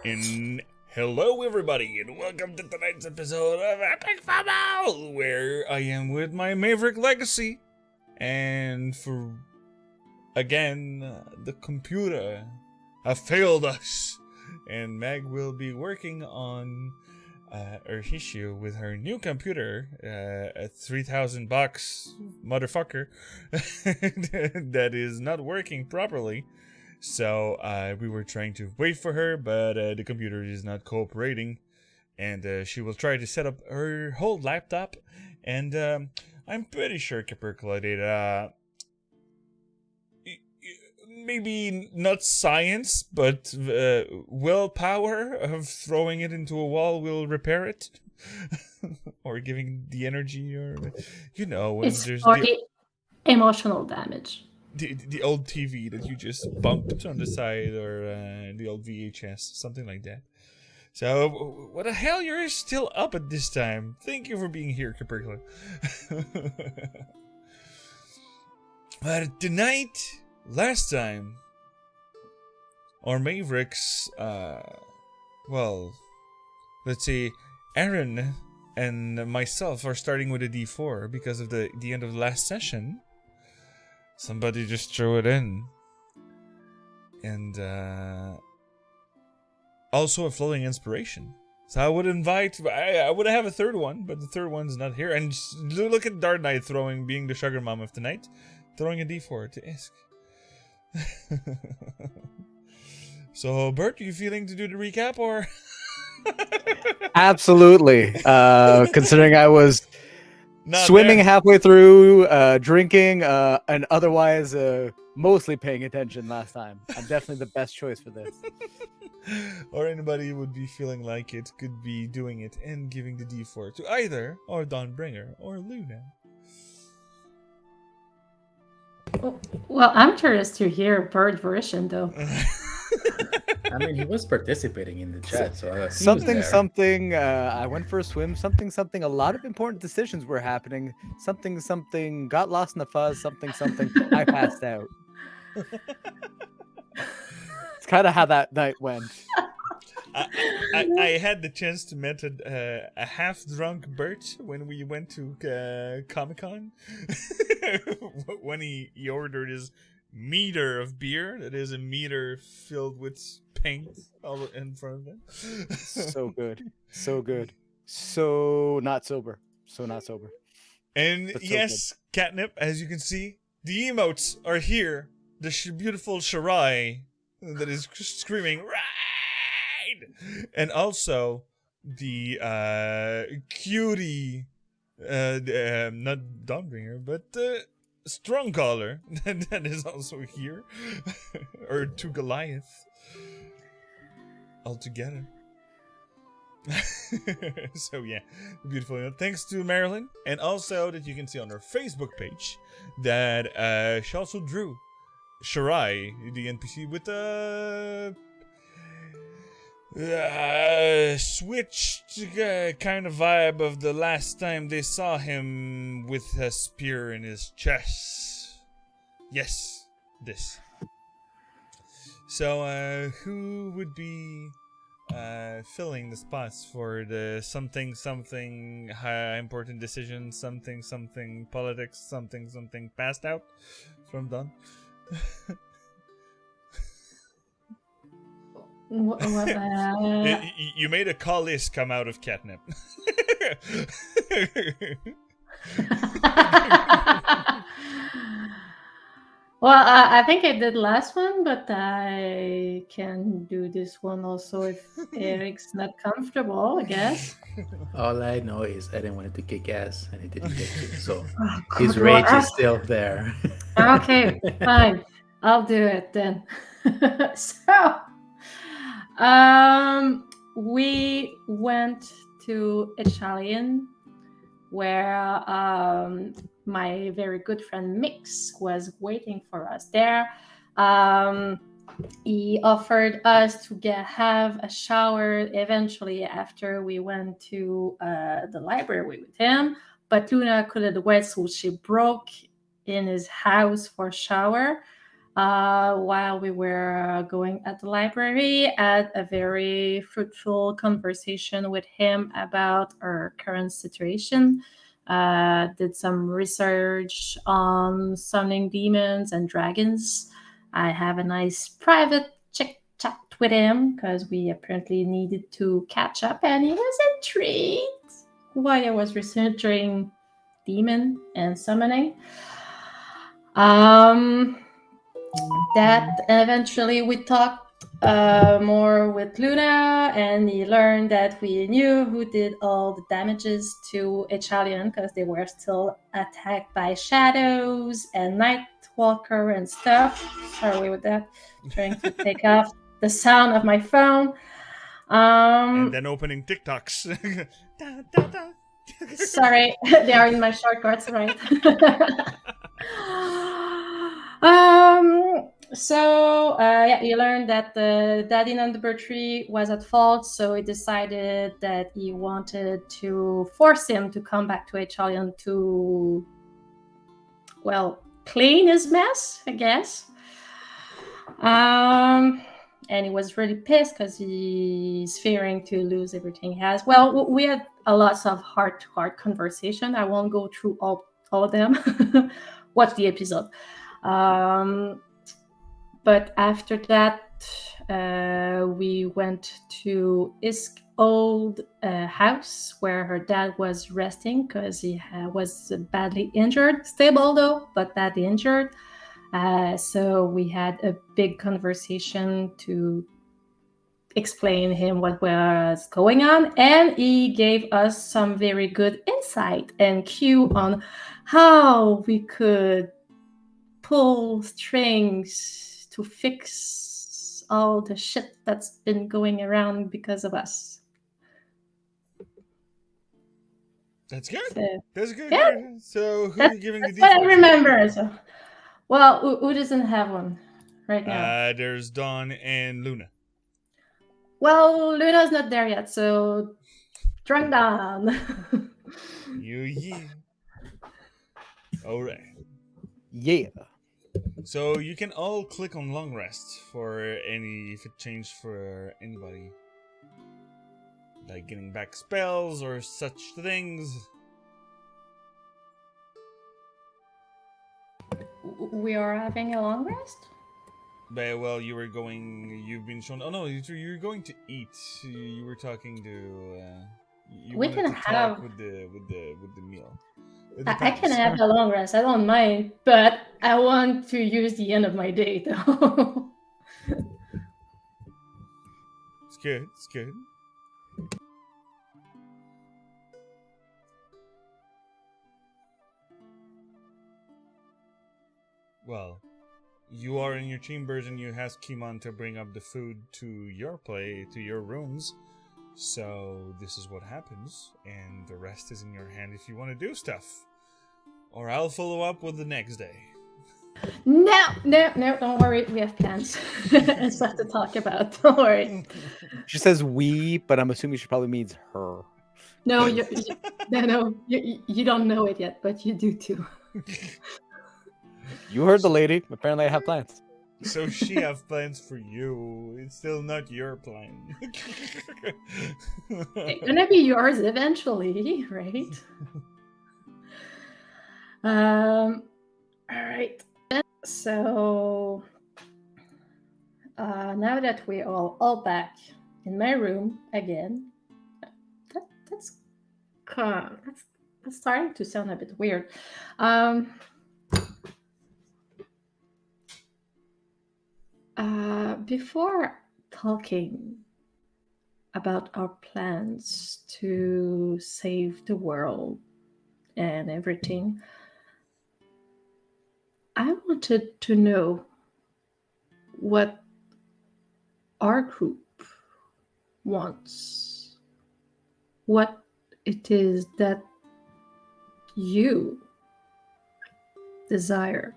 And hello everybody, and welcome to tonight's episode of Epic Fumble, where I am with my Maverick Legacy. And for, again, the computer have failed us. And Meg will be working on her issue with her new computer, at $3,000 motherfucker, that is not working properly. So we were trying to wait for her, but the computer is not cooperating, and she will try to set up her whole laptop. And I'm pretty sure, Capercula, maybe not science, but willpower of throwing it into a wall will repair it, or giving the energy, or when it's there's the emotional damage. The old TV that you just bumped on the side, or the old VHS, something like that. So, what the hell? You're still up at this time. Thank you for being here, Capercula. But tonight, last time, our Mavericks, let's see, Aaron and myself are starting with a D4 because of the end of the last session. Somebody just threw it in. And also a floating inspiration. So I would invite, I would have a third one, but the third one's not here. And look at Dark Knight being the sugar mom of the night, throwing a D4 to Isk. So, Bert, are you feeling to do the recap or? Absolutely. Considering I was Not swimming there. halfway through, drinking, and otherwise mostly paying attention last time. I'm definitely the best choice for this. Or anybody who would be feeling like it could be doing it and giving the D4 to either or Dawnbringer or Luna. Well, I'm curious to hear Bird version, though. I mean, he was participating in the chat, so he was Something, there. something. I went for a swim. Something, something. A lot of important decisions were happening. Something, something. Got lost in the fuzz. Something, something. I passed out. It's kind of how that night went. I had the chance to meet a half-drunk Bert when we went to Comic-Con. When he ordered his meter of beer, that is a meter filled with paint all in front of him. So good. So good. So not sober. So not sober. And But so yes, Catnip, as you can see, the emotes are here. The beautiful Shirai that is screaming, "Ride!" And also the cutie, not Dawnbringer, but Strongcaller that is also here. Or to Goliath. All together. So yeah, beautiful. Thanks to Marilyn, and also that you can see on her Facebook page that she also drew Shirai, the NPC, with a switched kind of vibe of the last time they saw him with a spear in his chest. Yes, this. So who would be filling the spots for the something important decision, something politics, something passed out from Don? You made a call list come out of Catnip. Well, I think I did last one, but I can do this one also if Eric's not comfortable, I guess. All I know is I didn't want it to kick ass, and it didn't get to. So Oh, his God, rage well, is still there. Okay, fine. I'll do it then. So, we went to Italian, where my very good friend Mix was waiting for us there. He offered us to have a shower eventually after we went to the library with him, but Luna couldn't wait, so she broke in his house for a shower while we were going at the library. Had a very fruitful conversation with him about our current situation. Did some research on summoning demons and dragons. I have a nice private chat with him because we apparently needed to catch up, and he was intrigued while I was researching demon and summoning. That eventually we talked more with Luna, and he learned that we knew who did all the damages to Echalion because they were still attacked by shadows and Nightwalker and stuff. Sorry with that. Trying to take off the sound of my phone. And then opening TikToks. Da, da, da. Sorry, they are in my shortcuts, right? So he learned that the daddy number 3 was at fault, so he decided that he wanted to force him to come back to Echalion to, well, clean his mess, I guess. and he was really pissed because he's fearing to lose everything he has. Well, we had a lot of heart-to-heart conversation. I won't go through all of them. Watch the episode. But after that, we went to his old house where her dad was resting because he was badly injured, stable though, but badly injured. So we had a big conversation to explain him what was going on, and he gave us some very good insight and cue on how we could pull strings to fix all the shit that's been going around because of us. That's good. So, That's good. yeah. Good. So who are you giving the that's what I D4 to? remember. So, well, who doesn't have one right now? There's Dawn and Luna. Well, Luna's not there yet, so drunk down. Yeah. All right. Yeah. So you can all click on long rest for any if it changed for anybody, like getting back spells or such things. We are having a long rest? But, well, you've been shown. Oh no, you're going to eat. You were talking to. You We wanted can to have- talk with the meal. It I can depends. have a long rest. I don't mind, but I want to use the end of my day though. It's good. It's good. Well, you are in your chambers and you ask Kimon to bring up the food to your rooms. So this is what happens, and the rest is in your hand if you want to do stuff. Or I'll follow up with the next day. No, don't worry. We have plans and stuff to talk about. Don't worry. She says we, but I'm assuming she probably means her. No, you don't know it yet, but you do too. You heard the lady. Apparently, I have plans. So she have plans for you. It's still not your plan. It's gonna be yours eventually, right? All right. So now that we're all back in my room again, that's starting to sound a bit weird. Before talking about our plans to save the world and everything, I wanted to know what our group wants, what it is that you desire.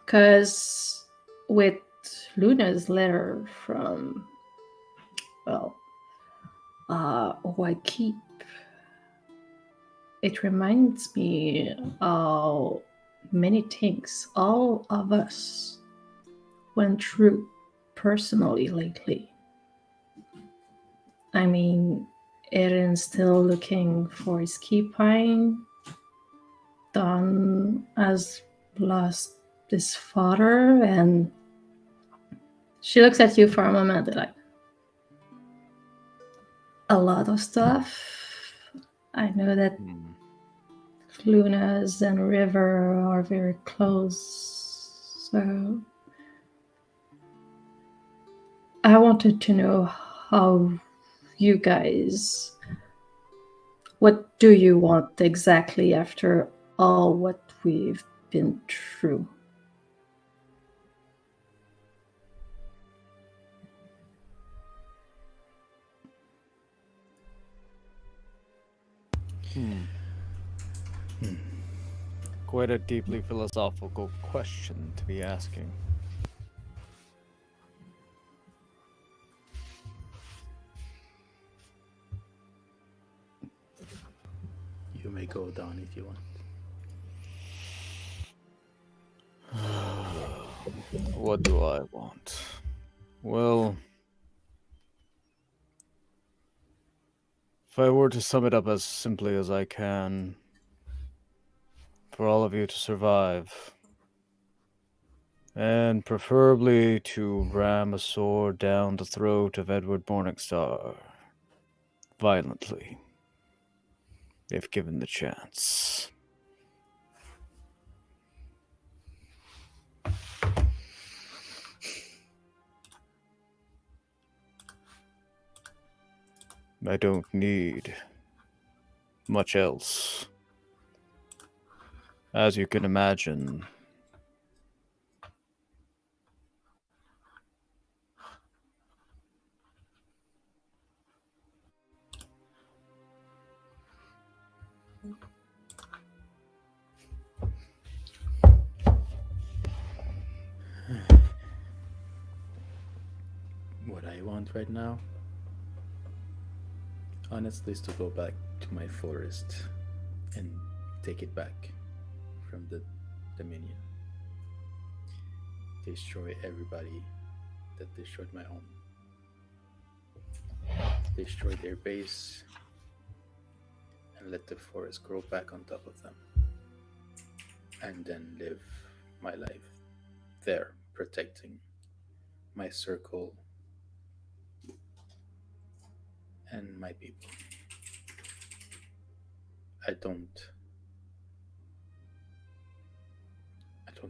Because with Luna's letter from, White Keep, it reminds me how many things all of us went through personally lately. I mean, Eren's still looking for his key pine. Don has lost his father, and she looks at you for a moment like, a lot of stuff. I know that Luna's and River are very close, so I wanted to know how you guys, what do you want exactly after all what we've been through? Quite a deeply philosophical question to be asking. You may go down if you want. What do I want? Well, if I were to sum it up as simply as I can, for all of you to survive, and preferably to ram a sword down the throat of Edward Morningstar violently, if given the chance. I don't need much else. As you can imagine, What I want right now, honestly, is to go back to my forest and take it back from the Dominion. Destroy everybody that destroyed my home. Destroy their base and let the forest grow back on top of them. And then live my life there, protecting my circle and my people. I don't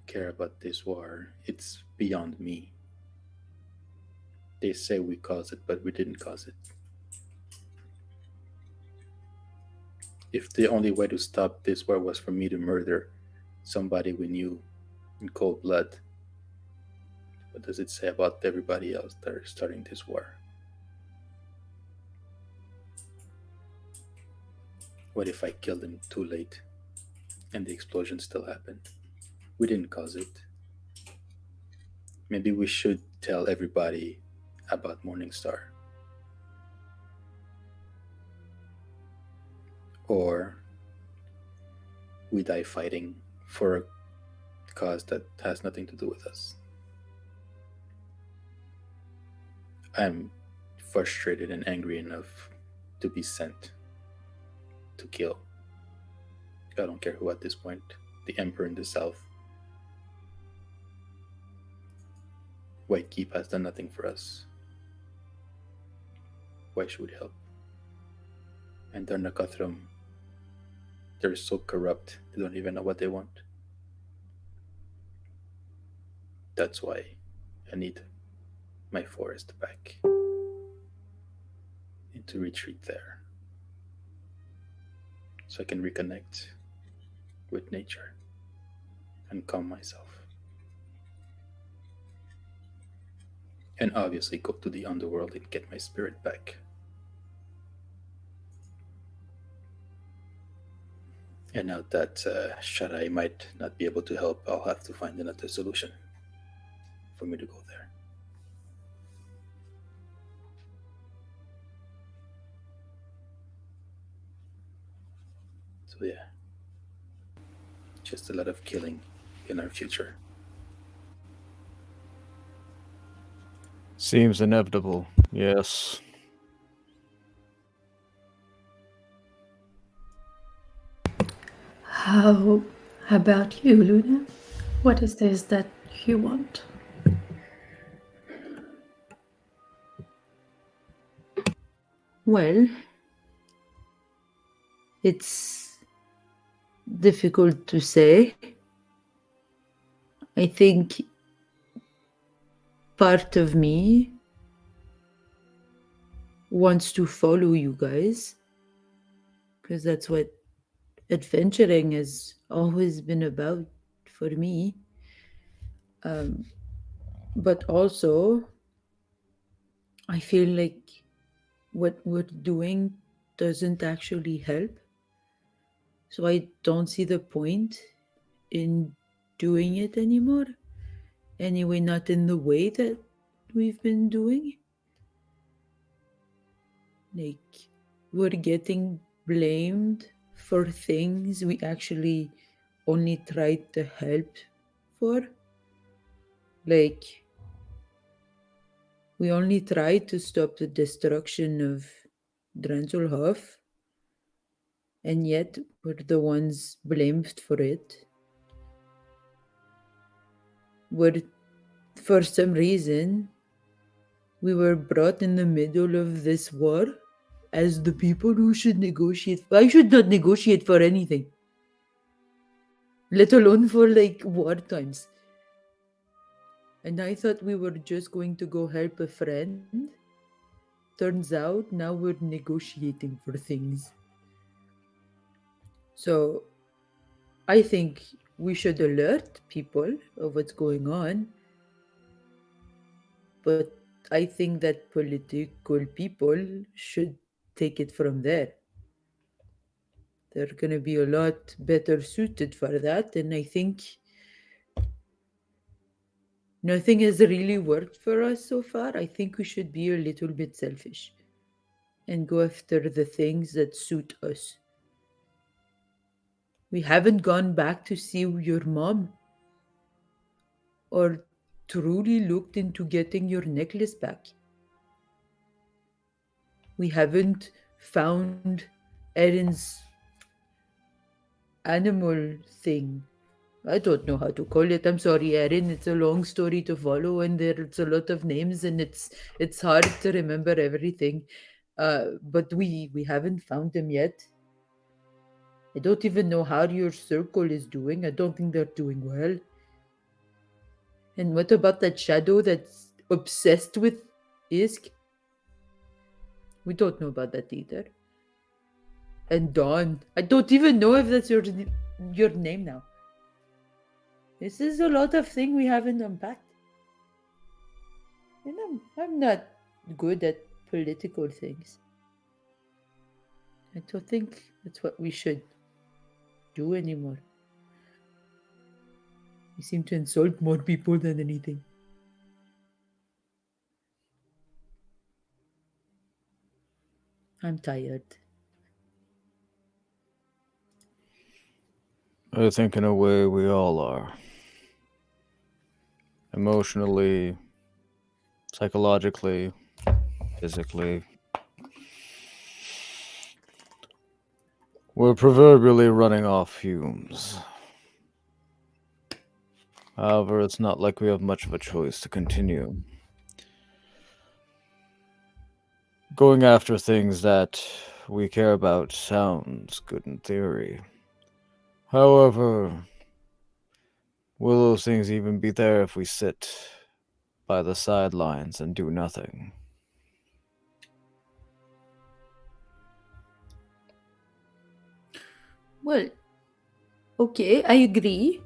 care about this war. It's beyond me. They say we caused it, but we didn't cause it. If the only way to stop this war was for me to murder somebody we knew in cold blood, what does it say about everybody else that are starting this war? What if I killed him too late and the explosion still happened? We didn't cause it. Maybe we should tell everybody about Morningstar. Or we die fighting for a cause that has nothing to do with us. I'm frustrated and angry enough to be sent to kill. I don't care who at this point. The Emperor in the South. White Keep has done nothing for us. Why should we help? And they're Nakathram. They're so corrupt, they don't even know what they want. That's why I need my forest back. And to retreat there. So I can reconnect with nature and calm myself. And obviously go to the underworld and get my spirit back. And now that Shaddai might not be able to help, I'll have to find another solution for me to go there. So yeah, just a lot of killing in our future. seems inevitable, yes. How about you, Luna? What is this that you want? Well, it's difficult to say. I think part of me wants to follow you guys because that's what adventuring has always been about for me. But also, I feel like what we're doing doesn't actually help. So I don't see the point in doing it anymore. Anyway, not in the way that we've been doing. Like, we're getting blamed for things we actually only tried to help for. Like, we only tried to stop the destruction of Dranzelhof, and yet we're the ones blamed for it. We're, for some reason, we were brought in the middle of this war as the people who should negotiate. I should not negotiate for anything, let alone for like war times. And I thought we were just going to go help a friend. Turns out now we're negotiating for things. So I think we should alert people of what's going on. But I think that political people should take it from there. They're going to be a lot better suited for that. And I think nothing has really worked for us so far. I think we should be a little bit selfish and go after the things that suit us. We haven't gone back to see your mom or truly looked into getting your necklace back. We haven't found Erin's animal thing. I don't know how to call it. I'm sorry, Erin. It's a long story to follow, and there's a lot of names, and it's hard to remember everything. But we haven't found them yet. I don't even know how your circle is doing. I don't think they're doing well. And what about that shadow that's obsessed with Isk? We don't know about that either. And Dawn. I don't even know if that's your name now. This is a lot of things we haven't unpacked. And I'm not good at political things. I don't think that's what we should do anymore. We seem to insult more people than anything. I'm tired. I think in a way we all are. Emotionally, psychologically, physically. We're proverbially running off fumes. However, it's not like we have much of a choice to continue. Going after things that we care about sounds good in theory. However, will those things even be there if we sit by the sidelines and do nothing? Well, okay, I agree.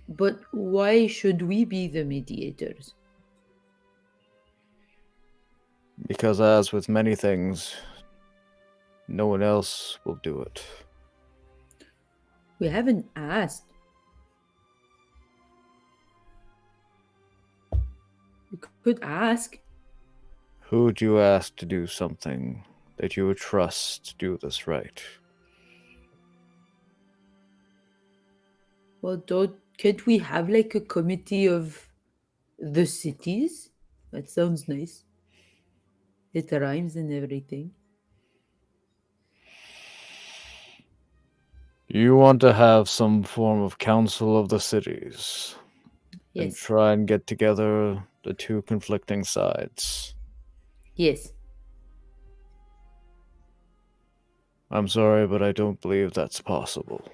But why should we be the mediators? Because as with many things, no one else will do it. We haven't asked. We could ask. Who would you ask to do something that you would trust to do this right? Well, can't we have like a committee of the cities? That sounds nice. It rhymes and everything. You want to have some form of council of the cities and Yes. try and get together the two conflicting sides. Yes. I'm sorry, but I don't believe that's possible.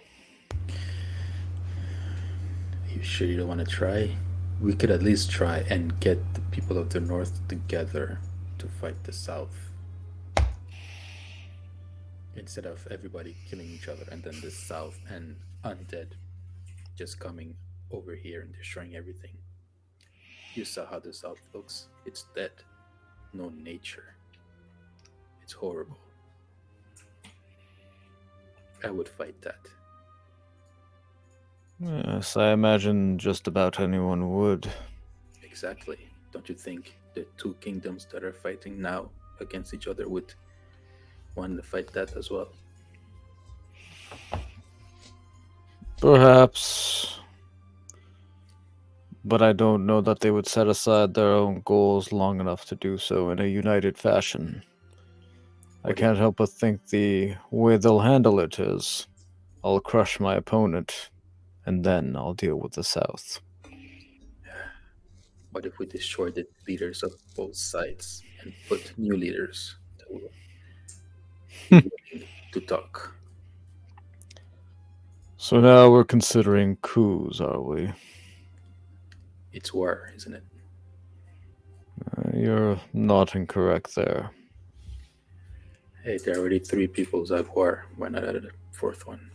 Are you sure you don't want to try? We could at least try and get the people of the north together to fight the south. Instead of everybody killing each other and then the south and undead just coming over here and destroying everything. You saw how the south looks. It's dead. No nature. It's horrible. I would fight that. Yes, I imagine just about anyone would. Exactly. Don't you think the two kingdoms that are fighting now against each other would want to fight that as well? Perhaps. but I don't know that they would set aside their own goals long enough to do so in a united fashion. I What can't help but think the way they'll handle it is I'll crush my opponent, and then I'll deal with the South. what if we destroy the leaders of both sides and put new leaders that will be willing to talk? So now we're considering coups, are we? It's war, isn't it? You're not incorrect there. Hey, there are already 3 peoples at war. Why not add a 4th one?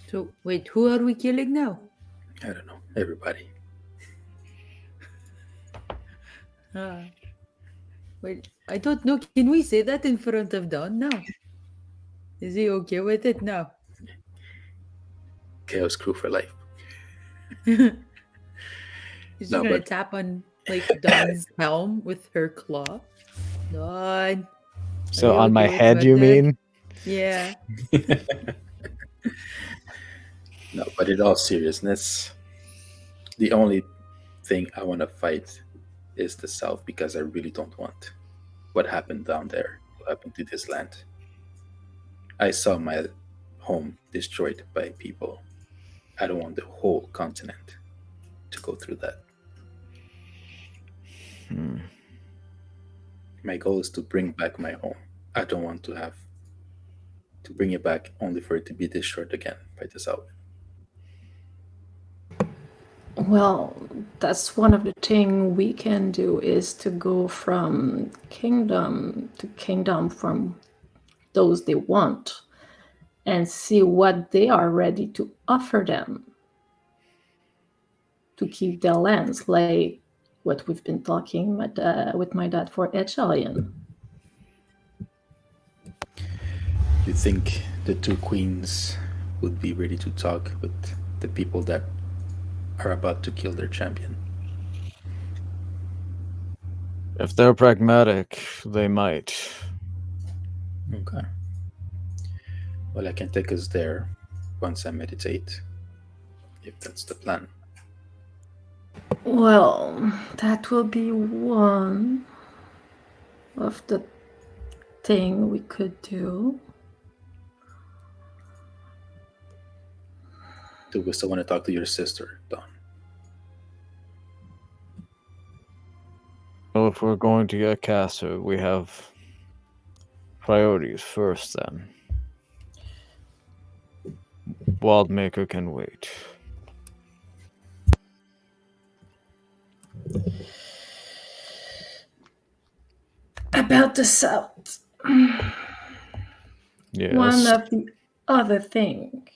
So wait, who are we killing now? I don't know. Everybody. Wait, I don't know. Can we say that in front of Don now? Is he okay with it now? Chaos crew for life. Is she No, gonna but tap on like Don's helm with her claw? Don. So you on my okay with head, you murder? mean? Yeah. no, but in all seriousness, the only thing I want to fight is the South because I really don't want what happened down there to happen to this land. I saw my home destroyed by people. I don't want the whole continent to go through that. Hmm. My goal is to bring back my home. I don't want to have to bring it back only for it to be destroyed again by the South. Well, that's one of the things we can do is to go from kingdom to kingdom from those they want and see what they are ready to offer them to keep their lands, like what we've been talking with my dad for Echalion. You think the 2 queens would be ready to talk with the people that are about to kill their champion? If they're pragmatic, they might. Okay. Well, I can take us there once I meditate, if that's the plan. Well, that will be one of the thing we could do. Do we still want to talk to your sister, Dawn? Well, if we're going to get Caster, we have priorities first then. Wildmaker can wait. About the South. Yes. One of the other thing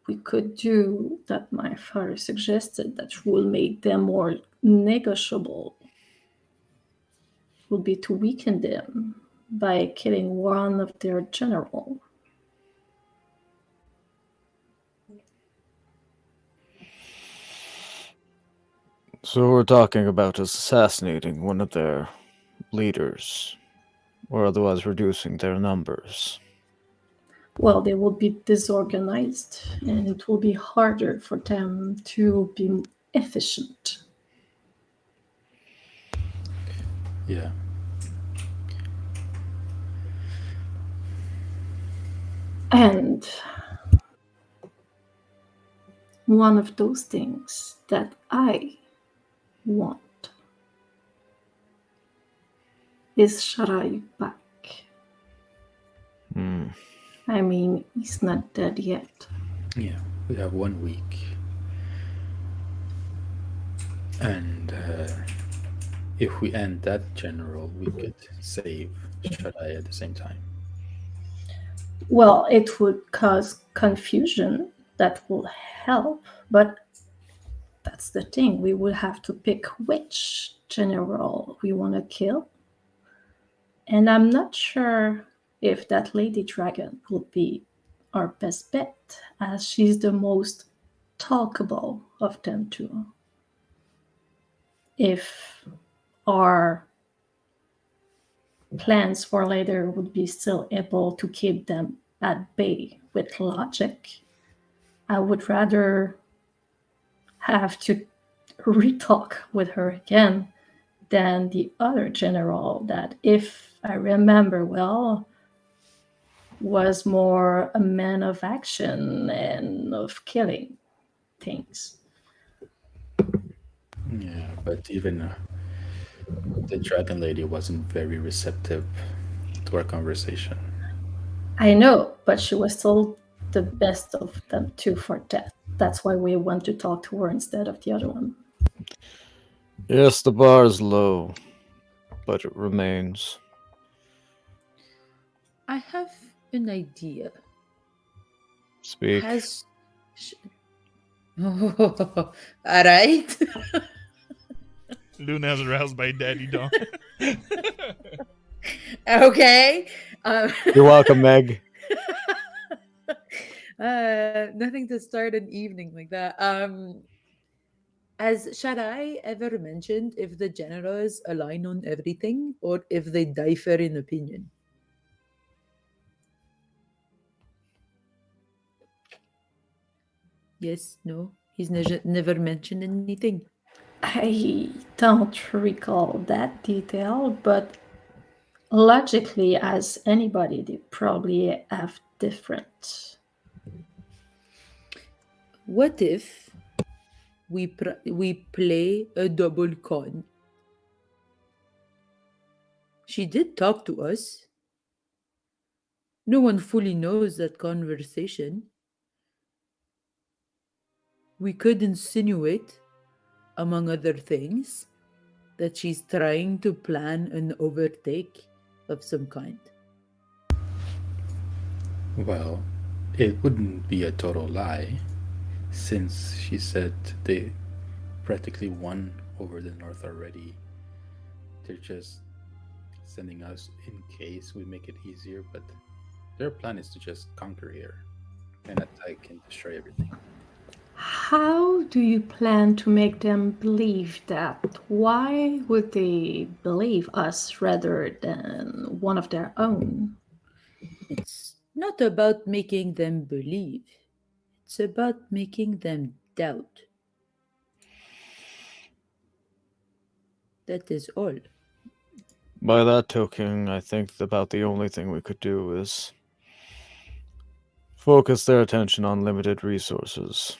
we could do that my father suggested that will make them more negotiable would be to weaken them by killing one of their general. So we're talking about assassinating one of their leaders, or otherwise reducing their numbers. Well, they will be disorganized and it will be harder for them to be efficient. Yeah. And one of those things that I want is Sharai back. Hmm. I mean, he's not dead yet. Yeah. We have 1 week. And if we end that general, we could save Shaddai at the same time. Well, it would cause confusion. That will help, but that's the thing. We will have to pick which general we want to kill. And I'm not sure if that Lady Dragon will be our best bet, as she's the most talkable of them two. If our plans for later would be still able to keep them at bay with logic, I would rather have to retalk with her again than the other general that, if I remember well, was more a man of action and of killing things. Yeah, but even the dragon lady wasn't very receptive to our conversation. I know, but she was still the best of them two for death. That's why we want to talk to her instead of the other one. Yes, the bar is low, but it remains. I have an idea. Speak. Has. All right. Luna has aroused my daddy dog. Okay. You're welcome, Meg. Nothing to start an evening like that. Has Shaddai ever mentioned if the generals align on everything or if they differ in opinion? Yes, no. He's never mentioned anything. I don't recall that detail, but logically, as anybody, they probably have different. What if we play a double con? She did talk to us. No one fully knows that conversation. We could insinuate, among other things, that she's trying to plan an overtake of some kind. Well, it wouldn't be a total lie, since she said they practically won over the North already. They're just sending us in case we make it easier, but their plan is to just conquer here and attack and destroy everything. How do you plan to make them believe that? Why would they believe us rather than one of their own? It's not about making them believe, it's about making them doubt. That is all. By that token, I think about the only thing we could do is focus their attention on limited resources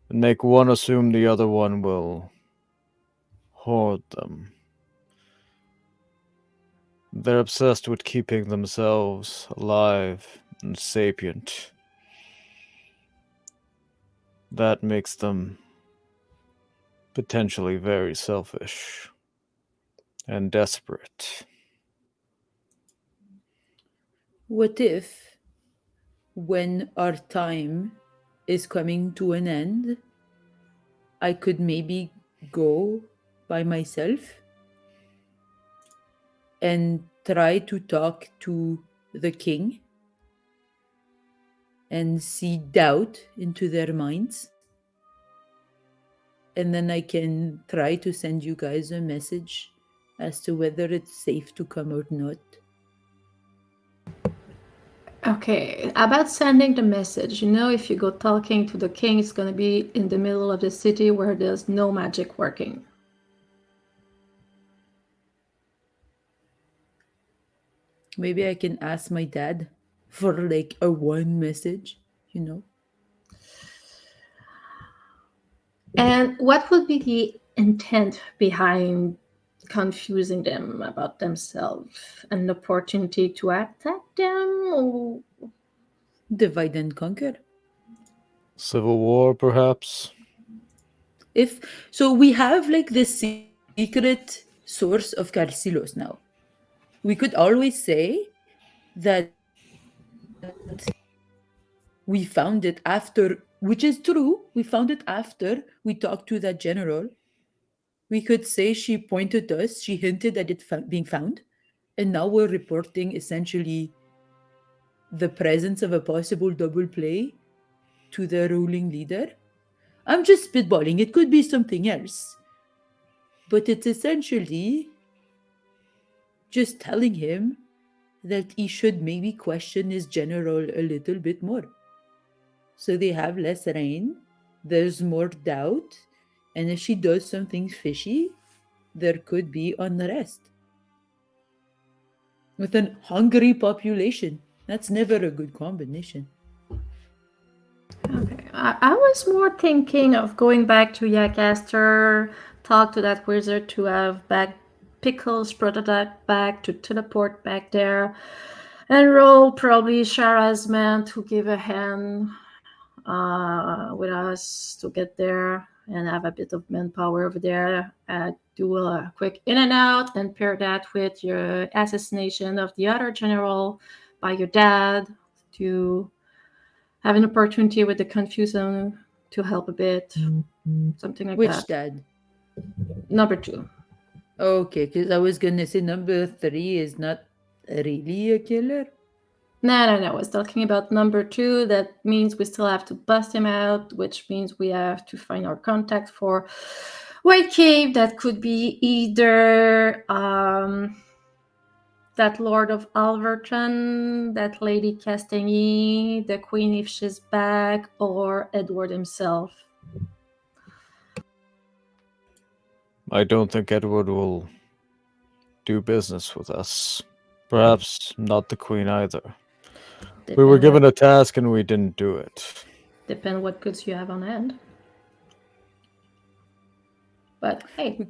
and make one assume the other one will hoard them. They're obsessed with keeping themselves alive and sapient. That makes them potentially very selfish and desperate. What if, when our time is coming to an end, I could maybe go by myself and try to talk to the king and see doubt into their minds? And then I can try to send you guys a message as to whether it's safe to come or not. Okay, about sending the message. You know, if you go talking to the king, it's going to be in the middle of the city where there's no magic working. Maybe I can ask my dad for like a one message, you know? And what would be the intent behind confusing them about themselves? An opportunity to attack them? Or... Divide and conquer. Civil war, perhaps? If so, we have like this secret source of Carcilos now. We could always say that we found it after, which is true. We found it after we talked to that general. We could say she pointed us, she hinted at it being found, and now we're reporting essentially the presence of a possible double play to the ruling leader. I'm just spitballing, it could be something else. But it's essentially just telling him that he should maybe question his general a little bit more. So they have less reign, there's more doubt, and if she does something fishy, there could be unrest. With an hungry population, that's never a good combination. Okay. I was more thinking of going back to Yakaster, talk to that wizard to have back Pickles prototype back to teleport back there, and roll probably Shara's man to give a hand with us to get there and have a bit of manpower over there. Do a quick in and out and pair that with your assassination of the other general by your dad to have an opportunity with the confusion to help a bit, something like Which that. dad? Number 2. Okay, because I was gonna say number 3 is not really a killer. No. I was talking about number 2. That means we still have to bust him out, which means we have to find our contact for White Cave. That could be either that Lord of Alverton, that Lady Castagny, the Queen if she's back, or Edward himself. I don't think Edward will do business with us. Perhaps not the Queen either. We were given a task and we didn't do it. Depend what goods you have on hand. But hey.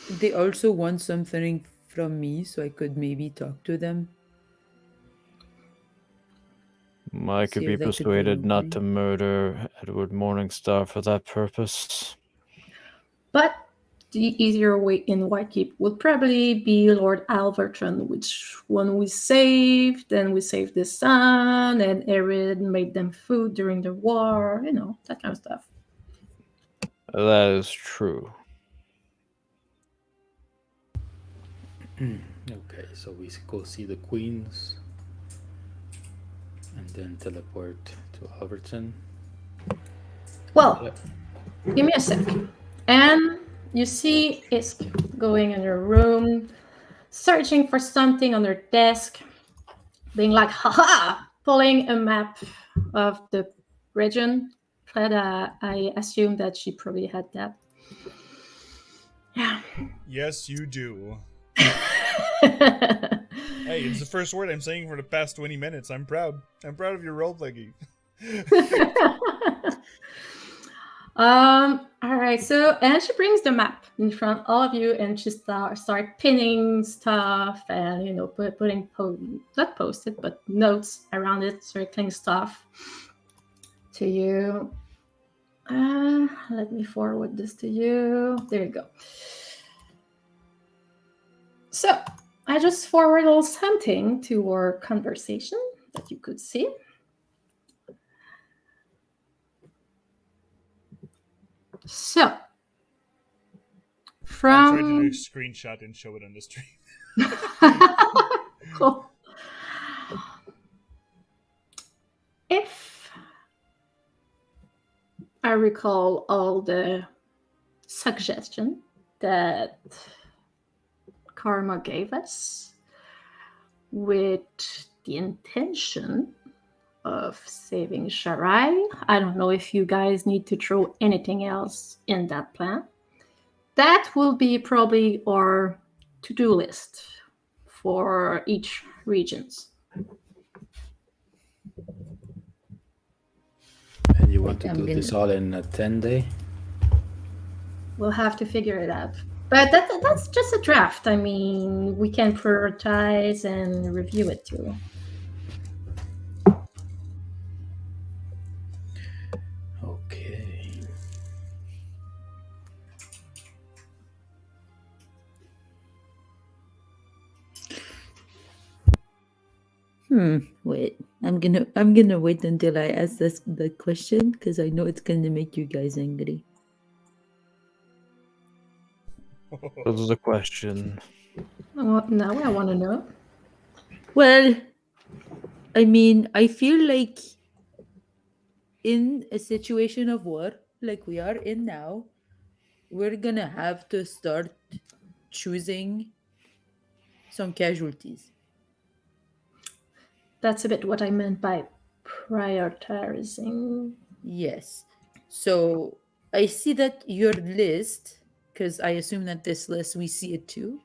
They also want something from me, so I could maybe talk to them. I could be persuaded not to murder Edward Morningstar for that purpose. But the easier way in Whitekeep would probably be Lord Alverton, which one we saved, and we saved the son, and Erin made them food during the war, that kind of stuff. That is true. Okay, so we go see the queens and then teleport to Alverton. Well, give me a sec. And you see Isk going in her room, searching for something on her desk, being like, haha, pulling a map of the region. Fred, I assume that she probably had that. Yeah. Yes, you do. Hey, it's the first word I'm saying for the past 20 minutes. I'm proud. I'm proud of your role-playing. All right, and she brings the map in front of all of you, and she start pinning stuff and putting not post-it but notes around it, circling stuff to you. Let me forward this to you. There you go. So I just forwarded a little something to our conversation that you could see. So, I'll try to do a screenshot and show it on the stream. Cool. If I recall all the suggestion that Karma gave us with the intention of saving Sharai, I don't know if you guys need to throw anything else in that plan. That will be probably our to-do list for each regions. And you want to do this all in a 10-day? We'll have to figure it out. But that's just a draft. I mean, we can prioritize and review it too. Okay. Wait. I'm gonna wait until I ask the question because I know it's gonna make you guys angry. This is a question. Well, now I want to know. Well, I mean, I feel like in a situation of war like we are in now, we're gonna have to start choosing some casualties. That's a bit what I meant by prioritizing. Yes. So I see that your list, because I assume that this list we see it too.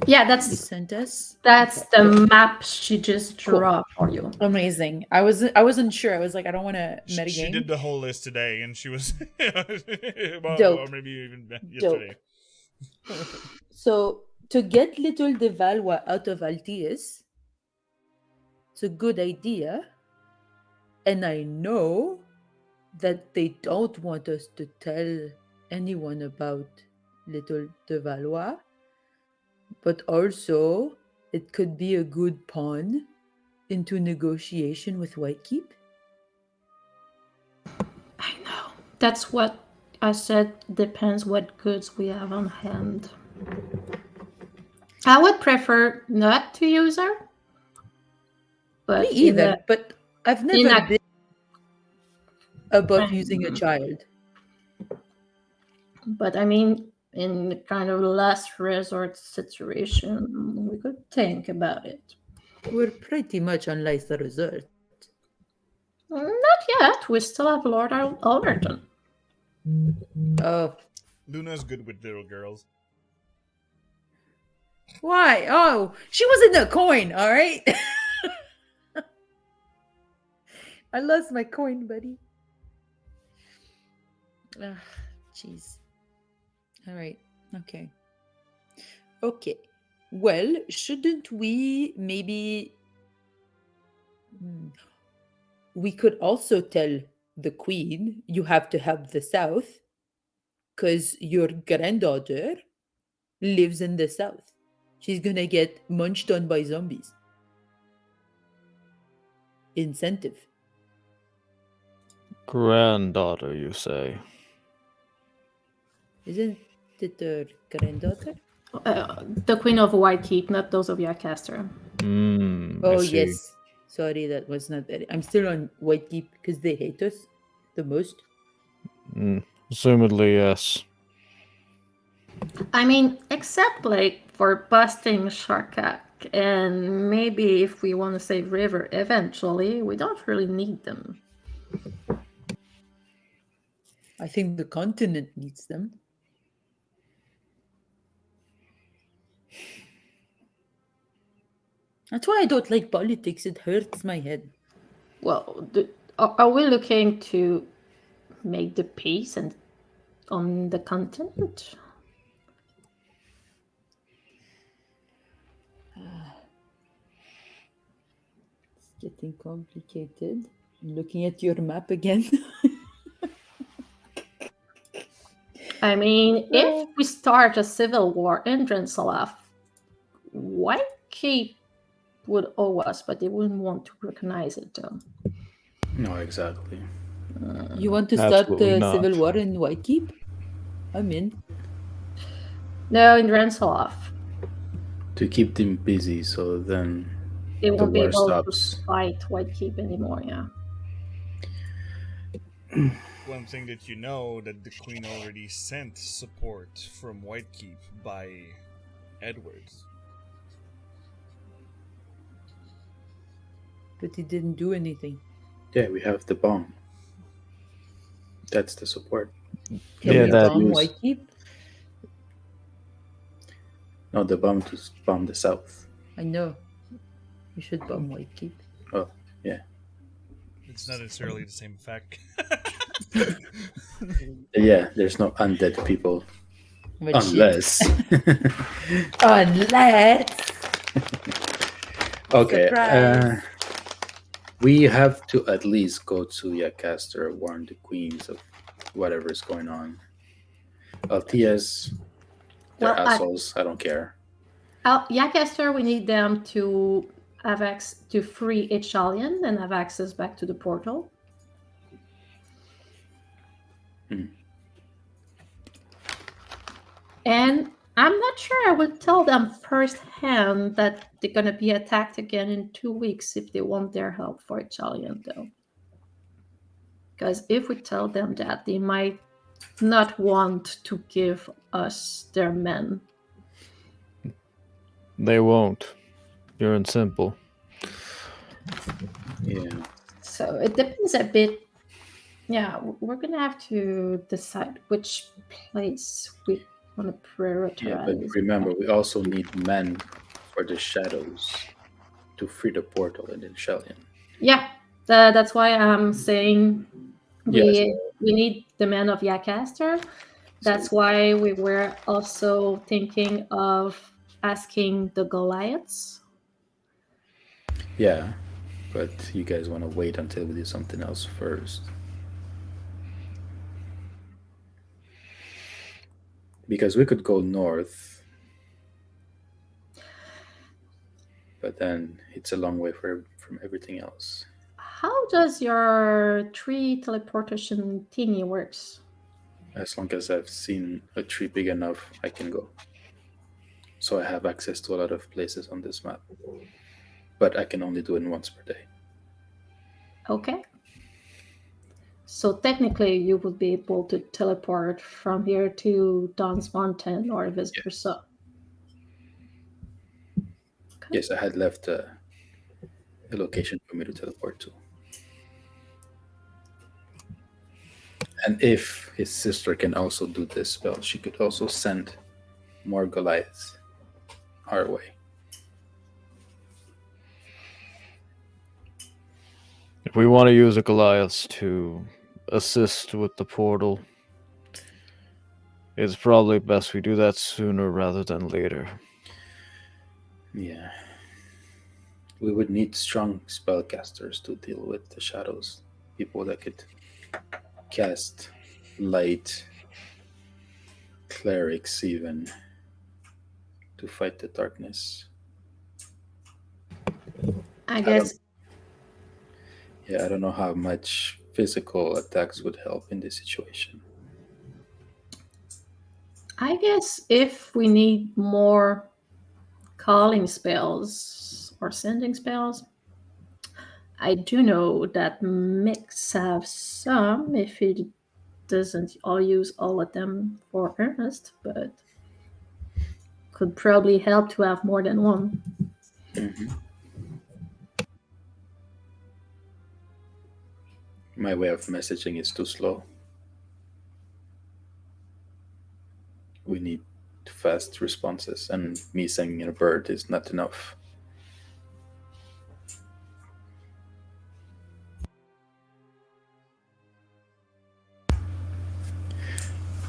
Yeah, You that's sent us. that's Okay, the cool. map she just drew Cool. for you. Amazing. I wasn't sure. I was like, I don't want to She metagame. did the whole list today, and she was, Dope. or maybe even Dope. yesterday. So to get little de Valois out of Altius, it's a good idea. And I know that they don't want us to tell anyone about little de Valois, but also it could be a good pawn into negotiation with Whitekeep. I know. That's what I said. Depends what goods we have on hand. I would prefer not to use her. But Me either, but I've never been above using a child. But I mean, in kind of last resort situation, we could think about it. We're pretty much on last resort. Not yet. We still have Lord Alderton. Oh, Luna's good with little girls. why? Oh, she was in the coin, all right? I lost my coin, buddy. Jeez. All right. Okay. Okay. Well, shouldn't we maybe... We could also tell the queen you have to help the south because your granddaughter lives in the south. She's gonna get munched on by zombies. Incentive. Granddaughter, you say? Isn't it her granddaughter? The Queen of Whitekeep, not those of Yacaster. Oh, I see. yes. Sorry, that was not that. I'm still on Whitekeep because they hate us the most. Assumedly, yes. I mean, except like for busting Sharkak, and maybe if we want to save River eventually, we don't really need them. I think the continent needs them. That's why I don't like politics. It hurts my head. Well, are we looking to make the peace and on the continent? It's getting complicated. I'm looking at your map again. I mean, if we start a civil war in Drensalaf, Whitekeep would owe us, but they wouldn't want to recognize it, though. No, exactly. You want to start Absolutely the not. civil war in Whitekeep? I'm in. No, in Drensalaf. To keep them busy, so then They the won't be war able stops. to fight Whitekeep anymore, yeah. One thing that you know that the Queen already sent support from Whitekeep by Edwards. But he didn't do anything. Yeah, we have the bomb. That's the support. Can Yeah, we that bomb is- Whitekeep? No, the bomb to bomb the south. I know. We should bomb Whitekeep. Oh, yeah. It's not necessarily the same effect. Yeah, there's no undead people. But shit. Unless. Unless. Okay. Surprise. We have to at least go to Yacaster, warn the queens of whatever's going on. Altias, they're Well, assholes. I don't care. Yacaster, we need them to to free each alien and have access back to the portal. And I'm not sure I will tell them firsthand that they're going to be attacked again in 2 weeks if they want their help for Italian, though. Because if we tell them that, they might not want to give us their men. They won't. Pure and simple. Yeah. So it depends a bit Yeah, we're gonna have to decide which place we want to Yeah, but prioritize. remember, we also need men for the shadows to free the portal and then Shellion. Yeah, that's why I'm saying Yes. we need the men of Yacaster. That's So, why we were also thinking of asking the Goliaths. yeah, but you guys want to wait until we do something else first. Because we could go north, but then it's a long way from everything else. How does your tree teleportation thingy works? As long as I've seen a tree big enough, I can go. So I have access to a lot of places on this map. But I can only do it once per day. Okay. So technically, you would be able to teleport from here to Dawn's Mountain or vice versa. Okay. Yes, I had left a location for me to teleport to. And if his sister can also do this spell, she could also send more Goliaths our way. If we want to use a Goliath to assist with the portal, it's probably best we do that sooner rather than later. Yeah. We would need strong spellcasters to deal with the shadows. People that could cast light, clerics even, to fight the darkness. I guess Yeah, I don't know how much physical attacks would help in this situation. if we need more calling spells or sending spells, I do know that Mix have some if it doesn't all use all of them for Ernest, but could probably help to have more than one. Mm-hmm. My way of messaging is too slow. We need fast responses, and me sending a bird is not enough.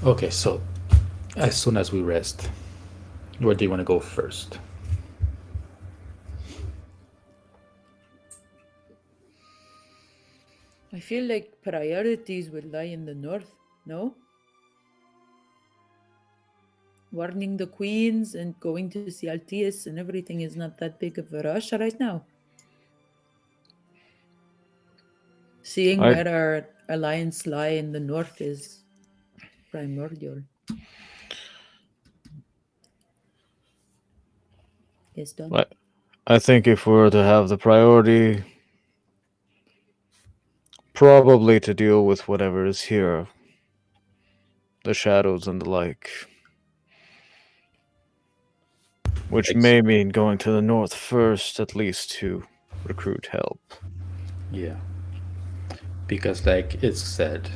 Okay, so as soon as we rest, where do you want to go first? I feel like priorities will lie in the north, no? Warning the queens and going to see Altius and everything is not that big of a rush right now. Seeing where our alliance lie in the north is primordial. Yes, Don? I think if we were to have the priority, probably to deal with whatever is here, the shadows and the like. Which may mean going to the north first, at least to recruit help. Yeah. Because, like it's said,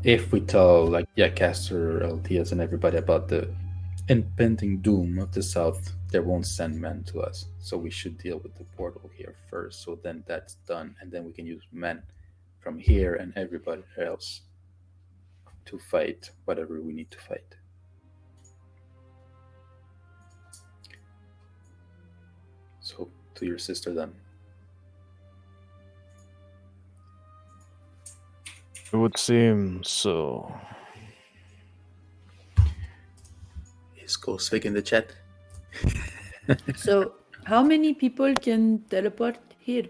if we tell, like, yeah, Caster, Altias, and everybody about the impending doom of the south, they won't send men to us. So we should deal with the portal here first. So then that's done. And then we can use men from here and everybody else to fight whatever we need to fight. So to your sister then. It would seem so. Is Ghostfig in the chat? So, how many people can teleport here?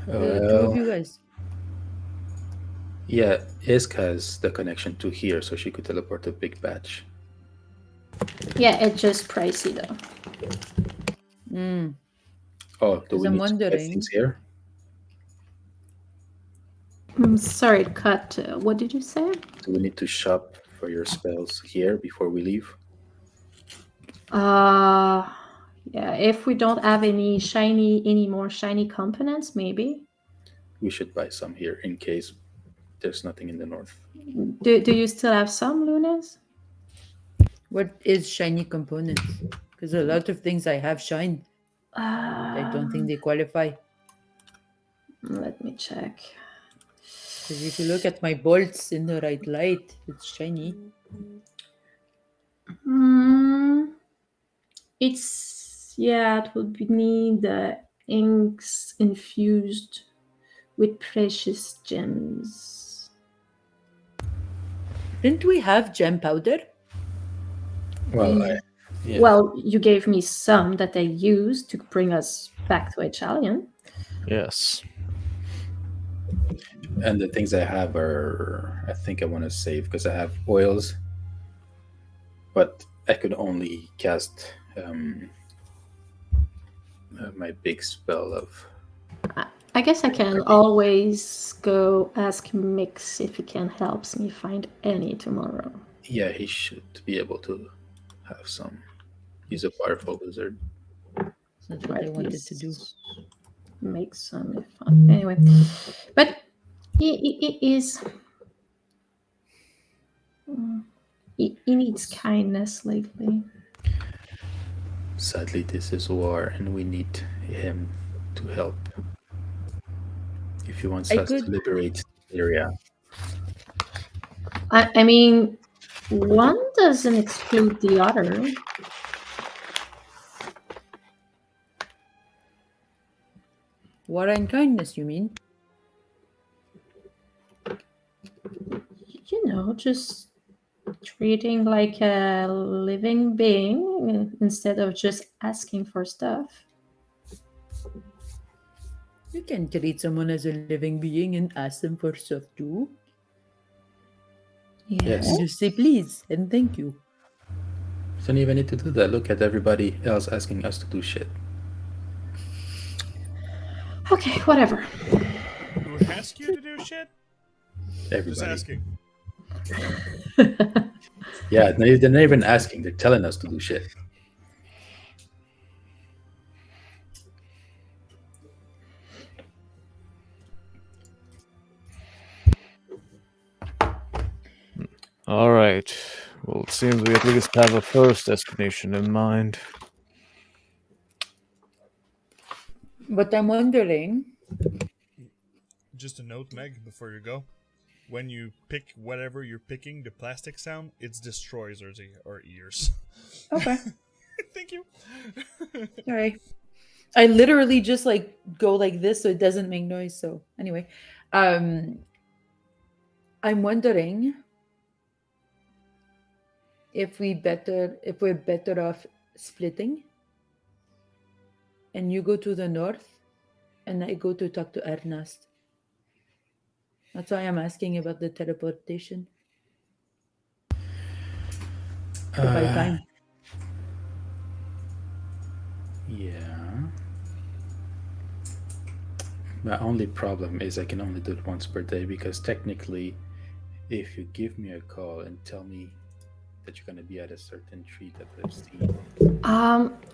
The two of you guys. Yeah, Isk has the connection to here, so she could teleport a big batch. Yeah, it's just pricey though. Oh, do we I'm need to get wondering. things here? I'm sorry, cut. What did you say? Do we need to shop for your spells here before we leave? Yeah, if we don't have any more shiny components, maybe. We should buy some here in case there's nothing in the north. Do you still have some lunas? What is shiny components? Because a lot of things I have shine. I don't think they qualify. Let me check. Because if you look at my bolts in the right light, it's shiny. It's it would need the inks infused with precious gems. Didn't we have gem powder? Well, yeah. Well, you gave me some that I used to bring us back to Italian. Yes. And the things I have are, I think I want to save because I have oils, but I could only cast my big spell of. I guess I can always go ask Mix if he can help me find any tomorrow. Yeah, he should be able to have some. He's a powerful wizard. That's not what I wanted to do. Make some anyway, but he is. He needs kindness lately. Sadly, this is war, and we need him to help. If he wants us to liberate the area. I mean, one doesn't exclude the other. War and kindness, you mean? You know, just treating like a living being instead of just asking for stuff. You can treat someone as a living being and ask them for stuff too. Yes. And just say please and thank you. You don't even need to do that. Look at everybody else asking us to do shit. Okay, whatever. Who asked you to do shit? Everybody. Just asking. Yeah, they're not even asking. They're telling us to do shit. All right. Well, it seems we at least have a first destination in mind. But I'm wondering. Just a note, Meg, before you go. When you pick whatever you're picking, the plastic sound, it destroys our ears. Okay. Thank you. Sorry. I literally just like go like this so it doesn't make noise. So anyway, I'm wondering if we're better off splitting, and you go to the north and I go to talk to Ernest. That's why I'm asking about the teleportation. To buy time. Yeah. My only problem is I can only do it once per day because technically, if you give me a call and tell me that you're going to be at a certain tree that I've seen.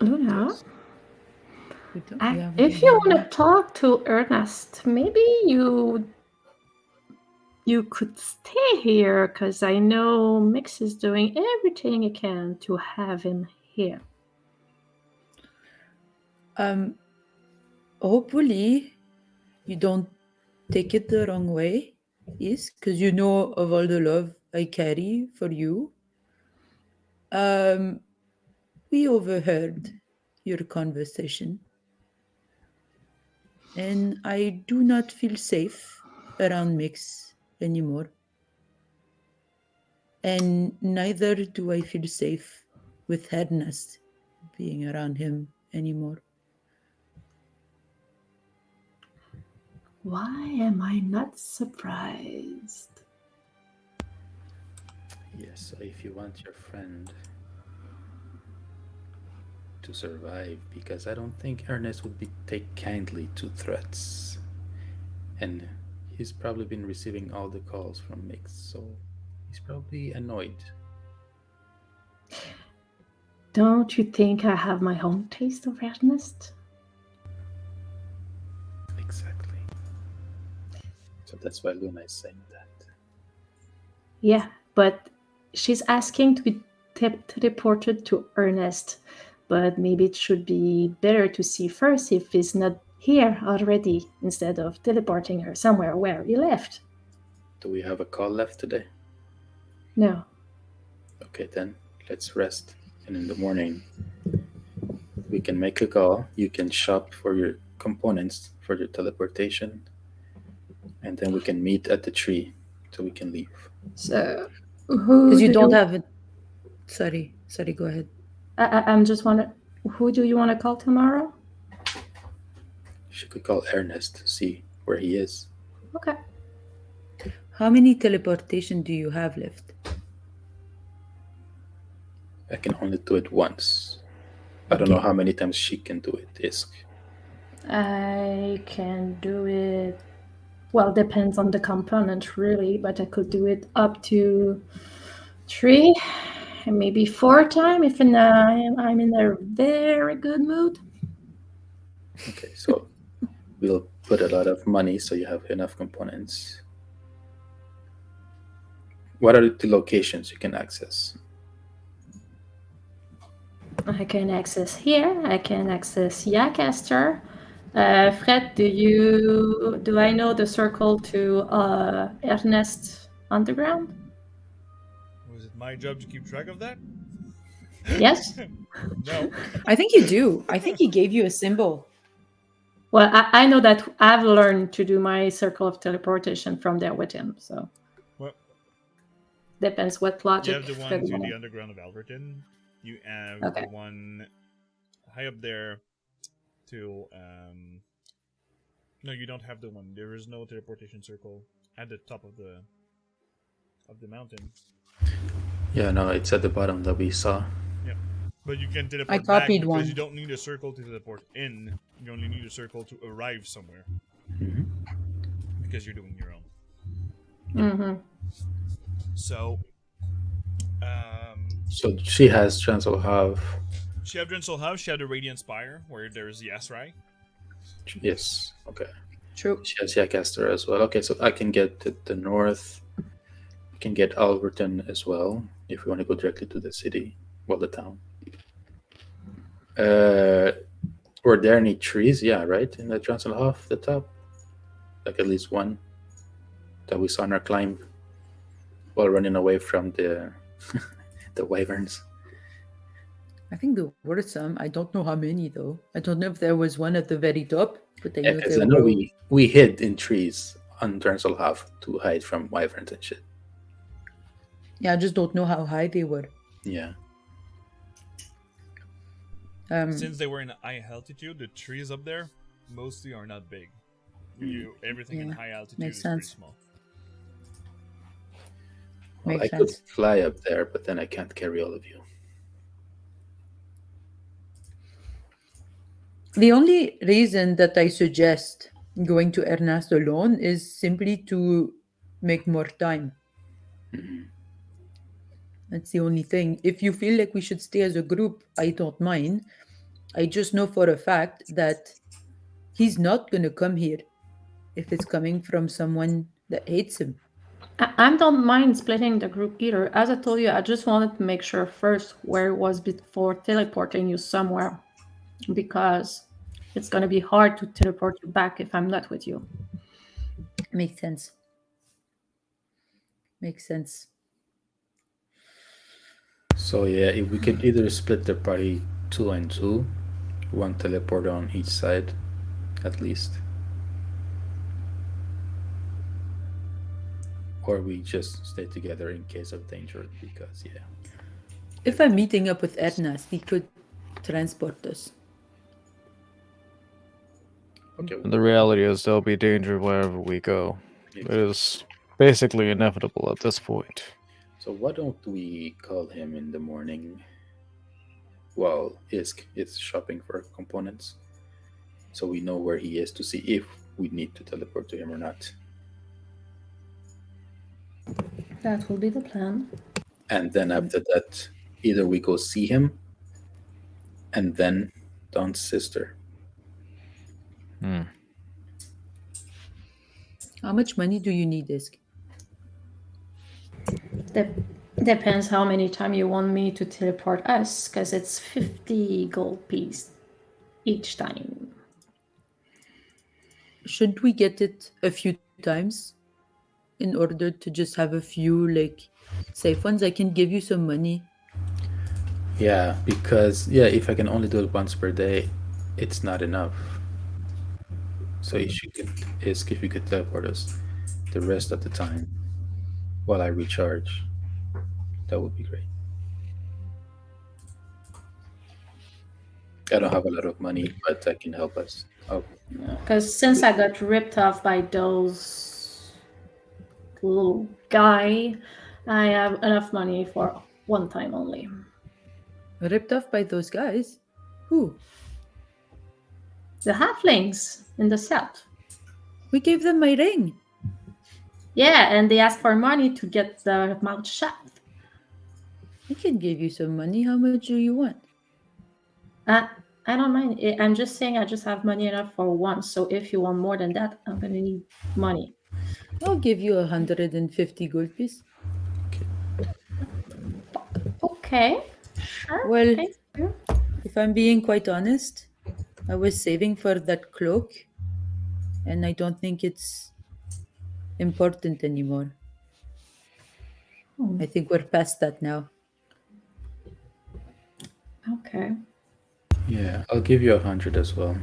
Luna, Yeah, if you want to talk to Ernest, maybe you could stay here because I know Mix is doing everything he can to have him here. Hopefully you don't take it the wrong way, is because you know of all the love I carry for you. We overheard your conversation, and I do not feel safe around Mix anymore. And neither do I feel safe with Ernest being around him anymore. Why am I not surprised? Yes, so if you want your friend to survive, because I don't think Ernest would take kindly to threats. And he's probably been receiving all the calls from Mix, so he's probably annoyed. Don't you think I have my own taste of Ernest? Exactly. So that's why Luna is saying that. Yeah, but she's asking to be teleported to Ernest. But maybe it should be better to see first if he's not here already instead of teleporting her somewhere where he left. Do we have a call left today? No. Okay, then let's rest. And in the morning, we can make a call. You can shop for your components for your teleportation. And then we can meet at the tree so we can leave. So, who Because do you don't have it. Sorry, go ahead. I'm just wondering, who do you want to call tomorrow? She could call Ernest to see where he is. Okay. How many teleportation do you have left? I can only do it once. I don't know Okay. how many times she can do it, Isk. I can do it. Well, depends on the component, really, but I could do it up to 3 and maybe 4 times if I'm in a very good mood. Okay, so we'll put a lot of money so you have enough components. What are the locations you can access? I can access here. I can access Yacaster. Fred, do I know the circle to Ernest Underground? Was it my job to keep track of that? Yes. No. I think you do. I think he gave you a symbol. Well, I know that I've learned to do my circle of teleportation from there with him. So Well, depends what you logic. have the one Fred to wanted. the underground of Alberton. You have Okay. the one high up there to no, you don't have the one. There is no teleportation circle at the top of the mountain. Yeah, no, it's at the bottom that we saw. Yeah. But you can I teleport back copied because one. you don't need a circle to teleport in. You only need a circle to arrive somewhere. Mhm. Because you're doing your own. Mm-hmm. So So she has Chancel have. she had Drinsel House, she had the Radiant Spire, where there's the Asrai. Yes, okay. True. She has Yacaster as well. Okay, so I can get to the north. We can get Alberton as well if we want to go directly to the city. Well, the town. Were there any trees? Yeah, right? In the Transylhof, the top? Like at least one that we saw on our climb while running away from the the wyverns. I think there were some. I don't know how many though. I don't know if there was one at the very top, but I Yeah, know because there I know were. we hid in trees on Transylhof to hide from wyverns and shit. Yeah, I just don't know how high they were. Yeah. Since they were in high altitude, the trees up there mostly are not big. Everything in Yeah, high altitude makes is sense. pretty small. Well, Makes I could sense. fly up there, but then I can't carry all of you. The only reason that I suggest going to Ernest alone is simply to make more time. That's the only thing. If you feel like we should stay as a group, I don't mind. I just know for a fact that he's not going to come here if it's coming from someone that hates him. I don't mind splitting the group either. As I told you, I just wanted to make sure first where it was before teleporting you somewhere, because it's going to be hard to teleport you back if I'm not with you. Makes sense. Makes sense. So yeah, if we could either split the party 2 and 2, one teleporter on each side, at least. Or we just stay together in case of danger, because yeah. If I'm meeting up with Ernest, he could transport us. Okay. The reality is there'll be danger wherever we go. It Exactly. is basically inevitable at this point. So why don't we call him in the morning while Isk is shopping for components, so we know where he is to see if we need to teleport to him or not. That will be the plan. And then after that, either we go see him and then Don's sister. Hmm. How much money do you need, Isk? Depends how many time you want me to teleport us, because it's 50 gold piece each time. Should we get it a few times in order to just have a few like safe ones? I can give you some money. Yeah, because if I can only do it once per day, it's not enough. So if you could teleport us the rest of the time while I recharge, that would be great. I don't have a lot of money, but I can help us. Oh, no. Because since I got ripped off by those little guy, I have enough money for one time only. Ripped off by those guys? Who? The halflings in the south. We gave them my ring. Yeah, and they asked for money to get the mouth shut. I can give you some money. How much do you want? I don't mind. I'm just saying I just have money enough for one. So if you want more than that, I'm gonna need money. I'll give you 150 gold piece. Okay, sure. Well, Thank you. if I'm being quite honest, I was saving for that cloak, and I don't think it's important anymore. I think we're past that now. Okay. Yeah, I'll give you 100 as well.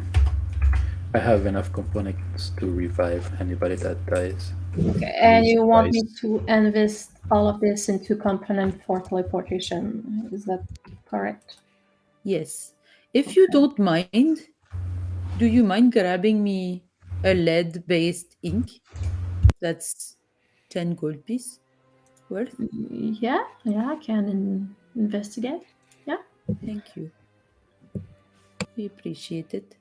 I have enough components to revive anybody that dies. Okay. And you want me Twice. to invest all of this into component for teleportation? Is that correct? Yes. If you don't mind, do you mind grabbing me a lead based ink? That's 10 gold piece worth. Yeah, I can investigate. Yeah. Thank you. We appreciate it.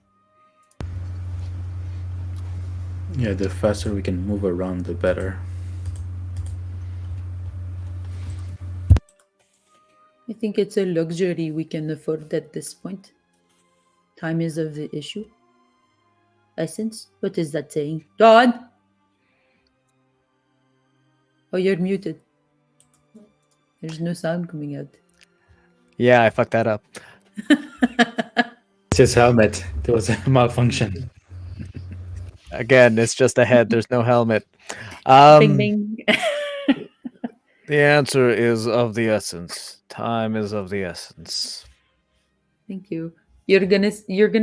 Yeah, the faster we can move around, the better. I think it's a luxury we can afford at this point. Time is of the issue. Essence? What is that saying? Dawn! Oh, you're muted. There's no sound coming out. Yeah, I fucked that up. It's his helmet. There was a malfunction. Again, it's just a head. There's no helmet. Bing bing. The answer is of the essence. Time is of the essence. Thank you. You're gonna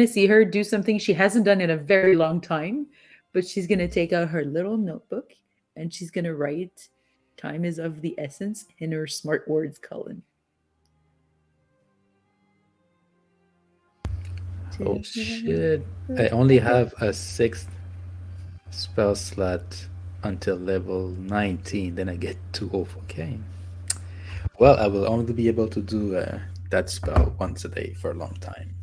see her do something she hasn't done in a very long time, but she's gonna take out her little notebook and she's gonna write "Time is of the essence" in her smart words column. Oh shit. I only have a 6th spell slot until level 19, then I get 2 off. Okay. Well, I will only be able to do that spell once a day for a long time.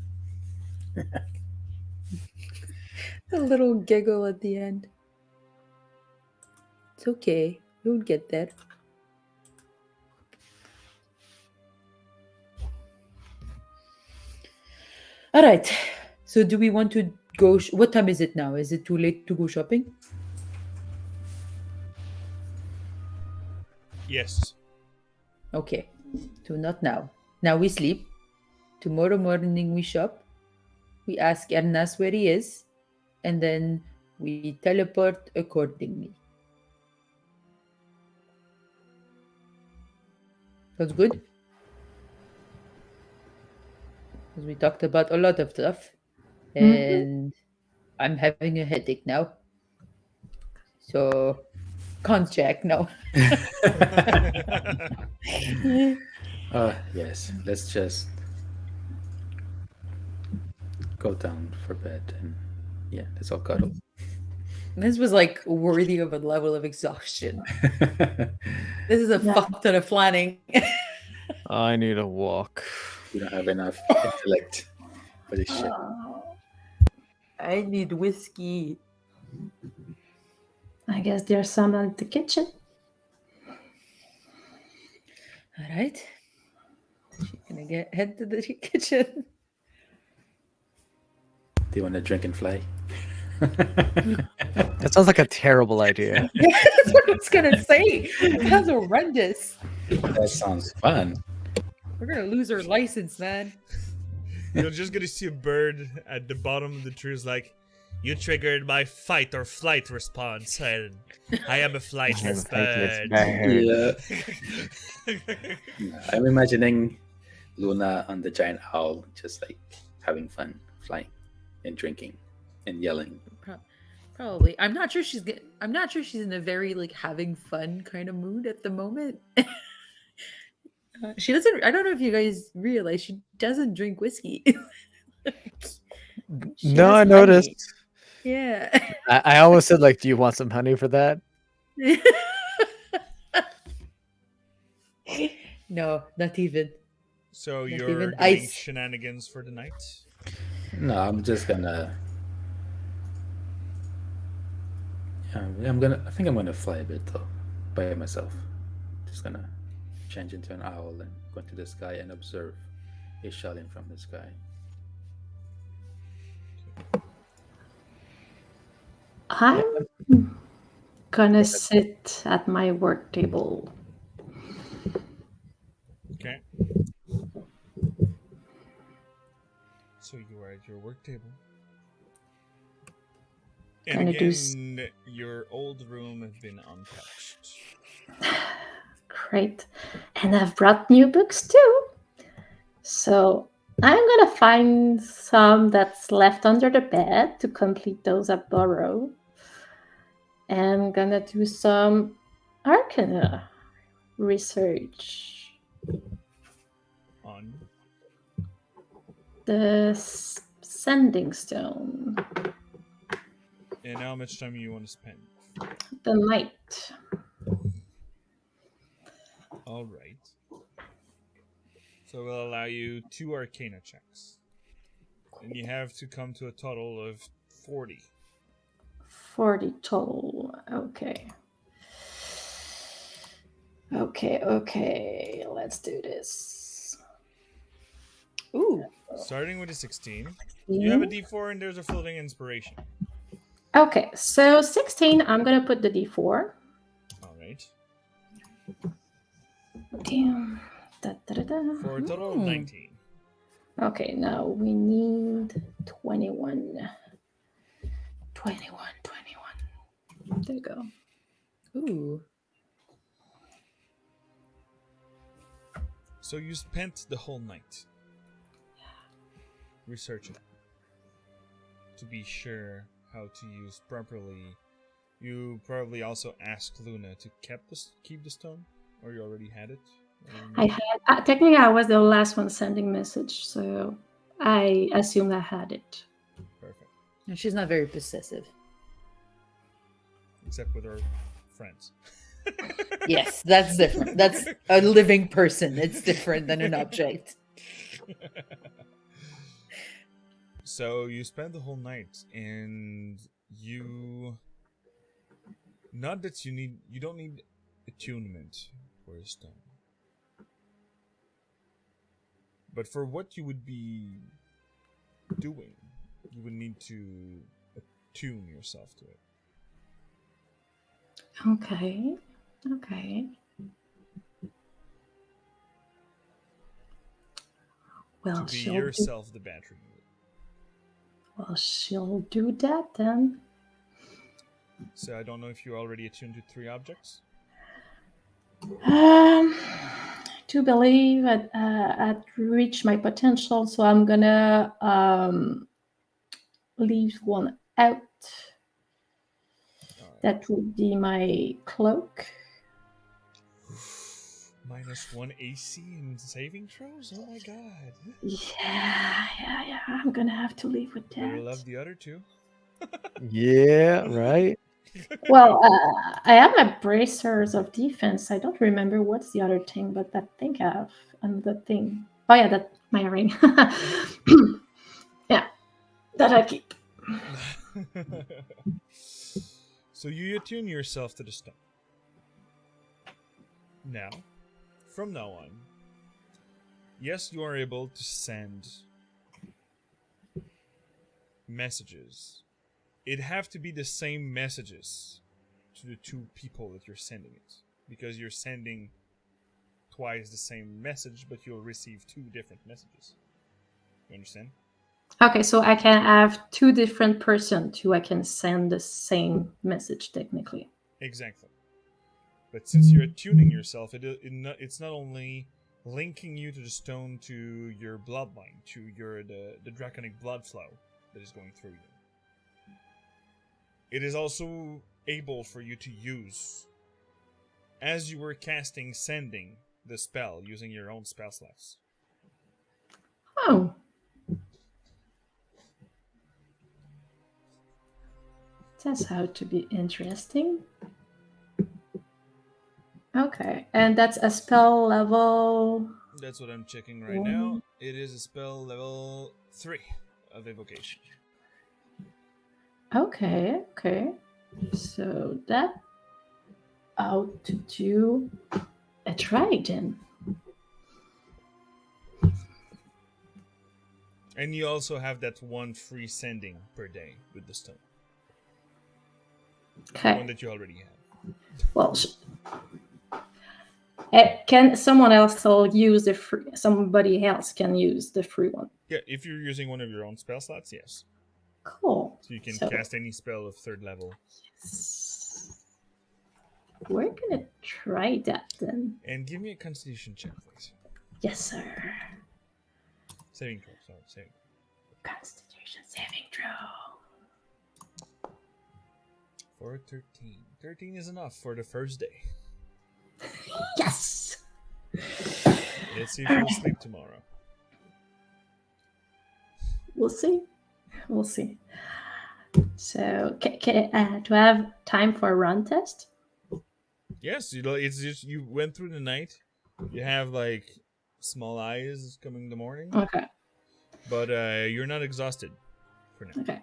A little giggle at the end. It's okay. You'll get there. All right. So, do we want to go? What time is it now? Is it too late to go shopping? Yes. Okay. So, not now. Now we sleep. Tomorrow morning we shop. We ask Ernas where he is. And then we teleport accordingly. That's good. Because we talked about a lot of stuff. And I'm having a headache now. So, can't check now. Yes, let's just go down for bed and let's all cuddle. This was like worthy of a level of exhaustion. This is a Yeah. fuck ton of planning. I need a walk. We don't have enough intellect for this shit. I need whiskey. I guess there's some in the kitchen. All right. She's gonna head to the kitchen. you want to drink and fly? That sounds like a terrible idea. That's what I was gonna say. That's horrendous. That sounds fun. We're gonna lose our license, man. You're just gonna see a bird at the bottom of the tree is like, you triggered my fight or flight response, and I am a flightless bird. Yeah. I'm imagining Luna on the giant owl, just like having fun, flying and drinking and yelling. Probably. I'm not sure she's in a very like having fun kind of mood at the moment. She doesn't. I don't know if you guys realize she doesn't drink whiskey. She No, has I honey. noticed. Yeah. I almost said, like, do you want some honey for that? No, not even. So Not you're even doing ice. shenanigans for the night? No, I'm just gonna. I think I'm gonna fly a bit though, by myself. Just gonna change into an owl and go into the sky and observe a shouting from the sky. I'm gonna sit at my work table. Okay. So you are at your work table. And Gonna do again, your old room has been untouched. Great. And I've brought new books too. So I'm gonna find some that's left under the bed to complete those I borrowed. And I'm gonna do some arcana research. On The sending stone. and how much time you want to spend? The night. All right. So we'll allow you 2 Arcana checks, and you have to come to a total of 40. 40 total. Okay. Okay. Let's do this. Ooh. Starting with a 16, you have a D4 and there's a floating inspiration. Okay, so 16, I'm gonna put the D4. All right. Damn. For a total of 19. Okay, now we need 21. 21. There you go. Ooh. So you spent the whole night researching to be sure how to use properly. You probably also asked Luna to keep the stone, or you already had it. I had technically I was the last one sending message, so I assumed I had it. Perfect. And she's not very possessive. Except with her friends. Yes, that's different. That's a living person. It's different than an object. So you spent the whole night, and you... Not that you don't need attunement for a stone. But for what you would be doing, you would need to attune yourself to it. Okay. Well, To be yourself the battery. she'll do that then. So I don't know if you're already attuned to 3 objects. To believe I'd reached my potential, so I'm gonna leave one out. Alright. That would be my cloak. -1 AC in saving throws? Oh my god. Yeah. I'm gonna have to leave with Better that. love the other 2. Yeah, right? Well, I have my bracers of defense. I don't remember what's the other thing, but I think I have another thing. Oh yeah, that's my ring. Yeah, that I keep. So you attune yourself to the stone. Now, from now on, yes, you are able to send messages, it have to be the same messages to the two people that you're sending it, because you're sending twice the same message, but you'll receive two different messages. You understand? Okay, so I can have two different persons who I can send the same message technically. Exactly. But since you're attuning yourself, it's not only linking you to the stone, to your bloodline, to the draconic blood flow that is going through you. It is also able for you to use, as you were casting sending the spell using your own spell slots. Oh. That's how to be interesting. Okay, and that's a spell level. That's what I'm checking right now. It is a spell level 3 of evocation. Okay. So that out to do a trident. And you also have that one free sending per day with the stone. Okay. One that you already have. Well, can someone else still use the free? Somebody else can use the free one. Yeah, if you're using one of your own spell slots, yes. Cool. So you can cast any spell of 3rd level. Yes. We're gonna try that then. And give me a Constitution check, please. Yes, sir. Saving throw. Sorry, saving. Constitution saving throw. For 13. 13 is enough for the first day. Yes. Let's see if you'll sleep tomorrow. We'll see. So, do I have time for a run test? Yes, it's just you went through the night. You have like small eyes coming in the morning. Okay. But you're not exhausted for now. Okay.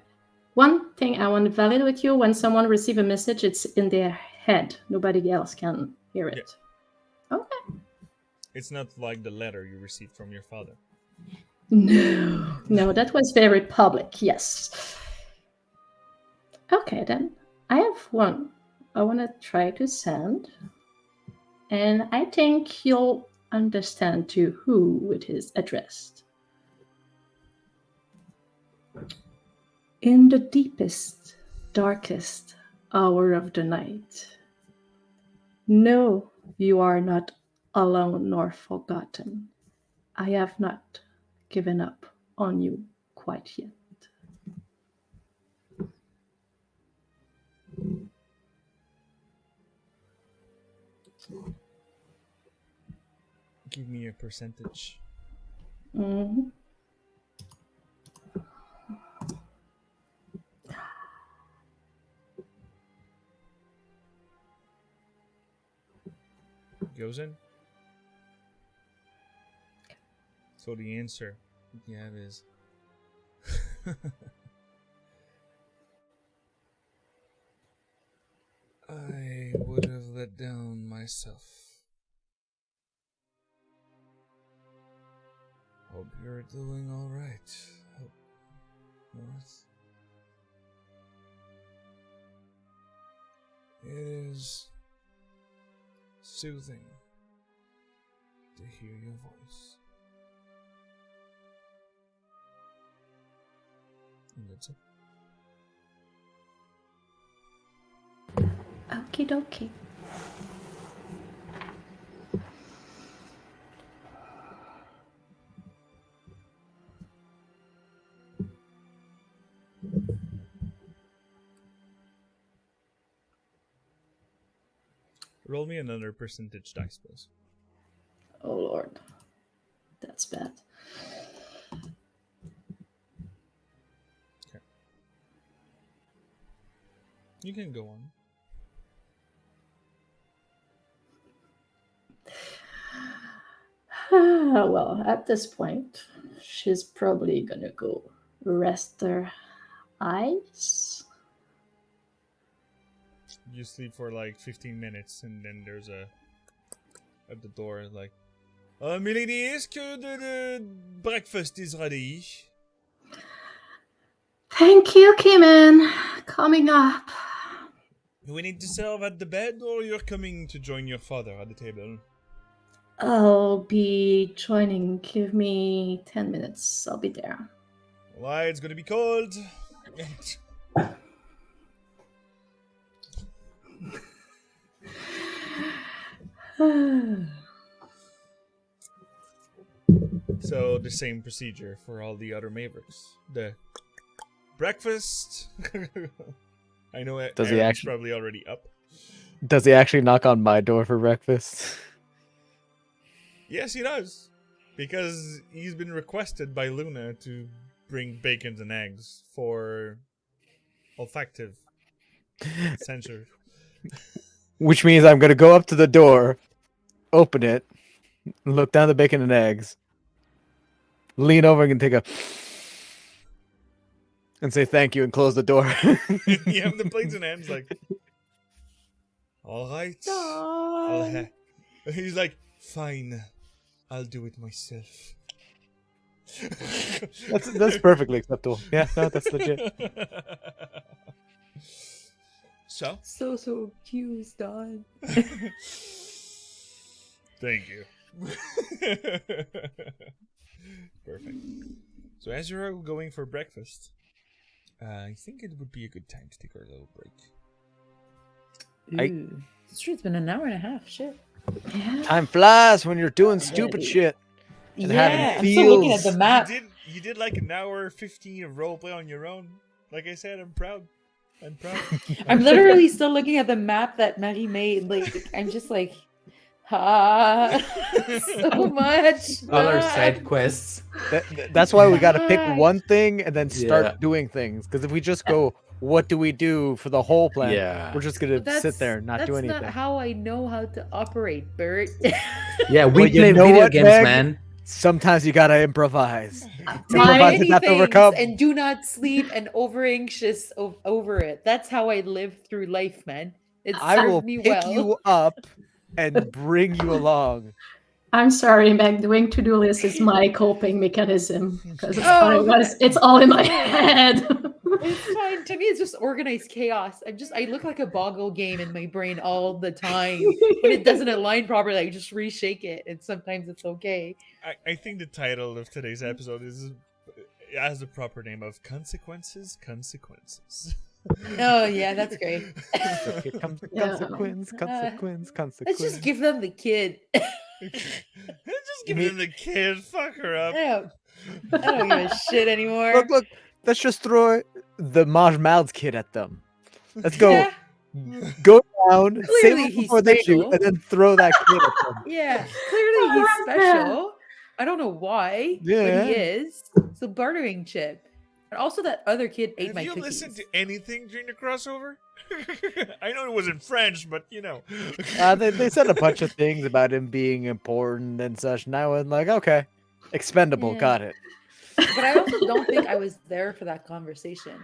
One thing I want to validate with you: when someone receives a message, it's in their head. Nobody else can hear it. Yeah. Okay. It's not like the letter you received from your father. No, that was very public. Yes. Okay, then I have one. I want to try to send, and I think you'll understand to who it is addressed. In the deepest, darkest hour of the night, no, you are not alone nor forgotten. I have not given up on you quite yet. Give me a percentage. Mm-hmm. Goes in. So the answer you have is I would have let down myself. Hope you're doing alright. North. It is soothing to hear your voice. And that's it. Okie dokie. Roll me another percentage dice, please. Oh Lord, that's bad. Okay. You can go on. Well, at this point, she's probably gonna go rest her eyes. You sleep for like 15 minutes, and then there's a at the door like, milady, est-ce que the breakfast is ready? Thank you, Cayman. Coming up. We need to serve at the bed, or you're coming to join your father at the table? I'll be joining. Give me 10 minutes. I'll be there. Why, it's gonna be cold. So the same procedure for all the other Mavericks. The breakfast. I know Does he Aaron's actually- probably already up. Does he actually knock on my door for breakfast? Yes, he does. Because he's been requested by Luna to bring bacon and eggs for olfactive censure. Which means I'm gonna go up to the door, open it, look down the bacon and eggs, lean over and take a and say thank you and close the door. You have the plates in hands like, all right. He's like, fine, I'll do it myself. That's perfectly acceptable. Yeah, no, that's legit. So, So accused, Don. thank you. Perfect. So as you're all going for breakfast, I think it would be a good time to take our little break. Ooh. It's true, it's been an hour and a half. Shit. Yeah. Time flies when you're doing stupid shit. And having Yeah, I'm still looking at feels. the map. You did like an hour 15 of roleplay on your own. Like I said, I'm proud. I'm proud. I'm literally still looking at the map that Marie made. Like, I'm just like, so much. All our side quests. That's why we gotta pick one thing and then start Yeah. doing things. Because if we just go, what do we do for the whole plan? Yeah. We're just gonna sit there and not do anything. That's not how I know how to operate, Bert. Yeah, we Well, you play know video what, games, Meg? sometimes Sometimes you gotta improvise. Try Improvise is not to anything overcome. and do not sleep and over anxious over it. That's how I live through life, man. It I served will me pick well. you up and bring you along. I'm sorry, Meg. Doing to-do list is my coping mechanism because it's, Oh, it's all in my head. It's fine. To me, it's just organized chaos. I look like a boggle game in my brain all the time. When it doesn't align properly, I just reshake it, and sometimes it's okay. I think the title of today's episode has the proper name of Consequences. Oh yeah, that's great. Here comes the Yeah. consequence. Let's just give them the kid. Just give him the kid. Fuck her up. I don't give a shit anymore. Look, let's just throw the Maj Mouths kid at them. Let's go. Yeah, Go down, save Clearly them he's before they shoot, special. and then throw that kid at them. yeah. Clearly he's special. I don't know why, but Yeah. he is. It's a bartering chip. And also that other kid ate Have my you cookies. listened to anything during the crossover? I know it was in French, but you know. They said a bunch of things about him being important and such, and I was like, okay, expendable, Yeah. got it. But I also don't think I was there for that conversation.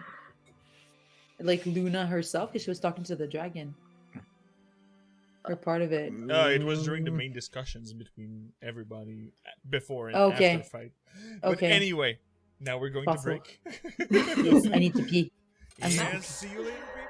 Like Luna herself, because she was talking to the dragon. Or part of it. It was during the main discussions between everybody before and Okay. after the fight. But Okay. anyway, now we're going Possible. to break. Yes, I need to pee. I'm Yes, hungry. see you later, peeps.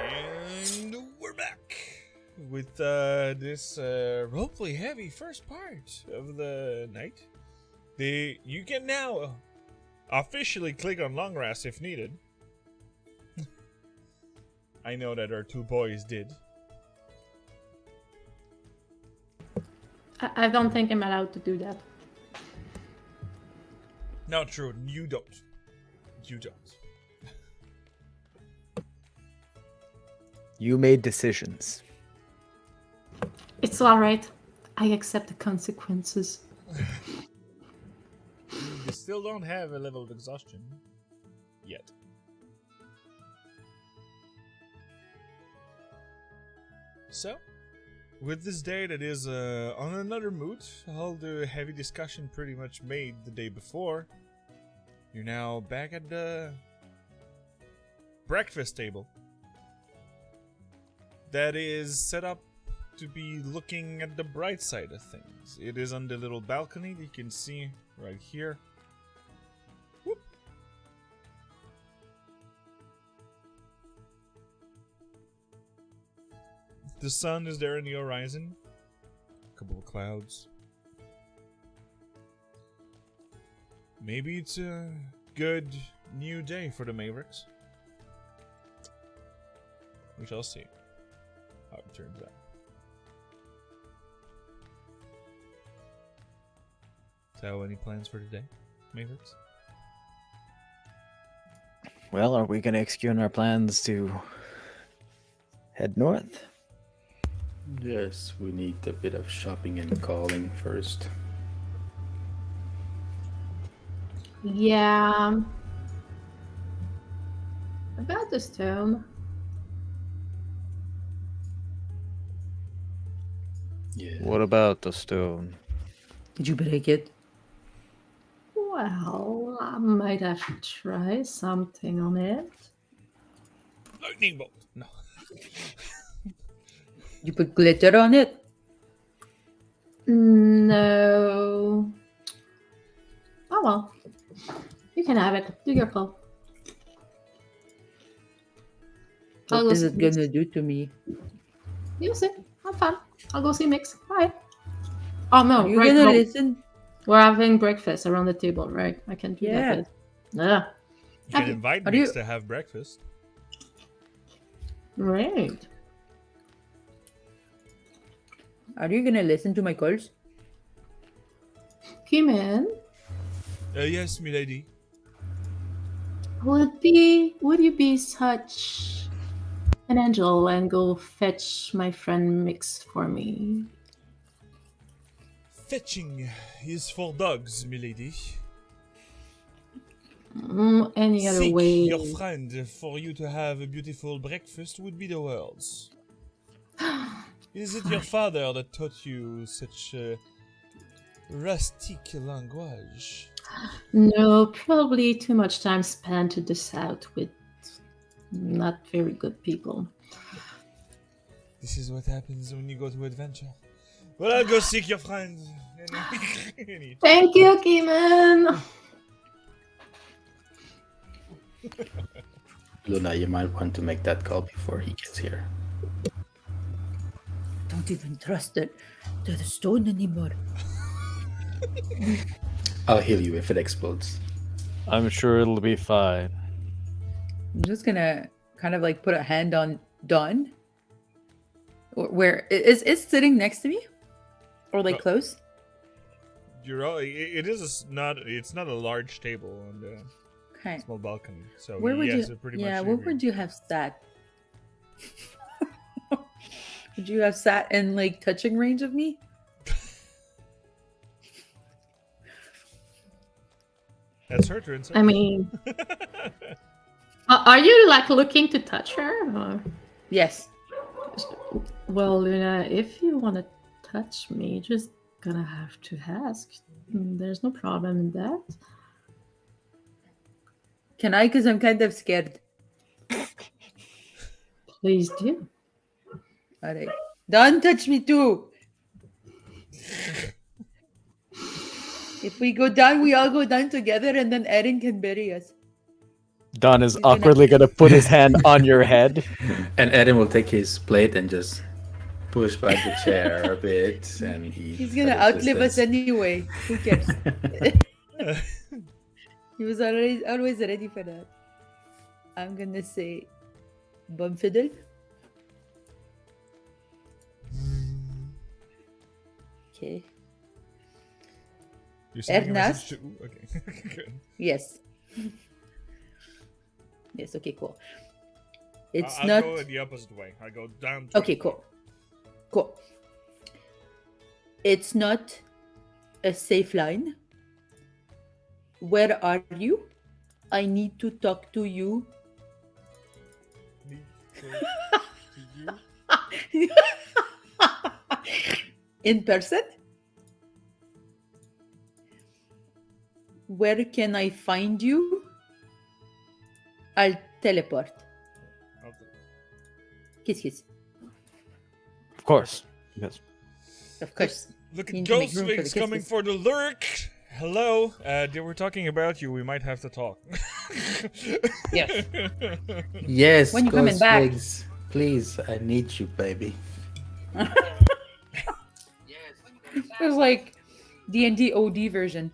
And we're back with this roleplay heavy first part of the night. You can now officially click on long rest if needed. I know that our two boys did. I don't think I'm allowed to do that. Not true. You don't. You don't. You made decisions. It's all right. I accept the consequences. You still don't have a level of exhaustion yet. So, with this day that is on another mood, all the heavy discussion pretty much made the day before, you're now back at the breakfast table that is set up to be looking at the bright side of things. It is on the little balcony that you can see right here. Whoop. The sun is there in the horizon. A couple of clouds. Maybe it's a good new day for the Mavericks. We shall see how it turns out. So, any plans for today, Mavericks? Well, are we going to execute on our plans to head north? Yes, we need a bit of shopping and calling first. Yeah. About the stone. Yeah. What about the stone? Did you break it? Well, I might have to try something on it. Lightning bolt! No. You put glitter on it? No. Oh well. You can have it. Do your call. I'll What go is see it Mix. gonna do to me? Use it. Have fun. I'll go see Mix. Bye. Oh no, Are you right. gonna No. listen? We're having breakfast around the table, right? I can do Yeah. that. Yeah. You can Okay. invite Are Mix you- to have breakfast. Right. Are you gonna listen to my calls? Come in. Yes, milady. Would you be such an angel and go fetch my friend Mix for me? Fetching is for dogs, milady. Any other Seek way? your friend for you to have a beautiful breakfast would be the words. Is it your father that taught you such rustic language? No, probably too much time spent in the south with not very good people. This is what happens when you go to adventure. Well, I'll go seek your friend. Thank you, Keeman. Luna, you might want to make that call before he gets here. Don't even trust it to the stone anymore. I'll heal you if it explodes. I'm sure it'll be fine. I'm just gonna kind of like put a hand on Dawn. Where is sitting next to me? Or like Oh. close? You're all. It's not a large table on the Okay. small balcony. So Where would yes, you? it pretty Yeah, much. where would you have sat? Would you have sat in like touching range of me? That's her turn. Sir. I mean, are you like looking to touch her? Or... Yes. Well, Luna, if you want to touch me, you're just gonna have to ask. There's no problem in that. Can I? Because I'm kind of scared. Please do. All right. Don't touch me too. If we go down, we all go down together, and then Erin can bury us. Don is He's gonna- awkwardly gonna put his hand on your head. And Eden will take his plate and just push back the chair a bit and eat. He's gonna at a outlive us distance. anyway. Who cares? He was always ready for that. I'm gonna say bum fiddle. Okay. You're sending a Ernest? message to. Okay. Good. Yes. Yes, okay, cool. It's I'll not go the opposite way. I go down. To okay, cool. Cool. It's not a safe line. Where are you? I need to talk to you. Me, to you. In person? Where can I find you? I'll teleport. Kiss, kiss. Of course. Yes. Of course. Look You at need to make Ghost room for the Wings coming kisses. for the lurk. Hello. They were talking about you. We might have to talk. Yes. Yes, When you coming Ghost back? Wigs, please, I need you, baby. It was like D&D OD version.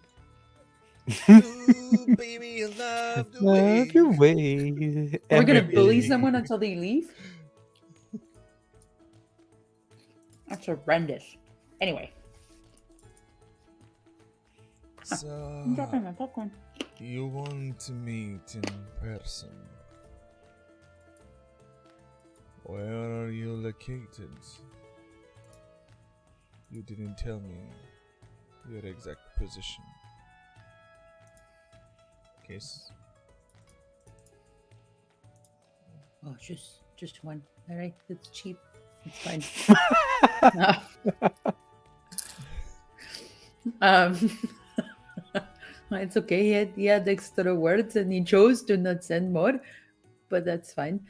Ooh, baby, I love the way. Love your way. We're gonna bully Everything. someone until they leave? That's horrendous. Anyway. So, I'm dropping my popcorn. you want to meet in person? Where are you located? You didn't tell me your exact position. Case. Oh, just one. All right, it's cheap. It's fine. um, it's okay. He had extra words, and he chose to not send more, but that's fine.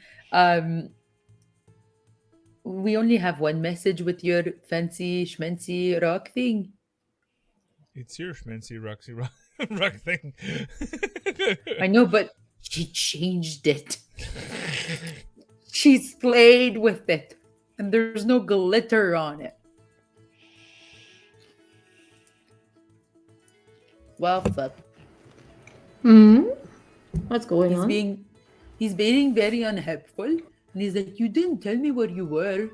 We only have one message with your fancy schmancy rock thing. It's your schmancy Roxy rock thing. I know, but she changed it. She's played with it, and there's no glitter on it. Well, fuck. What's going on? He's being very unhelpful, and he's like, "You didn't tell me where you were.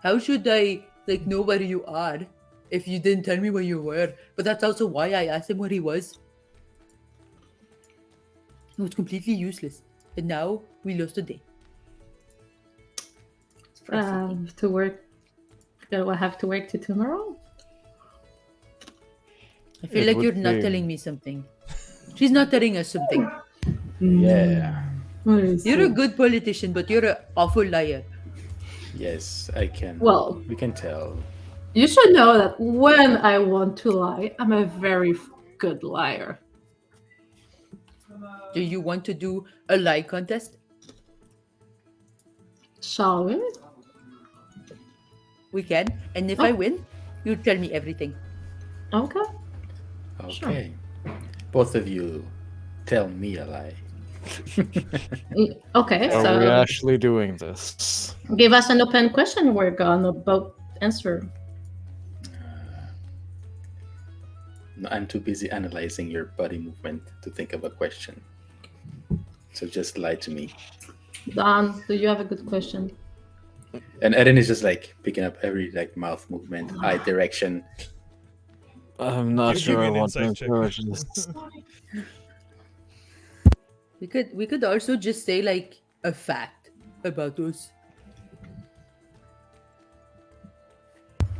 How should I know where you are if you didn't tell me where you were?" But that's also why I asked him where he was. It was completely useless, and now we lost a day. It's frustrating. To work. Do I have to work to tomorrow? I feel It like would you're not be. telling me something. She's not telling us something. Yeah. What is You're a it? good politician, but you're an awful liar. Yes, I can. Well- we can tell. You should know that when I want to lie, I'm a very good liar. Do you want to do a lie contest? Shall we? We can. And if I win, you tell me everything. Okay. Okay. Both of you tell me a lie. Okay, Are we so actually doing this? give us an open question. We're gonna both answer. No, I'm too busy analyzing your body movement to think of a question. So just lie to me. Don, do you have a good question? And Eden is just like picking up every like mouth movement, eye direction. I'm not Give sure me I an want to insight check. encourage this. We could also just say like a fact about us.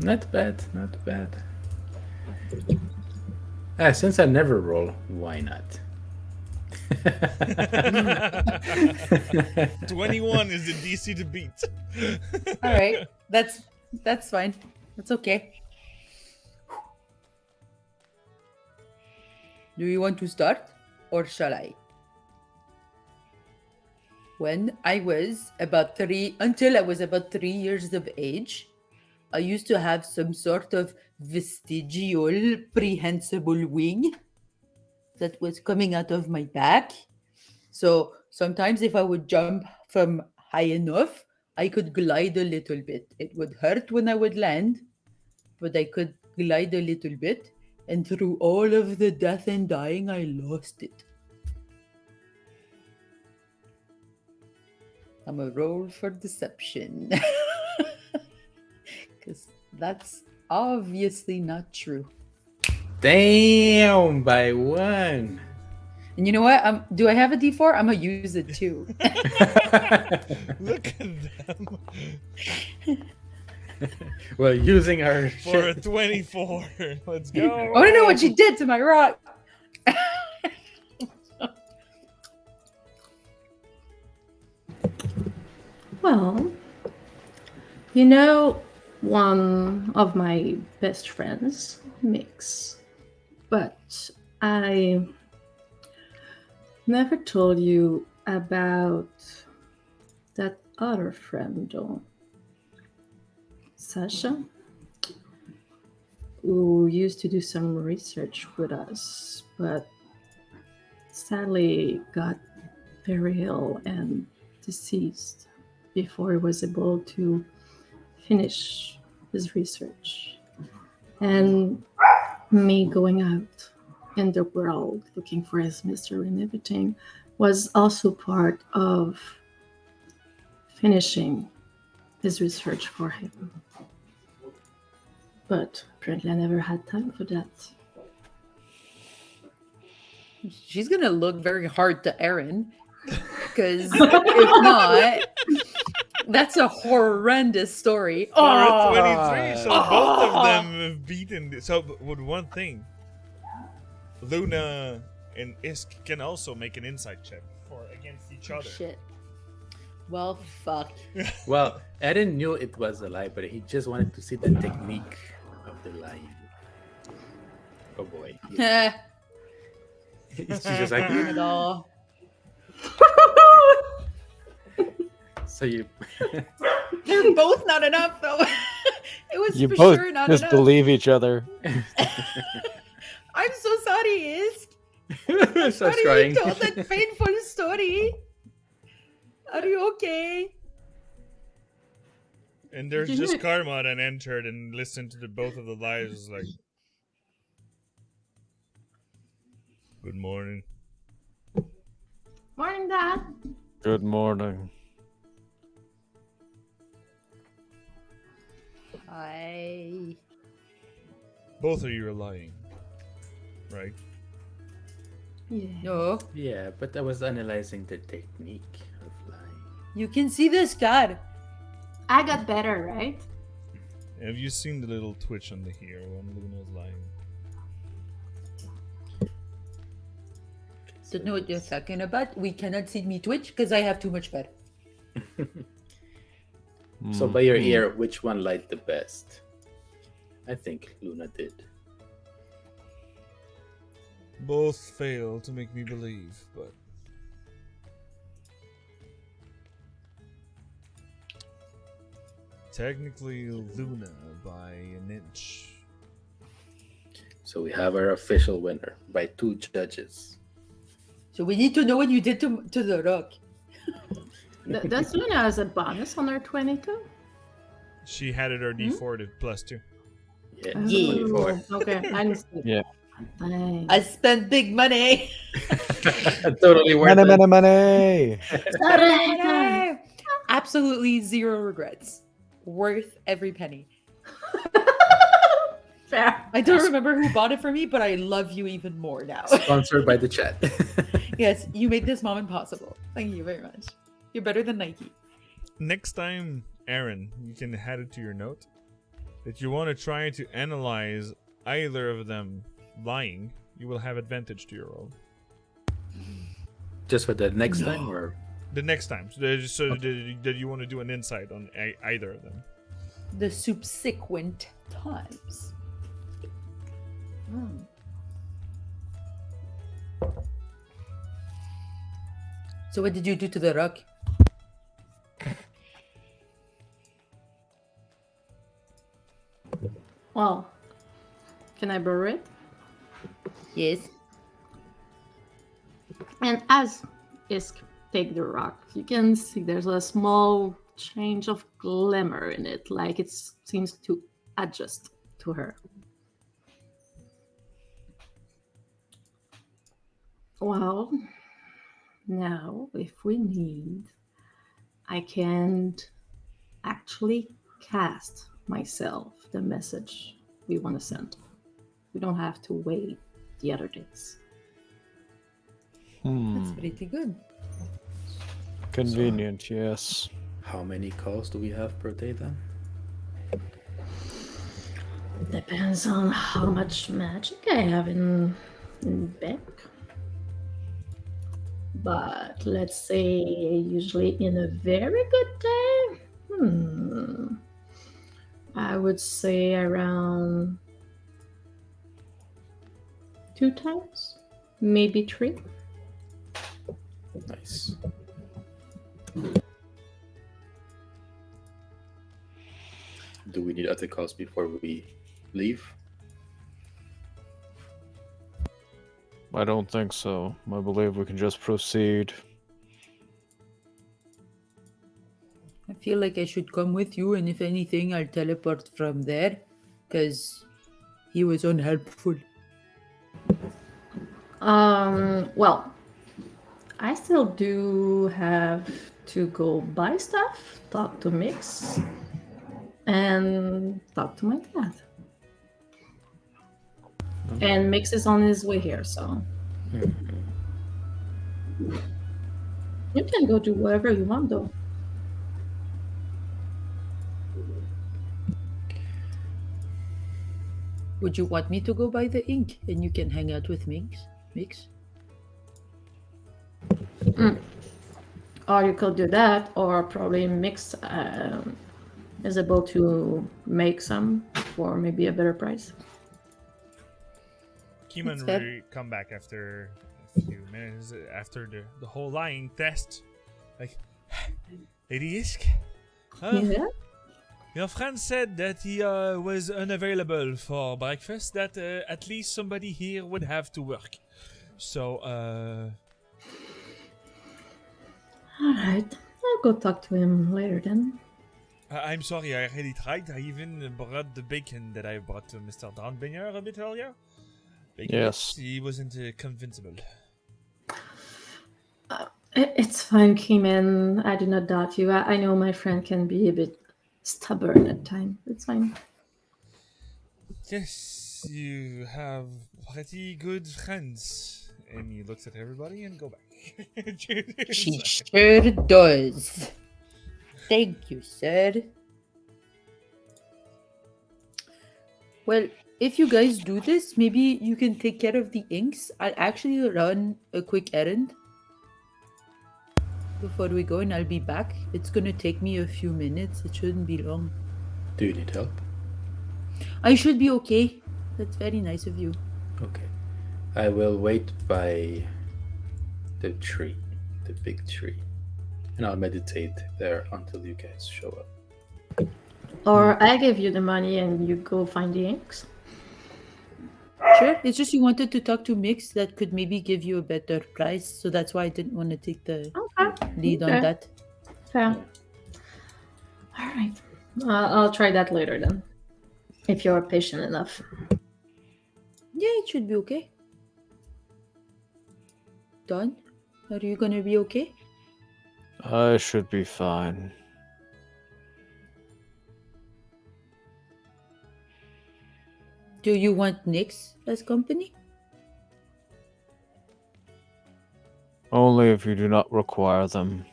Not bad, not bad. Since I never roll, why not? 21 is the DC to beat. All right, that's fine. That's okay. Do you want to start, or shall I? When I was until I was about 3 years of age, I used to have some sort of vestigial prehensible wing that was coming out of my back. So sometimes if I would jump from high enough, I could glide a little bit. It would hurt when I would land, but I could glide a little bit. And through all of the death and dying, I lost it. I'm a roll for deception. Because that's obviously not true. Damn, by one. And you know what? Do I have a D4? I'm going to use it too. Look at them. Well, using our For a shit. 24. Let's go. I want to know what she did to my rock. Well, you know, one of my best friends, Mix, but I never told you about that other friend, though. Sasha, who used to do some research with us, but sadly got very ill and deceased before he was able to finish his research. And me going out in the world looking for his mystery and everything was also part of finishing his research for him. But apparently I never had time for that. She's going to look very hard to Erin. Because if not, that's a horrendous story. For a 23, so both of them have beaten this. So, with one thing, Luna and Isk can also make an insight check against each other. Shit. Well, fuck. Well, Eden knew it was a lie, but he just wanted to see the technique of the lying. Oh boy. She's just like, Damn it all. so you. They're both not enough, though. It was You for both sure not just enough. believe each other. I'm so sorry, Isk. Starts Sorry crying. you told that painful story. Are you okay? And there's just Karma that entered and listened to both of the lies. Like, good morning. Morning, Dad. Good morning. Hi. Both of you are lying, right? Yeah. No, Yeah, but I was analyzing the technique of lying. you can see the scar. I got better, right? Have you seen the little twitch on the hair when Luna's lying? Don't know what you're talking about. We cannot see me twitch because I have too much fat. So by your Mhm. ear, which one lied the best? I think Luna did. Both fail to make me believe, but technically Luna by an inch. So we have our official winner by 2 judges. So we need to know what you did to the rock. Does Luna has a bonus on her 22? She had it her D4 to +2. Yeah, Yeah. 24. Okay, I understand. Yeah. Dang. I spent big money. Totally worth Money, it. money, money. Money. Absolutely zero regrets. Worth every penny. Fair. I don't remember who bought it for me, but I love you even more now. Sponsored by the chat. Yes, you made this moment possible. Thank you very much. You're better than Nike. Next time, Aaron, you can add it to your note that you want to try to analyze either of them lying. You will have advantage to your roll. Just for the next time, or The next time. So that you want to do an insight on either of them. The subsequent times. So what did you do to the rock? Well, can I borrow it? Yes. And as Isk take the rock, you can see there's a small change of glimmer in it, like it seems to adjust to her. Well, now if we need, I can actually cast myself the message we want to send. We don't have to wait the other days. That's pretty good. Convenient, yes. how many calls do we have per day then? Depends on how much magic I have in bank. But let's say usually in a very good day, I would say around 2 times, maybe 3. Nice. Do we need other calls before we leave? I don't think so. I believe we can just proceed. I feel like I should come with you, and if anything, I'll teleport from there, because he was unhelpful. Well, I still do have to go buy stuff, talk to Mix, and talk to my dad. And Mix is on his way here, so you can go do whatever you want, though. Would you want me to go buy the ink, and you can hang out with Mix? Or you could do that, or probably Mix is able to make some for maybe a better price. Keeman That's fair. will come back after a few minutes after the whole lying test. Like, Lady Isk, Yeah. your friend said that he was unavailable for breakfast, that at least somebody here would have to work. So, Alright, I'll go talk to him later then. I'm sorry, I already tried. I even brought the bacon that I brought to Mr. Dornbinger a bit earlier. Bacon, Yes. he wasn't convincible. It's fine, Keeman. I do not doubt you. I know my friend can be a bit stubborn at times. It's fine. Yes, you have pretty good friends. And he looks at everybody and go back. She sure does. Thank you, sir. Well, if you guys do this, maybe you can take care of the inks. I'll actually run a quick errand before we go, and I'll be back. It's gonna take me a few minutes. It shouldn't be long. Do you need help? I should be okay. That's very nice of you. Okay. I will wait by the tree, the big tree. And I'll meditate there until you guys show up. Or I give you the money and you go find the inks. Sure. It's just you wanted to talk to Mix that could maybe give you a better price, so that's why I didn't want to take the Okay. lead Okay. on that. Fair. Alright. I'll try that later then. If you're patient enough. Yeah, it should be okay. Don, are you gonna be okay? I should be fine. Do you want Nyx as company? Only if you do not require them.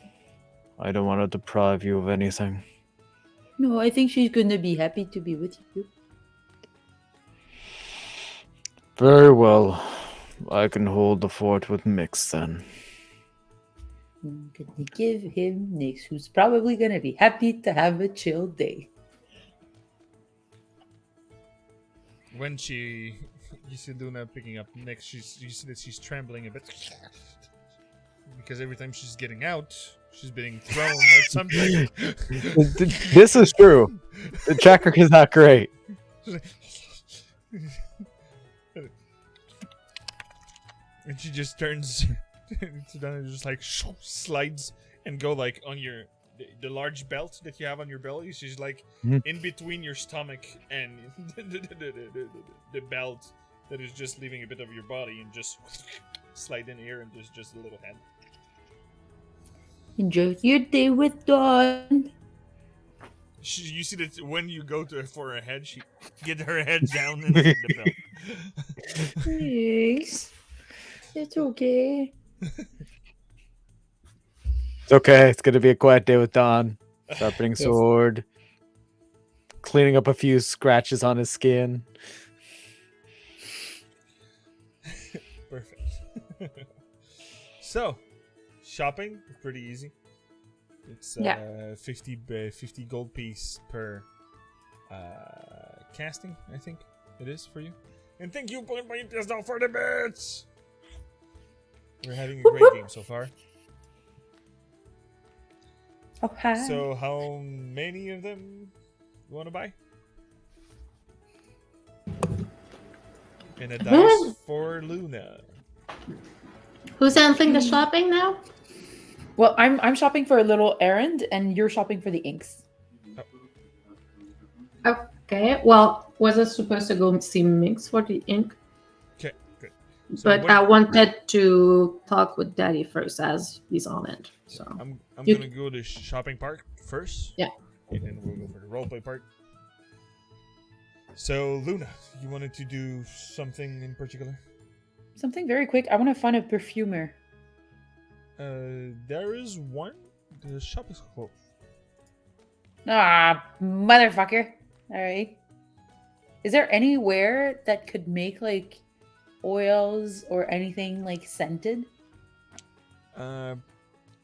I don't want to deprive you of anything. No, I think she's gonna be happy to be with you. Very well. I can hold the fort with Mix then. I'm gonna give him Nyx, who's probably gonna be happy to have a chill day. When you see Luna picking up next, you see that she's trembling a bit because every time she's getting out, she's being thrown at something. This is true. The tracker is not great. And she just turns to down and just like slides and go like on the large belt that you have on your belly. She's like in between your stomach and the belt that is just leaving a bit of your body and just slide in here and just a little head. Enjoy your day with Dawn. You see that when you go for her head, she get her head down into the belt. Thanks. It's okay. It's okay. It's gonna be a quiet day with Don. Sharpening Yes. sword, cleaning up a few scratches on his skin. Perfect. So, shopping is pretty easy. It's 50 gold piece per casting, I think it is for you. And thank you, Pointless, for the bits! We're having a great game so far. Oh, hi. So, how many of them you want to buy? And a dice for Luna. Who's handling the shopping now? Well, I'm shopping for a little errand, and you're shopping for the inks. Okay. Well, was I supposed to go see Mix for the ink? Okay, good. So But what- I wanted to talk with Daddy first as he's on it. So I'm You- gonna go to shopping part first. Yeah. And then we'll go for the roleplay part. So Luna, you wanted to do something in particular? Something very quick. I want to find a perfumer. There is one. The shop is closed. Ah, motherfucker. All right. Is there anywhere that could make like oils or anything like scented?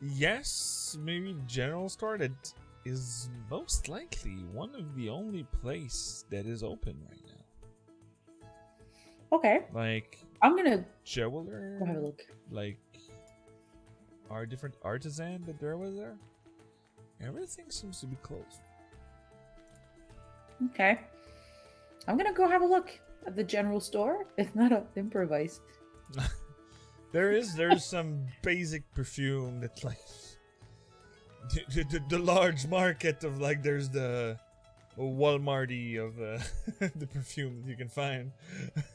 Yes, maybe general store that is most likely one of the only place that is open right now. Okay. Like I'm going to jeweler, go have a look. like our different artisan that there was there. Everything seems to be closed. Okay. I'm going to go have a look at the general store. If not, I'll improvise. There's some basic perfume that's like the large market of like there's the Walmarty of the perfume that you can find.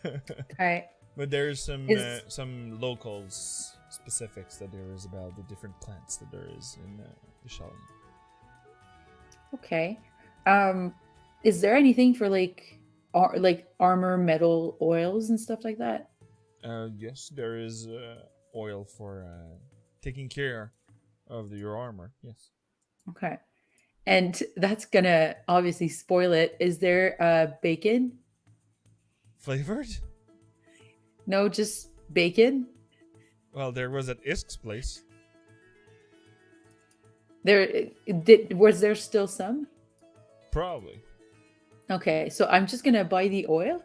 All right. But there's Is- some locals specifics that there is about the different plants that there is in the shop. Okay. Is there anything for like armor metal oils and stuff like that? Yes, there is oil for taking care of your armor. Yes. Okay. And that's gonna obviously spoil it. Is there bacon? Flavored? No, just bacon. Well, there was at Isk's place. Was there still some? Probably. Okay, so I'm just gonna buy the oil.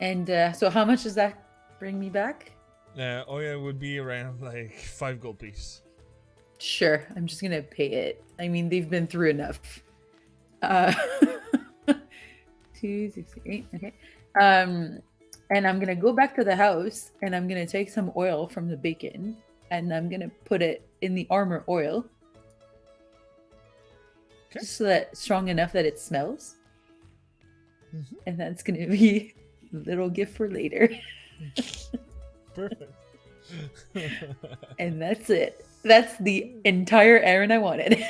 And so how much does that bring me back? Oil would be around like 5 gold piece. Sure, I'm just gonna pay it. I mean, they've been through enough. 268. Okay. And I'm gonna go back to the house and I'm gonna take some oil from the bacon and I'm gonna put it in the armor oil. Okay. Just so that strong enough that it smells. And that's gonna be a little gift for later. Perfect. And that's it. That's the entire errand I wanted.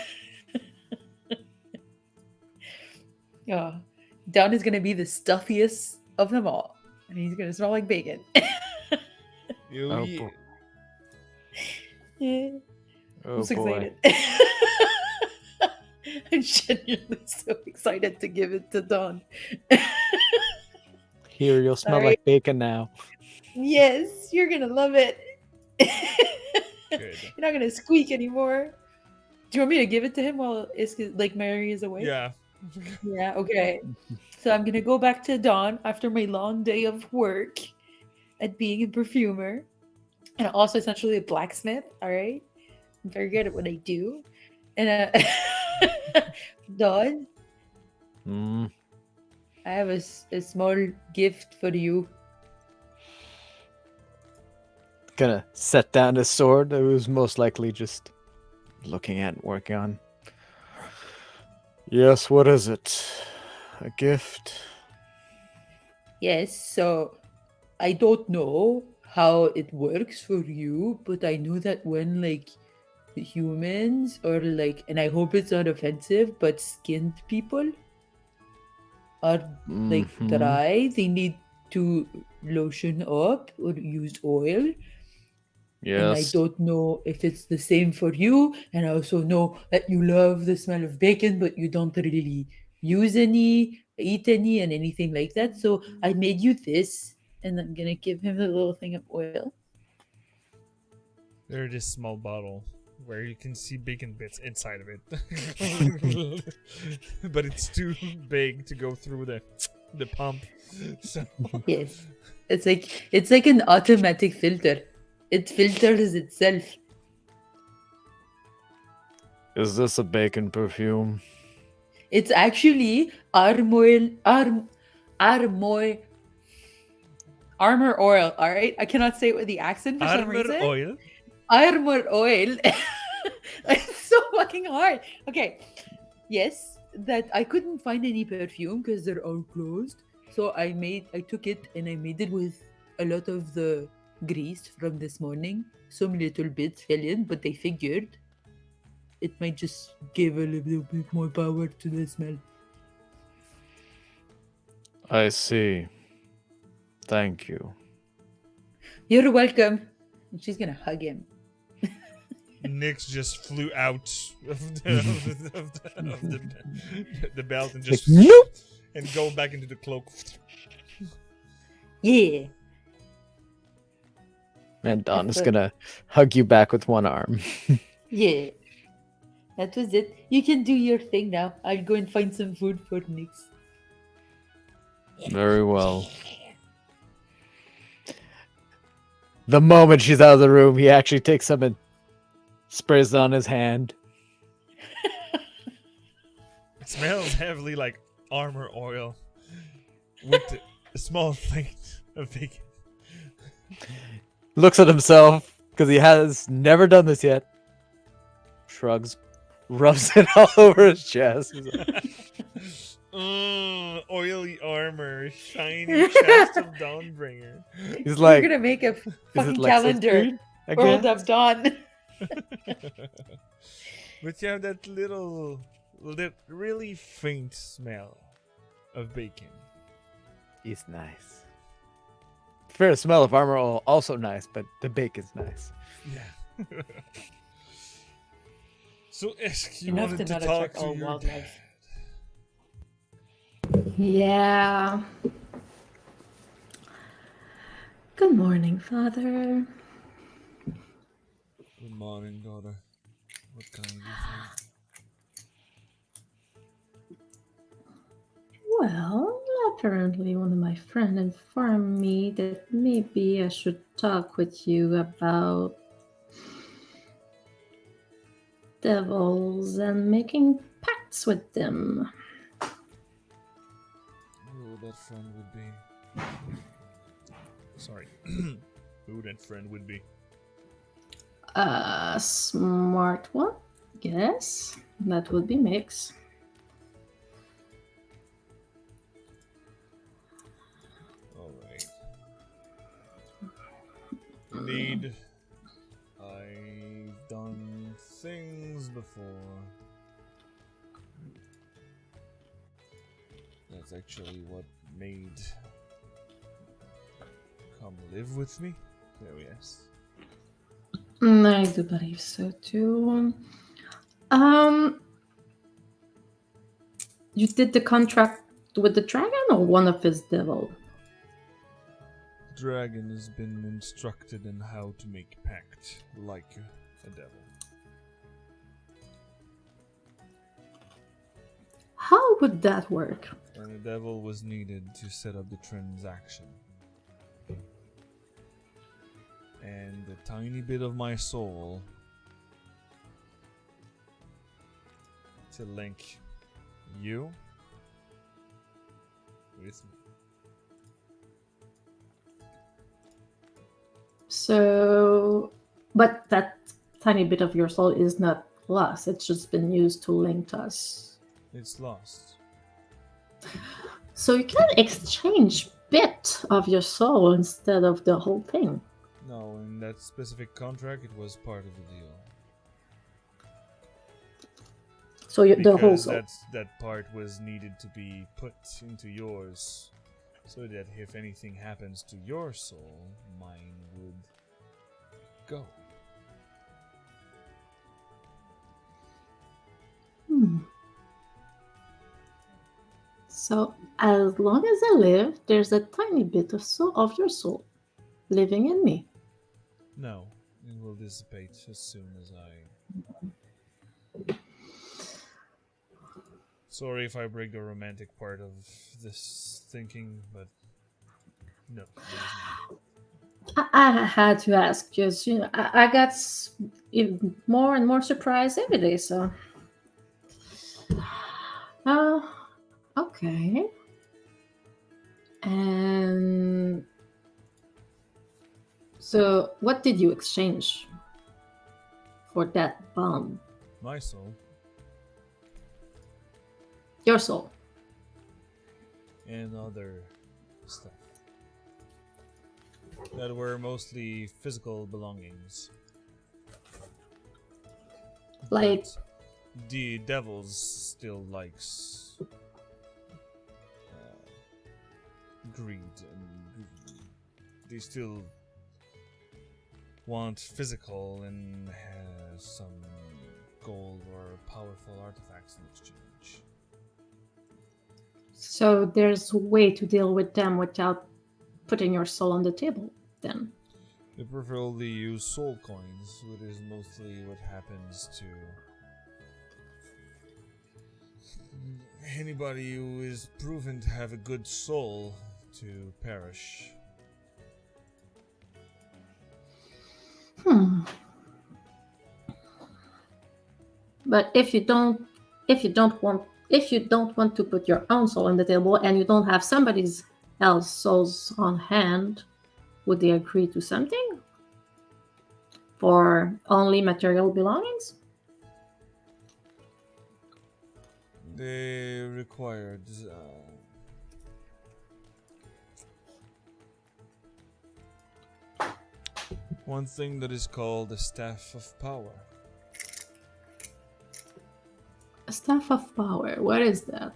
Oh, Don is gonna be the stuffiest of them all. And he's gonna smell like bacon. You, Oh, ye- boy. Yeah. Oh I'm so boy. excited. I'm genuinely so excited to give it to Don. Here, you'll smell Sorry. like bacon now. Yes, you're gonna love it. Good. You're not gonna squeak anymore. Do you want me to give it to him while like Mary is away? Yeah. Yeah, okay. So I'm gonna go back to Dawn after my long day of work at being a perfumer and also essentially a blacksmith. All right, I'm very good at what I do. And Dawn, Mm, I have a small gift for you. gonna set down his sword that was most likely just looking at and working on. Yes, what is it? A gift? Yes, so I don't know how it works for you, but I know that when like humans or like, and I hope it's not offensive, but skinned people are like Mhm. dry, they need to lotion up or use oil. And I Yes. don't know if it's the same for you. And I also know that you love the smell of bacon, but you don't really use any, eat any, and anything like that. So I made you this, and I'm gonna give him a little thing of oil. There's this small bottle where you can see bacon bits inside of it. But it's too big to go through the pump. So Yes, it's like an automatic filter. It filters itself. Is this a bacon perfume? It's actually armor oil. All right, I cannot say it with the accent for some armor reason. oil. Armor oil. It's so fucking hard. Okay, yes, that I couldn't find any perfume because they're all closed. So I took it and I made it with a lot of the grease from this morning. Some little bits fell in, but I figured it might just give a little bit more power to the smell. I see. Thank you. You're welcome. And she's gonna hug him. Nyx just flew out of the belt and just Like, nope! and go back into the cloak. Yeah. And Don is That's gonna hug you back with one arm. Yeah. That was it. You can do your thing now. I'll go and find some food for Nyx. Very well. The moment she's out of the room, he actually takes some and sprays it on his hand. It smells heavily like armor oil with a small hint of bacon. Looks at himself, because he has never done this yet. Shrugs, rubs it all over his chest. He's like, Oily armor, shiny chest of Dawnbringer. He's We're like, gonna make a is it fucking like calendar. sunscreen World again? of Dawn. But you have that little, really faint smell of bacon. He's nice. Fair smell of armor oil, also nice, but the bacon's nice. Yeah. So, Isk, you Enough wanted to to not talk attract to all your wildlife. Yeah. Good morning, Father. Good morning, daughter. What can I do Well, apparently one of my friends informed me that maybe I should talk with you about devils and making pacts with them. who that friend would be? Sorry. Who that friend would be? A smart one, yes. That would be Mix. Indeed, I've done things before. That's actually what made come live with me. So yes. I do believe so too. Um, you did the contract with the dragon or one of his devil? Dragon has been instructed in how to make pact like a devil. How would that work? And the devil was needed to set up the transaction. And a tiny bit of my soul to link you with me. So, but that tiny bit of your soul is not lost. It's just been used to link us. It's lost. So you can exchange bit of your soul instead of the whole thing. No, in that specific contract, it was part of the deal. So the whole Because soul. that part was needed to be put into yours, so that if anything happens to your soul, mine would go. So as long as I live, there's a tiny bit of soul of your soul living in me. No, it will dissipate as soon as I... Sorry if I break the romantic part of this thinking, but no. it is not. I had to ask because I got even more and more surprised every day. So, okay. And so, what did you exchange for that bomb? My soul Your soul. and other stuff that were mostly physical belongings. Like, But the devils still likes greed, and they still want physical and some gold or powerful artifacts in exchange. so there's a way to deal with them without putting your soul on the table, then. They preferably use soul coins, which is mostly what happens to anybody who is proven to have a good soul to perish. But if you don't want to put your own soul on the table and you don't have somebody else's souls on hand, would they agree to something for only material belongings? They required one thing that is called the Staff of Power. A staff of power. What is that?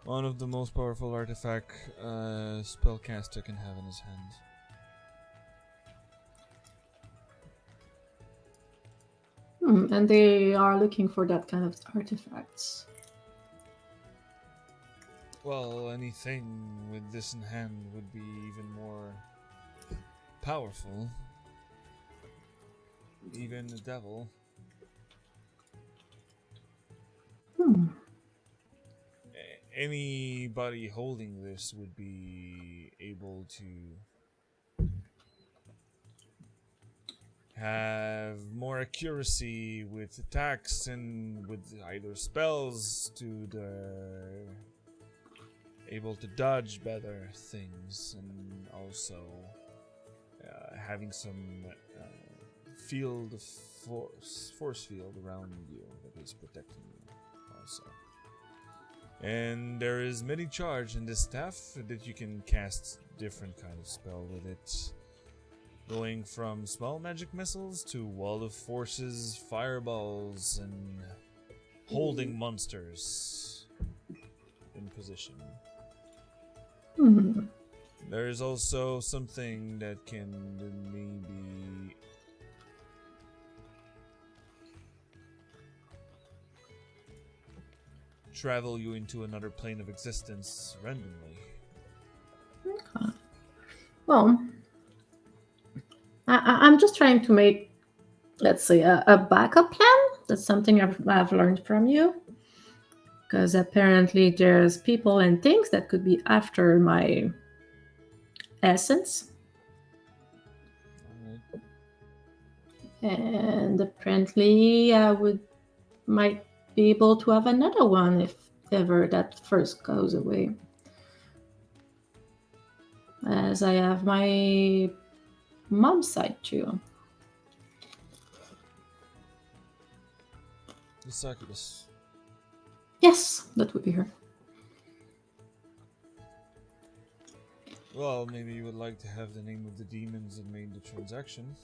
One of the most powerful artifact spellcaster can have in his hands. And they are looking for that kind of artifacts. Well, anything with this in hand would be even more powerful. Even the devil. Anybody holding this would be able to have more accuracy with attacks and with either spells to the able to dodge better things, and also having some field of force field around you that is protecting you also. And there is many charge in this staff that you can cast different kind of spell with it. Going from small magic missiles to wall of forces, fireballs, and holding monsters in position. Hmm. There is also something that can maybe travel you into another plane of existence randomly. Well, I'm just trying to make, let's say, a backup plan. That's something I've learned from you. Because apparently there's people and things that could be after my essence. Alright. And apparently I might be able to have another one if ever that first goes away. As I have my mom's side too. The succubus. Yes, that would be her. Well, maybe you would like to have the name of the demons that made the transaction.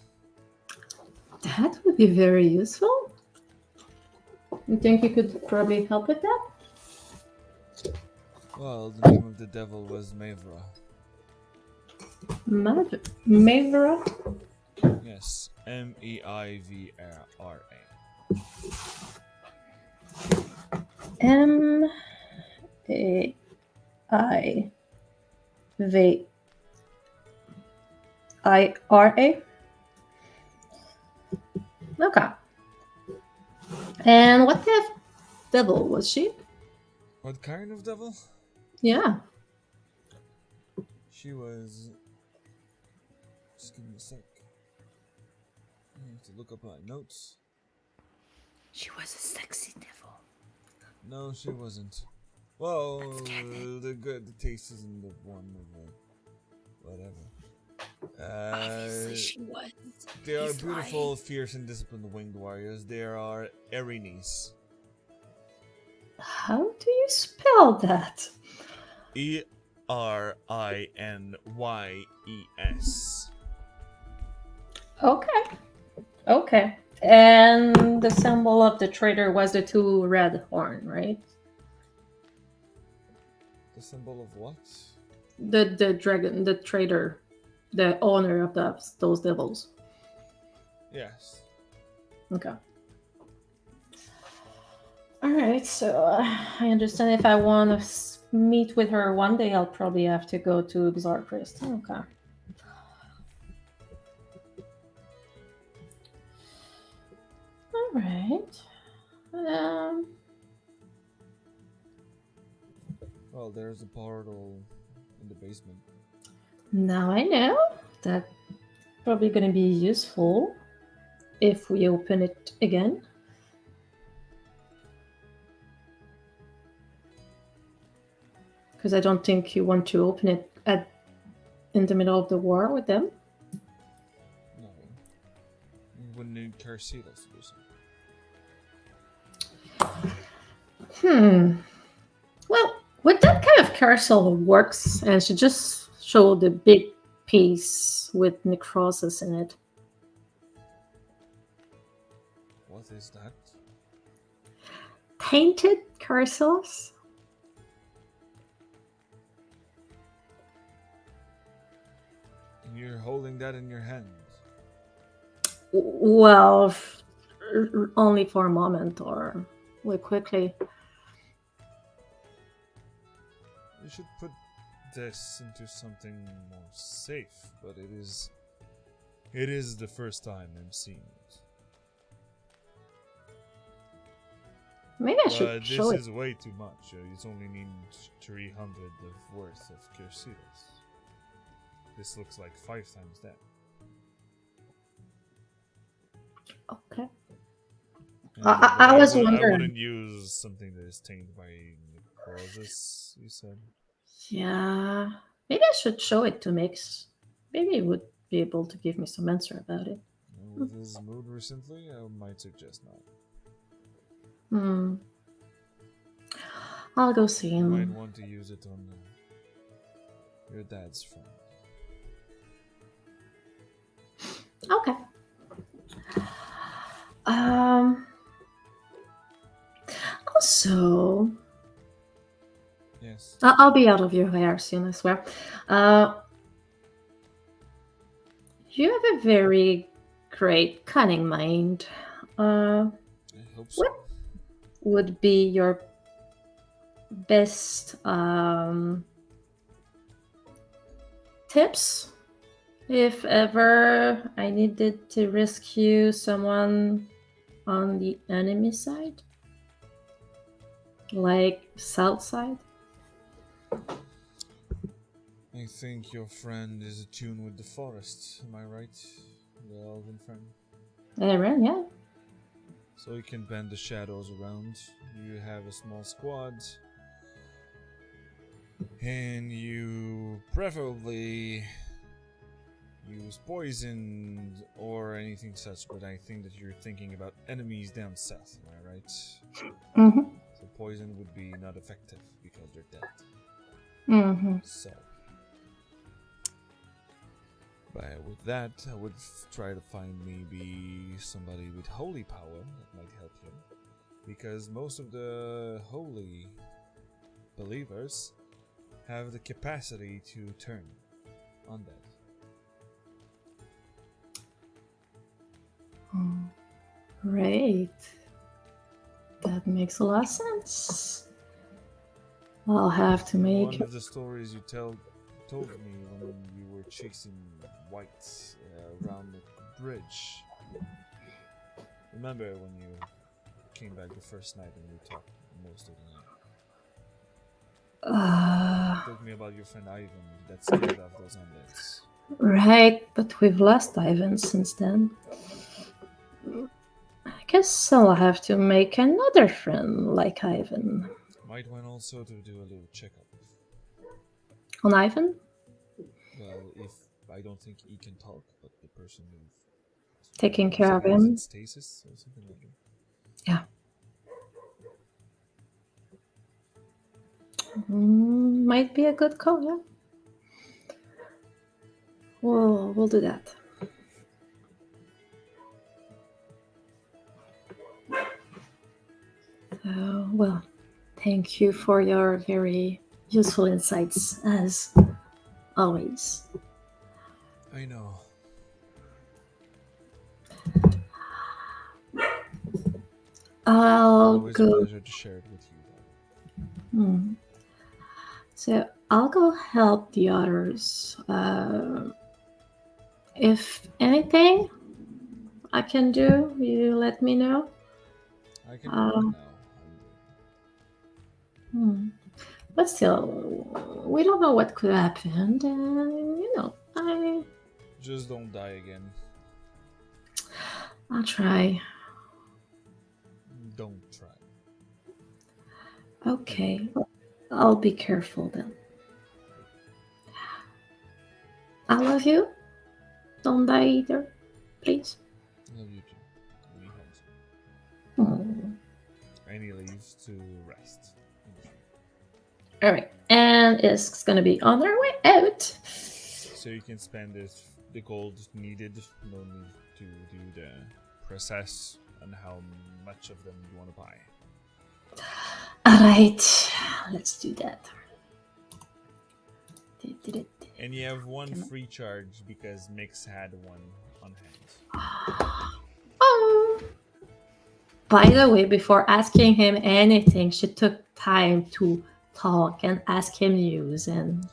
That would be very useful. You think you could probably help with that? Well, the name of the devil was Mavra. Maverick? Yes, Meivra. Maivira. Okay. And what kind of devil was she? What kind of devil? Yeah. She was. Just give me a sec. I have to look up my notes. She was a sexy devil. No, she wasn't. Well, the taste isn't the one of the whatever. Obviously, she was. They are He's beautiful, lying. fierce, and disciplined winged warriors. They are Erinis. How do you spell that? Erinyes. Okay. Okay. And the symbol of the traitor was the two red horn, right? The symbol of what? The dragon, the traitor, the owner of those devils. Yes. Okay. All right. So I understand if I want to meet with her one day, I'll probably have to go to Xarkrist. Okay. All right. Well, there's a portal in the basement. Now I know that's probably going to be useful if we open it again. Because I don't think you want to open it in the middle of the war with them. No. You wouldn't need Carcelos to do so. Well, with that kind of carousel works, and she just showed a big piece with necrosis in it. What is that? Tainted carousels? And you're holding that in your hand. Well, only for a moment or quickly. You should put this into something more safe, but it is the first time I'm seeing it. Maybe I should show this it. is way too much. You only need 300 of worth of Carcelos. This looks like 5 times that. Okay. And, I was I wondering. wouldn't use something that is tainted by necrosis, you said? Yeah. Maybe I should show it to Mix. Maybe he would be able to give me some answer about it. With his mood recently, I might suggest not. I'll go see You might him. want to use it on your dad's friend. Okay. Um. Also, Yes. I'll be out of your hair soon, I swear. Uh, you have a very great cunning mind. I hope so. What would be your best tips if ever I needed to rescue someone on the enemy side? Like south side? I think your friend is attuned with the forest. Am I right? The elven friend. Aaron, yeah. So you can bend the shadows around. You have a small squad. And you preferably use poison or anything such, but I think that you're thinking about enemies down south, am I right? Mm-hmm. So poison would be not effective because they're dead. Mm-hmm. So, but with that, I would try to find maybe somebody with holy power that might help you, because most of the holy believers have the capacity to turn undead. Great. That makes a lot of sense. I'll have to make. One of the stories you told me when you were chasing whites around the bridge. Remember when you came back the first night and we talked most of the night? You told me about your friend Ivan that scared off those undeads. Right, but we've lost Ivan since then. I guess I'll have to make another friend like Ivan. Might want also to do a little checkup. On Ivan? Well, if I don't think he can talk, but the person who Taking you care said of he was in him? stasis or something like that. Yeah. Might be a good call, yeah. We'll do that. Well, thank you for your very useful insights, as always. I know. I'll Always a go. pleasure to share it with you. So I'll go help the others. If anything I can do, you let me know. I can do it now. But still, we don't know what could happen. And, Just don't die again. I'll try. Don't try. Okay, I'll be careful then. I love you. Don't die either, please. Love you too. And he hugs you. Oh. And he leaves to rest. All right, and it's gonna be on our way out. So you can spend the gold needed. No need to do the process on how much of them you want to buy. All right, let's do that. And you have one free charge because Mix had one on hand. Oh. By the way, before asking him anything, she took time to talk and ask him news and,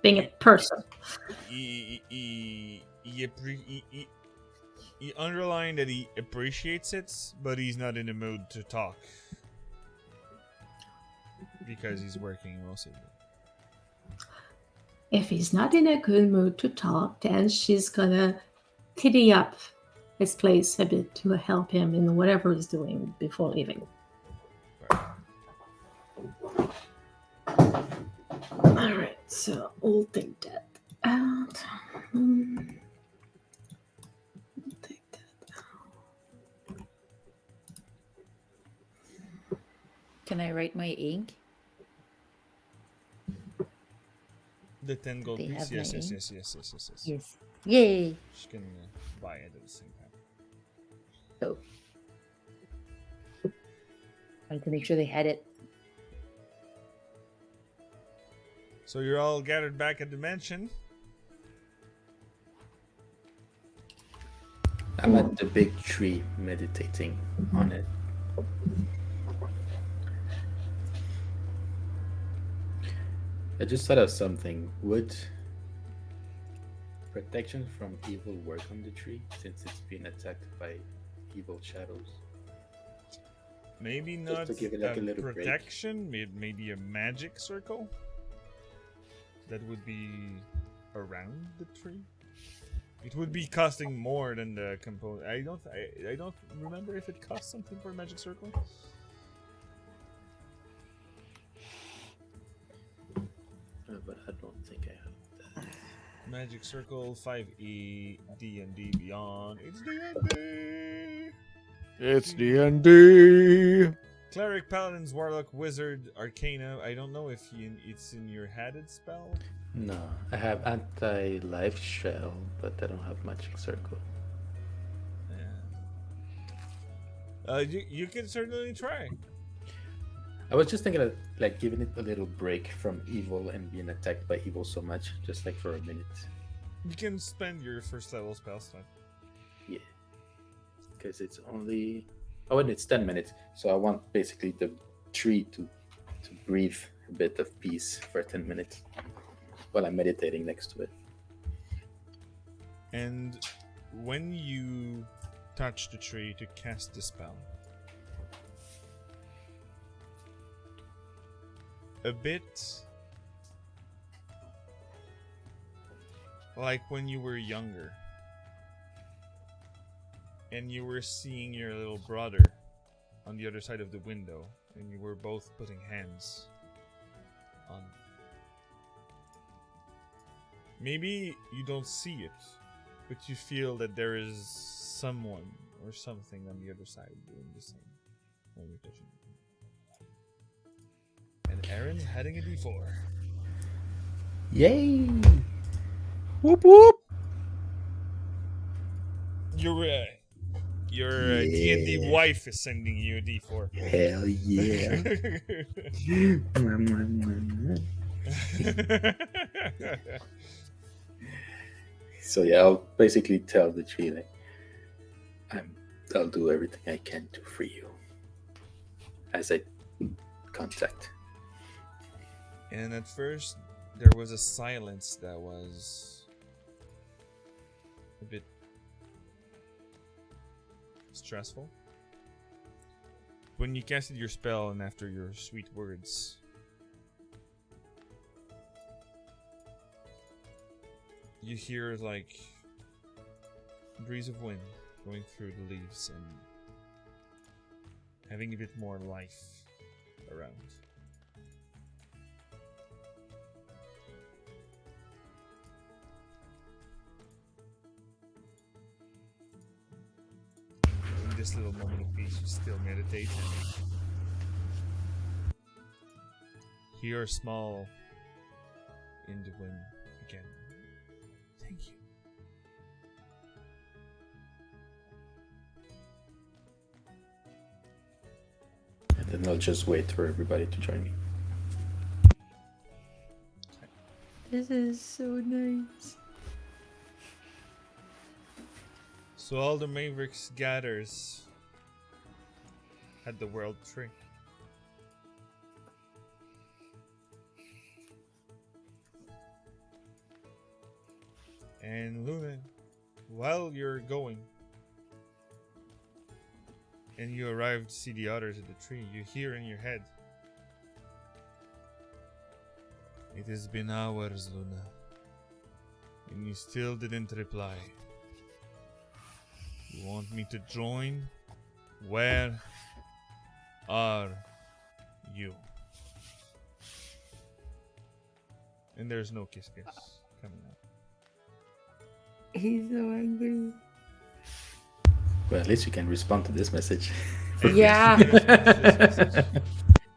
being a person. He underlined that he appreciates it, but he's not in the mood to talk because he's working mostly. If he's not in a good mood to talk, then she's gonna tidy up his place a bit to help him in whatever he's doing before leaving. All right, so we'll take that out. Take that out. Can I write my ink? the 10 gold They piece? have Yes, money. yes. Yes. Yay. She can buy it at the same time. So, wanted to make sure they had it. So you're all gathered back at the mansion. I'm at the big tree meditating on it. I just thought of something. Would protection from evil work on the tree since it's been attacked by evil shadows? Maybe Just not to give it like a little break. protection, maybe a magic circle that would be around the tree. It would be costing more than the component. I don't remember if it costs something for a magic circle. But I don't think I have that. Magic circle 5e D&D Beyond. It's D&D. It's D&D. Cleric, Paladins, Warlock, Wizard, Arcana. I don't know if it's in your hatted spell. No, I have anti-life shell, but I don't have magic circle. Yeah. You can certainly try. I was just thinking of like giving it a little break from evil and being attacked by evil so much, just like for a minute. You can spend your first level spell slot. Yeah, because it's only and it's 10 minutes, so I want basically the tree to breathe a bit of peace for 10 minutes while I'm meditating next to it. And when you touch the tree to cast the spell, a bit like when you were younger and you were seeing your little brother on the other side of the window and you were both putting hands on. Maybe you don't see it, but you feel that there is someone or something on the other side doing the same when you're touching it. And Aaron's heading a D4. Yay! Whoop whoop. Your D&D wife is sending you a D4. Hell yeah! So yeah, I'll basically tell the tree like, I'll do everything I can to free you as I contact. And at first, there was a silence that was a bit stressful. When you casted your spell and after your sweet words, you hear like a breeze of wind going through the leaves and having a bit more life around. In this little moment of peace, you still meditate and hear small in the wind again. Thank you. And then I'll just wait for everybody to join me. This is so nice. So all the Mavericks gathers at the World Tree. And Luna, while you're going, and you arrive to see the others at the tree, you hear in your head, "It has been hours, Luna, and you still didn't reply. You want me to join? Where are you?" And there's no kiss coming out. He's so angry. Well, at least you can respond to this message. Yeah.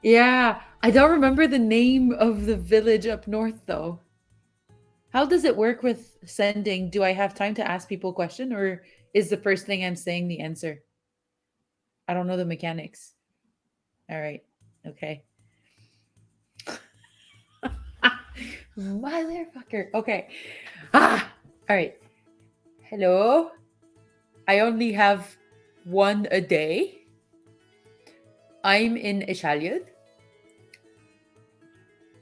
Yeah. I don't remember the name of the village up north though. How does it work with sending? Do I have time to ask people a question, or is the first thing I'm saying the answer? I don't know the mechanics. All right. Okay. Motherfucker. Okay. All right. Hello. I only have one a day. I'm in Ishaliad,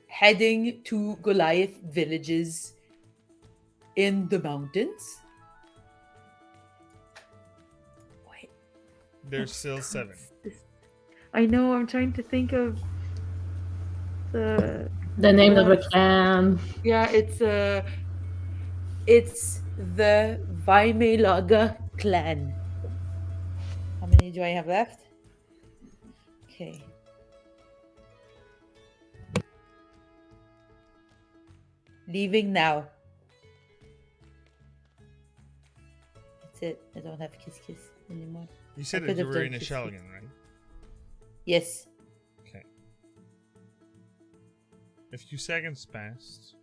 heading to Goliath villages in the mountains. Wait. There's still 7. I know. I'm trying to think of the name of the clan. Yeah, it's the Vaimelaga clan. How many do I have left? Okay. Leaving now. That's it. I don't have kiss kiss anymore. You said I that could you have were done in a kiss Shelgan, right? Yes. Okay. A few seconds passed.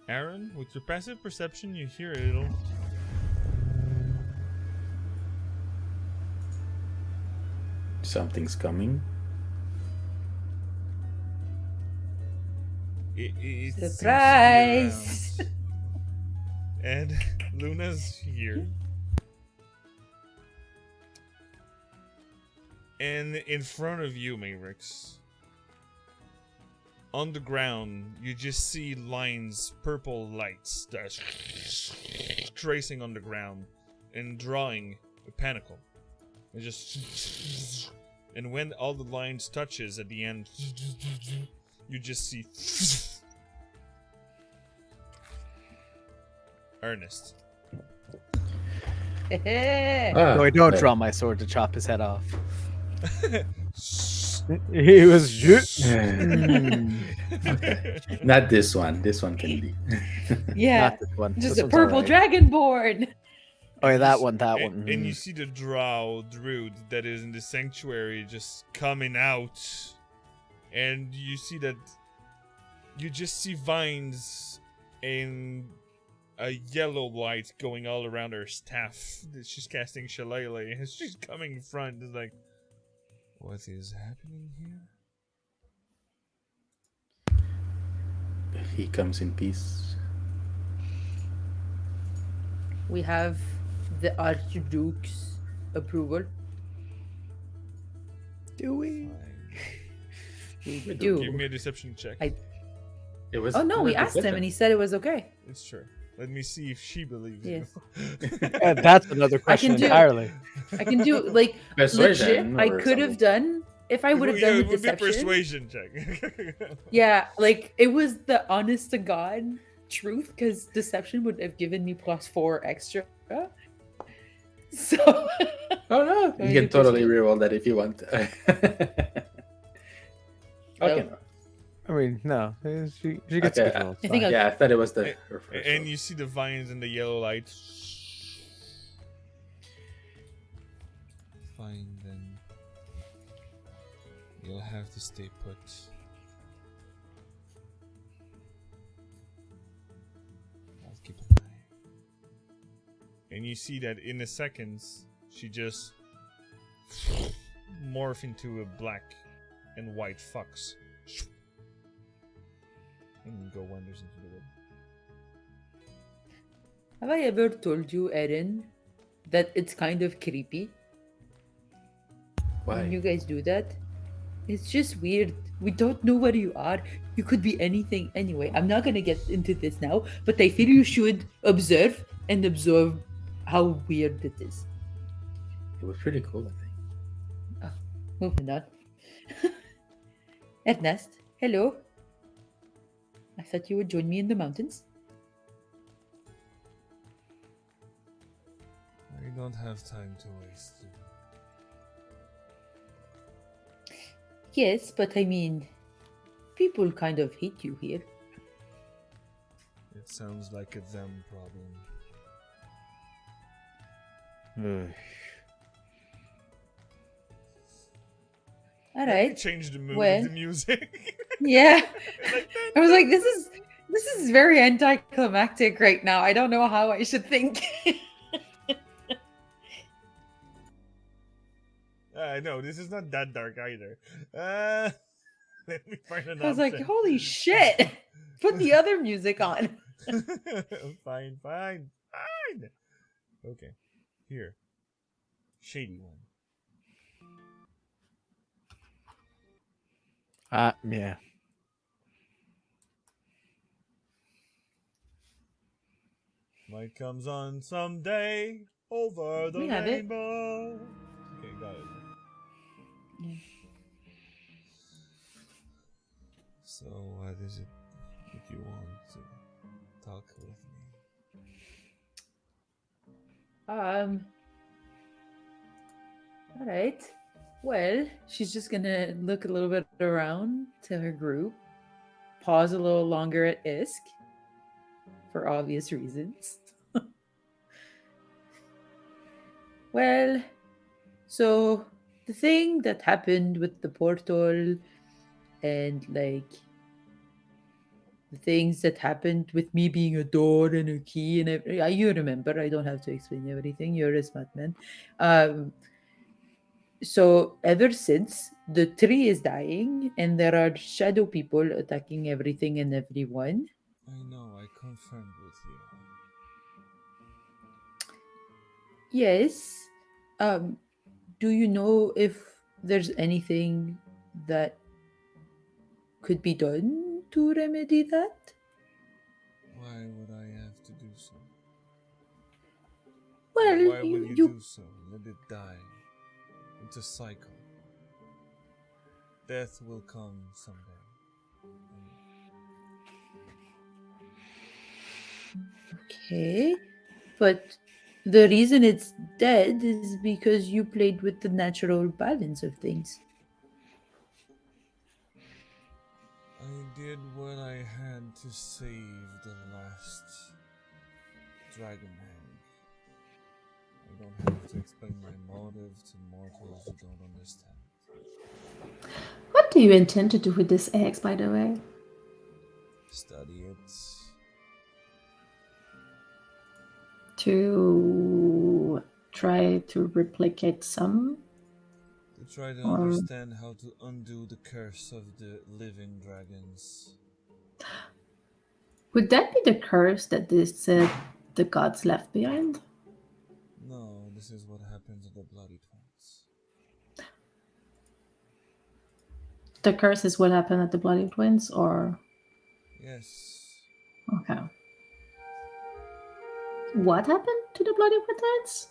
Aaron, with your passive perception, you hear a little. Something's coming. It seems to be Surprise! around. And Luna's here. And in front of you, Mavericks, on the ground, you just see lines, purple lights, that's tracing on the ground and drawing a pentacle. It just, and when all the lines touches at the end, you just see Ernest. Ah, No, I don't but- draw my sword to chop his head off. He was. Okay. Not this one. This one can be. Yeah. Not this one. Just This a one's purple alright. dragonborn. Oh, yeah, that you one, that and, one. And you see the drow druid that is in the sanctuary just coming out, and you see that you just see vines and a yellow light going all around her staff that she's casting Shillelagh. As she's coming in front, it's like, what is happening here? He comes in peace. We have the Archduke's approval. Do we? Fine. We do. Give me a deception check. It was. Oh no, we it was asked him different. and he said it was okay. It's true. Let me see if she believes Yes. you. That's another question do- entirely. I can do like Persuasion legit. I or could have something. done if I would have done it with would be deception. persuasion check. Yeah, like it was the honest to god truth because deception would have given me +4 extra. So Oh no, Oh, you you can totally persuade. reroll that if you want. Okay. I mean, no. She gets Okay, good rolls. I think fine. Yeah, I thought it was the. And- her first And roll. you see the vines and the yellow light. Fine then. You'll have to stay put. I'll keep an eye. And you see that in a second, she just morph into a black and white fox. And go wanders into the wood. have I ever told you, Erin, that it's kind of creepy when you Why? guys do that? It's just weird. We don't know where you are. You could be anything anyway. I'm not gonna get into this now, but I feel you should observe and absorb how weird it is. It was pretty cool, I think. Moving on. Ernest, hello. I thought you would join me in the mountains. I don't have time to waste. Yes, but I mean, people kind of hate you here. It sounds like a them problem. Ugh. All Let me right. change the mood Well, of the music. yeah. Like, I was like, this is very anticlimactic right now. I don't know how I should think. no, this is not that dark either. Let me find an I was like, option. holy shit. Put the other music on. Fine. Okay, here, shady one. Yeah. Light comes on someday over the We have it. rainbow. Okay, got it. Yeah. So, what is it that you want to talk with me? All right. Well, she's just gonna look a little bit around to her group, pause a little longer at Isk for obvious reasons. Well, so the thing that happened with the portal and like the things that happened with me being a door and a key and you remember, I don't have to explain everything. You're a smart man. So ever since the tree is dying and there are shadow people attacking everything and everyone. I know, I confirmed with you. Yes. Um, do you know if there's anything that could be done to remedy that? Why would I have to do so? Well, Why would you you do so? Let it die. It's a cycle. Death will come someday. okay, but the reason it's dead is because you played with the natural balance of things. I did what I had to save the last dragon egg. I don't have to explain my motive to mortals who don't understand. What do you intend to do with this eggs, by the way? Study it. To try to replicate some? To try to Or understand how to undo the curse of the living dragons. would that be the curse that the gods left behind? No, this is what happens to the bloody twins. The curse is what happened at the Bloody Twins, or Yes. okay. What happened to the Bloody Twins?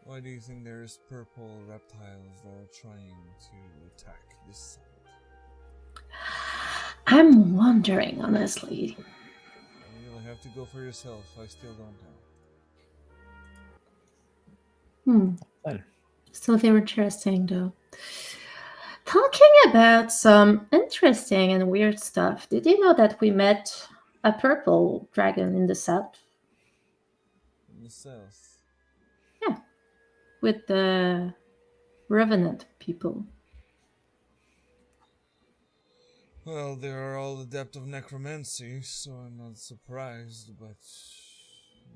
Why do you think there's purple reptiles that are trying to attack this site? I'm wondering, honestly. You'll have to go for yourself. I still don't know. Well. Still very interesting, though. Talking about some interesting and weird stuff, did you know that we met a purple dragon in the south? In the south. Yeah, with the Revenant people. Well, they are all adept of necromancy, so I'm not surprised, but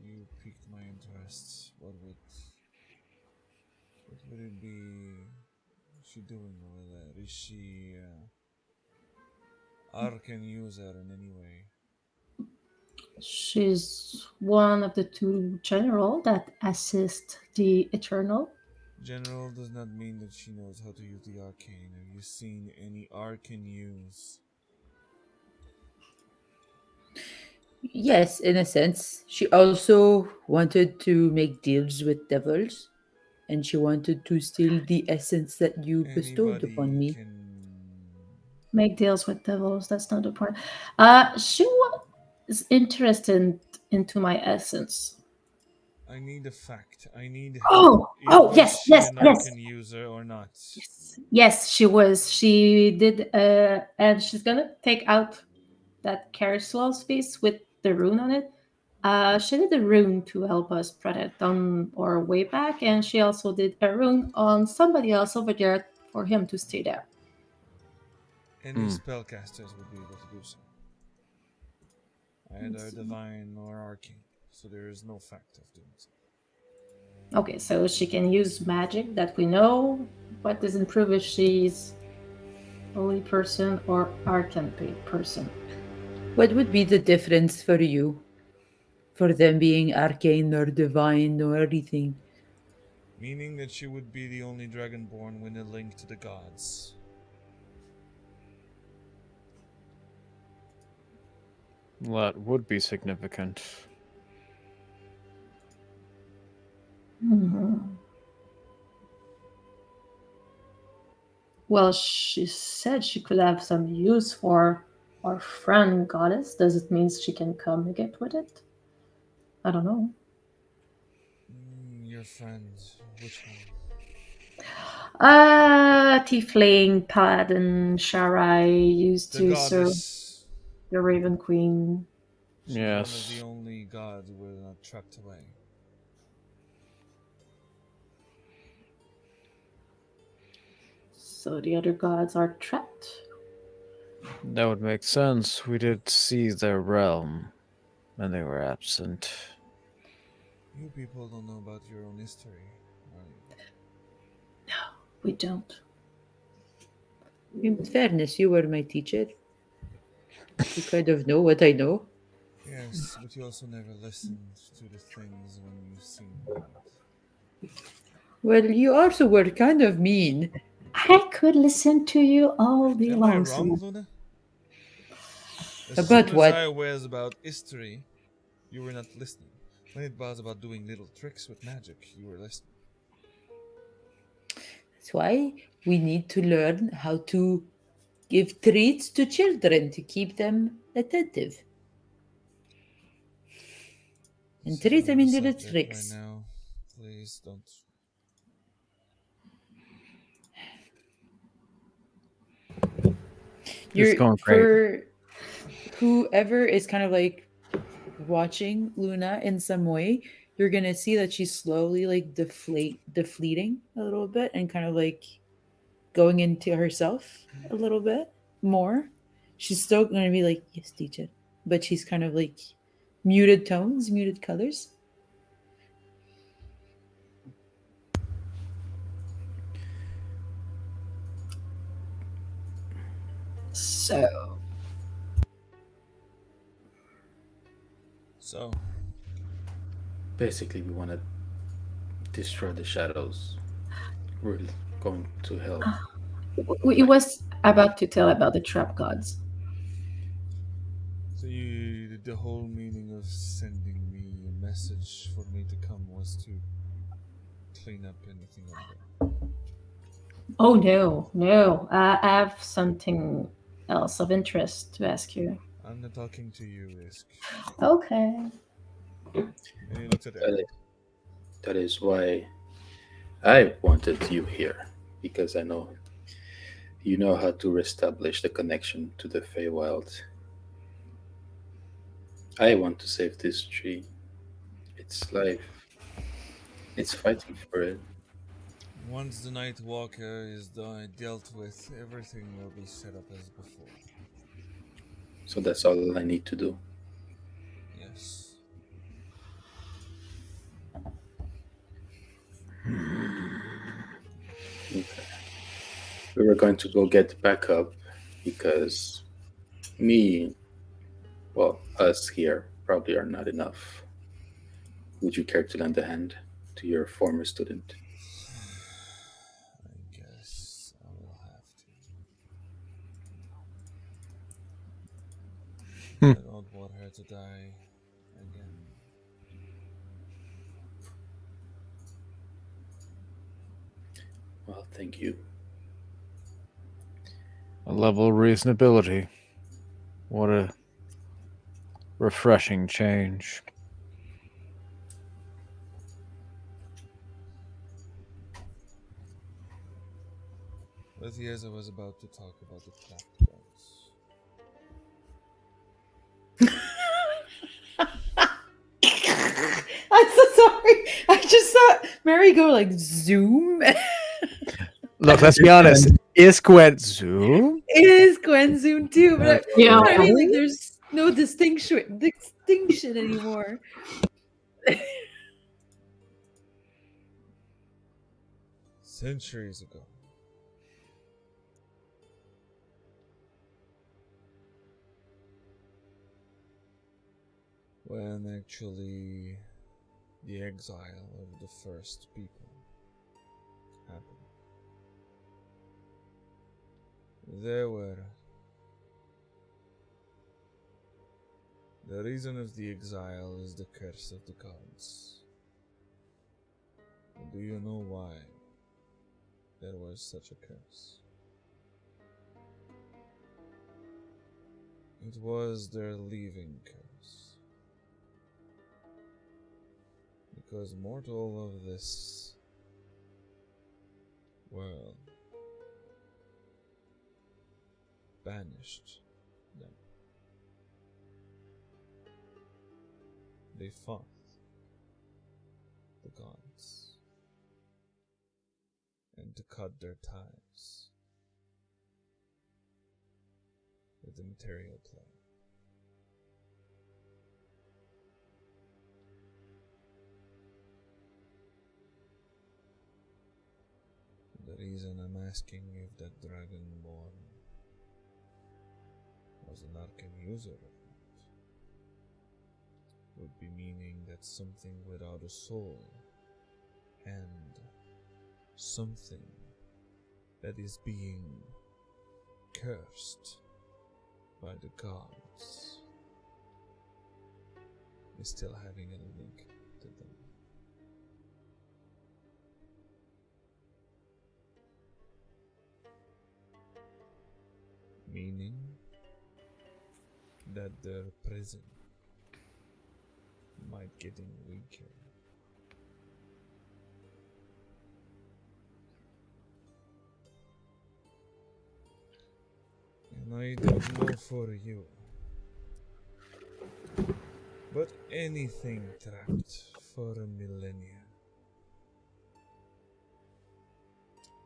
you piqued my interest. What would it be she doing over there? Is she arcane user in any way? She's one of the two general that assist the Eternal. General does not mean that she knows how to use the arcane. Have you seen any arcane use? Yes, in a sense. She also wanted to make deals with devils, and she wanted to steal the essence that you bestowed upon Anybody me. can. Make deals with devils. That's not the point. She was interested into my essence. I need a fact. I need. Oh, Was yes, she yes, an yes. arcane user or not? Yes, she was. She did, and she's gonna take out that Carousel piece with the rune on it. She did a rune to help us protect on our way back, and she also did a rune on somebody else over there for him to stay there. Any spellcasters would be able to do so. Either divine or arcane, so there is no fact of doing so. Okay, so she can use magic that we know, but doesn't prove if she's holy person or arcane person. What would be the difference for you? For them being arcane or divine or anything? Meaning that she would be the only dragonborn with a link to the gods. That would be significant. Mhm. Well, she said she could have some use for our friend goddess. Does it mean she can communicate with it? I don't know. Your friend, which one? Tiefling, Paladin, Sharai used The to serve goddess. the Raven Queen. She's Yes. one of the only gods we're not trapped away. So the other gods are trapped. That would make sense. We did see their realm, and they were absent. You people don't know about your own history, are you? We don't. In fairness, you were my teacher. You kind of know what I know. Yes, but you also never listened to the things when you seemed right. Well, you also were kind of mean. I could listen to you all day Am I long. wrong, so- Luna? About soon what? as I was about history, you were not listening. When it was about doing little tricks with magic, you were listening. That's why we need to learn how to give treats to children to keep them attentive. And This is treat them not into the subject tricks. Right now. Please don't. It's going great. For whoever is kind of like watching Luna in some way, you're gonna see that she's slowly like defleeting a little bit and kind of like going into herself a little bit more. She's still gonna be like, yes, teacher, but she's kind of like muted tones, muted colors. So, Basically, we want to destroy the shadows. We're going to help. He was about to tell about the trap gods. so the whole meaning of sending me a message for me to come was to clean up anything up there. Oh no. I have something else of interest to ask you. I'm not talking to you, Isk. Okay. And he looks at Eric. That is why I wanted you here, because I know you know how to reestablish the connection to the Feywild. I want to save this tree. It's life. It's fighting for it. Once the Night Walker is dealt with, everything will be set up as before. So that's all I need to do. Yes. Okay. We were going to go get backup because us here probably are not enough. Would you care to lend a hand to your former student? I guess I will have to. I don't want her to die again. Well, thank you. A level of reasonability. What a refreshing change. But yes, I was about to talk about the trapped gods. I'm so sorry. I just saw Mary go like zoom. Look, let's be honest. Is Gwent Zoom? It is Gwen Zoom too, but Yeah. I mean, like, there's no distinction anymore. Centuries ago, when actually the exile of the first people happened, there were the reason of the exile is the curse of the gods. Do you know why there was such a curse? It was their leaving curse. Because mortal of this world banished them. They fought the gods and to cut their ties with the material plane. The reason I'm asking if that dragonborn was an arcane user or not would be meaning that something without a soul and something that is being cursed by the gods is still having a link to them. Meaning that their prison might getting weaker. And I don't know for you, but anything trapped for a millennia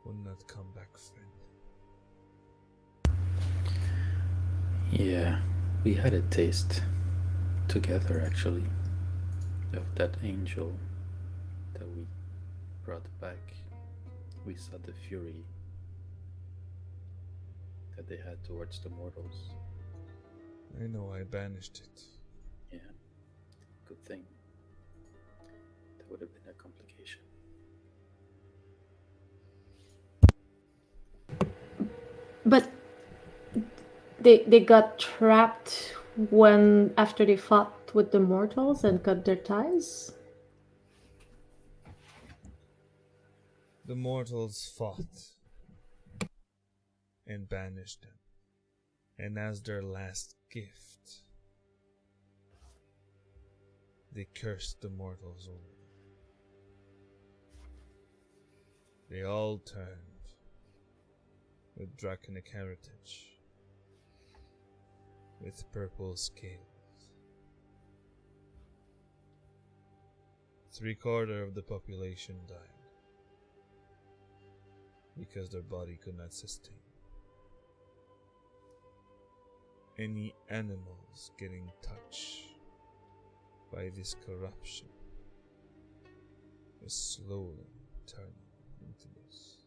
will not come back friendly. Yeah, we had a taste together actually of that angel that we brought back. We saw the fury that they had towards the mortals. I know I banished it. Yeah, good thing. That would have been a complication. But they got trapped when after they fought with the mortals and cut their ties. The mortals fought and banished them, and as their last gift, they cursed the mortals over them. They all turned with draconic heritage, with purple scales. 3/4 of the population died because their body could not sustain. Any animals getting touched by this corruption is slowly turning into this.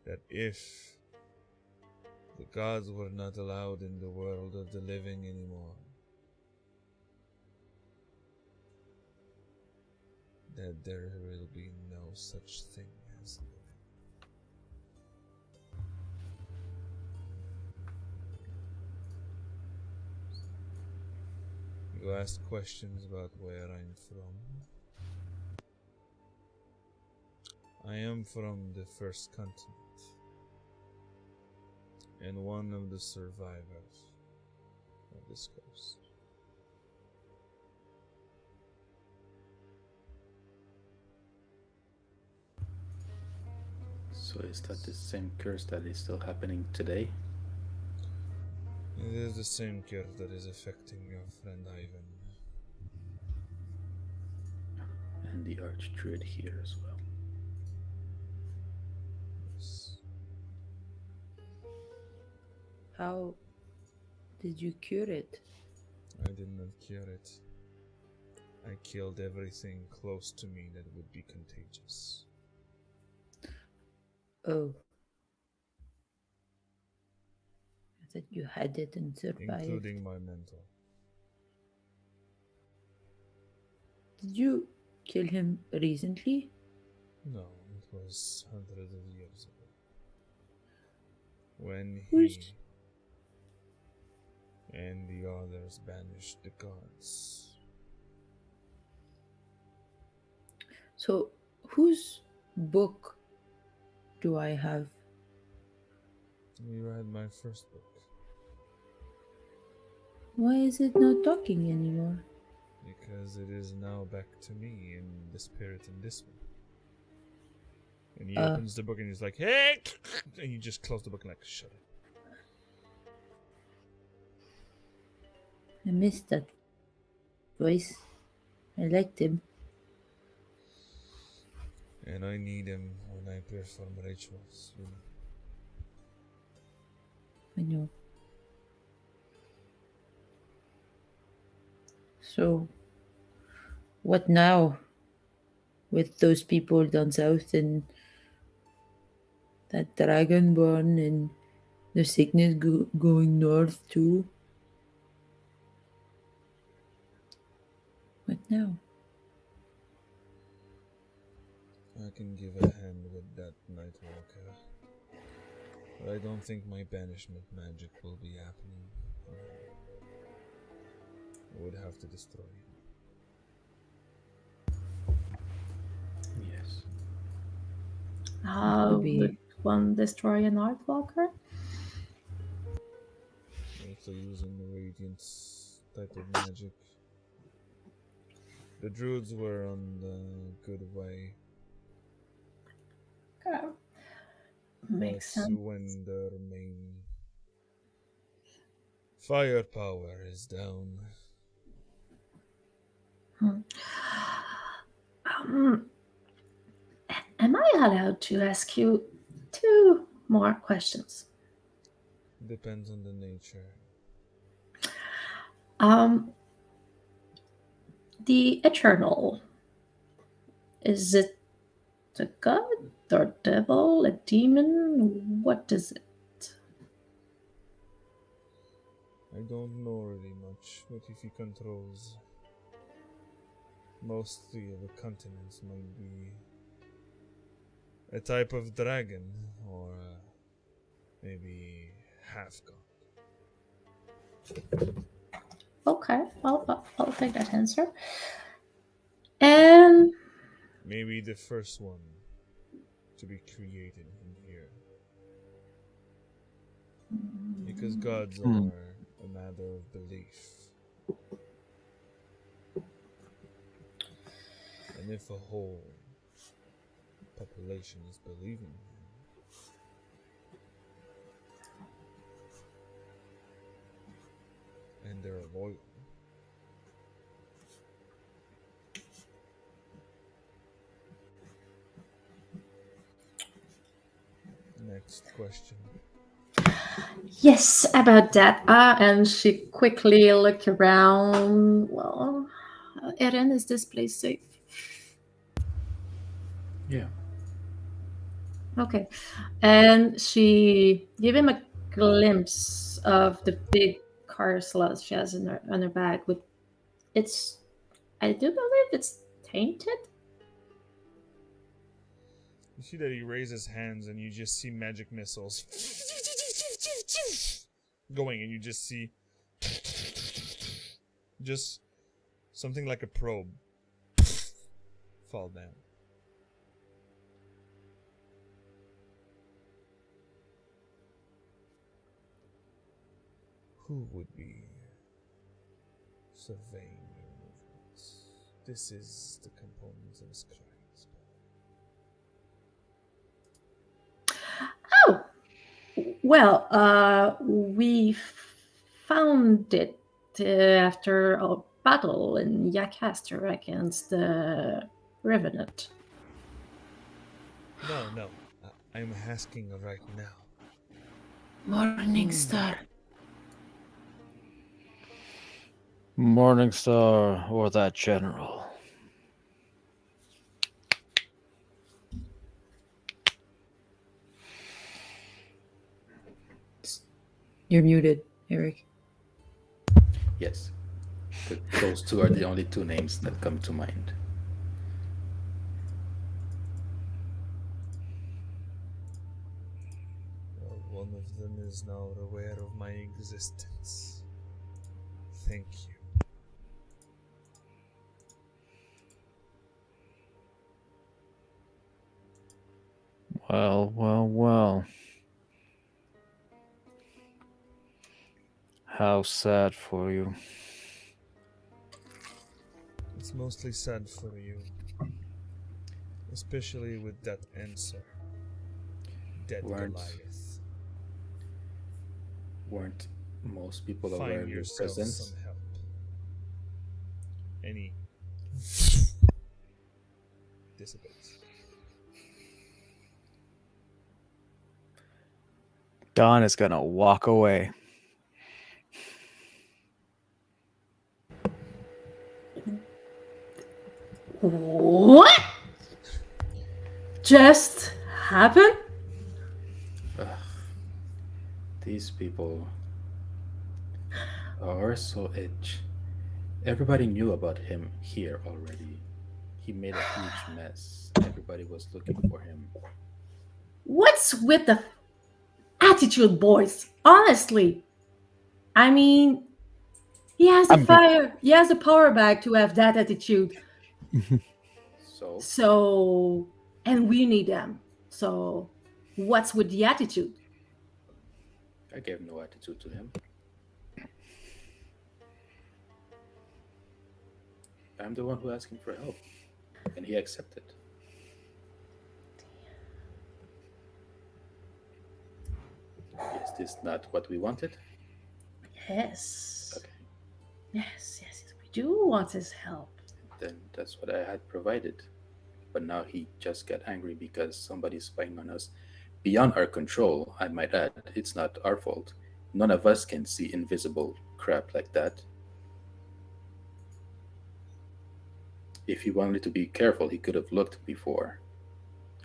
That if the gods were not allowed in the world of the living anymore, that there will be no such thing as living. You asked questions about where I'm from. I am from the first continent, and one of the survivors of this coast. So is that the same curse that is still happening today? It is the same curse that is affecting your friend Ivan. And the Archdruid here as well. how did you cure it? I did not cure it. I killed everything close to me that would be contagious. Oh. I thought you had it and survived. Including my mental. Did you kill him recently? No, it was hundreds of years ago. When Who's- he and the others banished the gods. So, whose book do I have? You read my first book. Why is it not talking anymore? Because it is now back to me in the spirit in this one. And he Uh. opens the book and he's like, hey! And you just close the book and like, shut it. I missed that voice. I liked him. And I need him when I perform rituals, you know. I know. So, what now with those people down south and that dragonborn and the sickness going north too? What now? I can give a hand with that Nightwalker. But I don't think my banishment magic will be happening. I would have to destroy him. Yes. How Would be- would one destroy an Nightwalker? Also using the Radiance type of magic. The druids were on the good way. Okay. Makes But sense. when their main firepower is down. Um, am I allowed to ask you 2 more questions? Depends on the nature. The Eternal, is it a god or devil, a demon? What is it? I don't know really much, but if he controls mostly of the continents, might be a type of dragon or maybe half god. Okay, I'll take that answer. And Maybe the first one to be created in here. Because gods are a matter of belief. And if a whole population is believing him, and they're loyal, next question. yes, about that. And she quickly looked around. Well, Erin, is this place safe? Yeah. Okay. And she gave him a glimpse of the big car slots she has in her bag. With it's, I do believe it's tainted. You see that he raises hands and you just see magic missiles going, and you just see just something like a probe fall down. Who would be surveying your movements? This is the components of a scrying spell. Oh, well, we found it after a battle in Yacaster against the Revenant. No, I'm asking right now. Morning Star. Morningstar or that general? You're muted, Eric. Yes, those two are the only two names that come to mind. Well, one of them is now aware of my existence. Thank you. Well, well, well. How sad for you. It's mostly sad for you. Especially with that answer. Dead Weren't Goliath. weren't most people aware Find of your yourself some presence? help. Any dissipates. Don is gonna walk away. What just happened? Ugh, these people are so itch. Everybody knew about him here already. He made a huge mess. Everybody was looking for him. What's with the attitude, boys? Honestly, I mean, he has the I'm go- fire. He has the power back to have that attitude. So So, and we need them. So, what's with the attitude? I gave no attitude to him. I'm the one who asked him for help, and he accepted. Is this not what we wanted? Yes. Okay, Yes, we do want his help. then that's what I had provided. But now he just got angry because somebody's spying on us beyond our control, I might add. It's not our fault. None of us can see invisible crap like that. If he wanted to be careful, he could have looked before,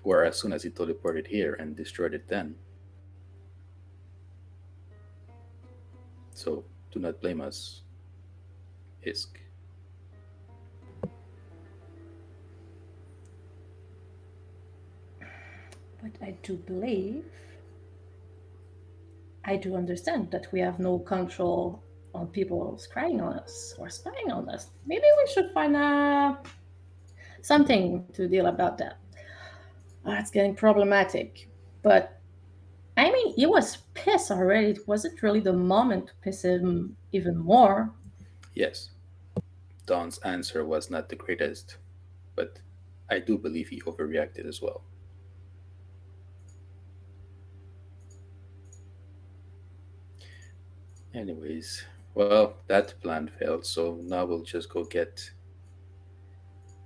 or as soon as he teleported here and destroyed it then. So do not blame us, Isk. But I do understand that we have no control on people scrying on us or spying on us. Maybe we should find something to deal about that. It's getting problematic. But I mean, he was pissed already. It wasn't really the moment to piss him even more. Yes, Don's answer was not the greatest, but I do believe he overreacted as well. Anyways, well, that plan failed, so now we'll just go get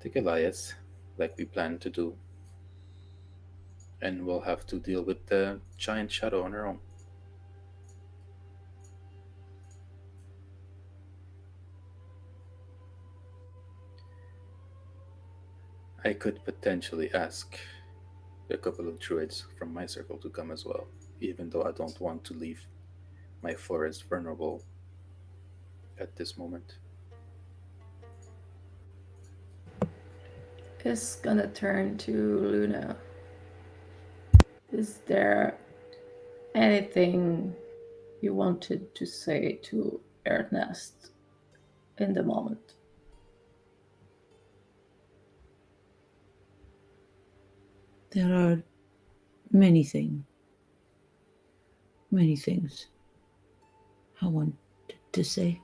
the Goliath like we planned to do, and we'll have to deal with the giant shadow on our own. I could potentially ask a couple of druids from my circle to come as well, even though I don't want to leave my forest vulnerable at this moment. It's gonna turn to Luna. Is there anything you wanted to say to Ernest in the moment? There are many things I want to say.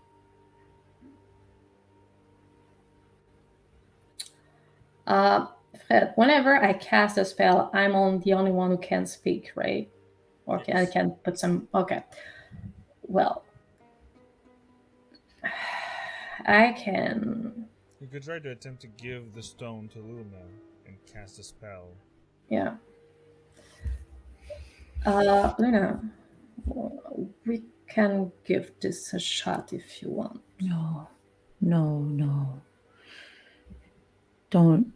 Fred, whenever I cast a spell, I'm the only one who can speak, right? Or I Yes. can put some. Okay. Well, I can. You could try to attempt to give the stone to Luna and cast a spell. Yeah. Luna, we can give this a shot if you want. No, No, no. Don't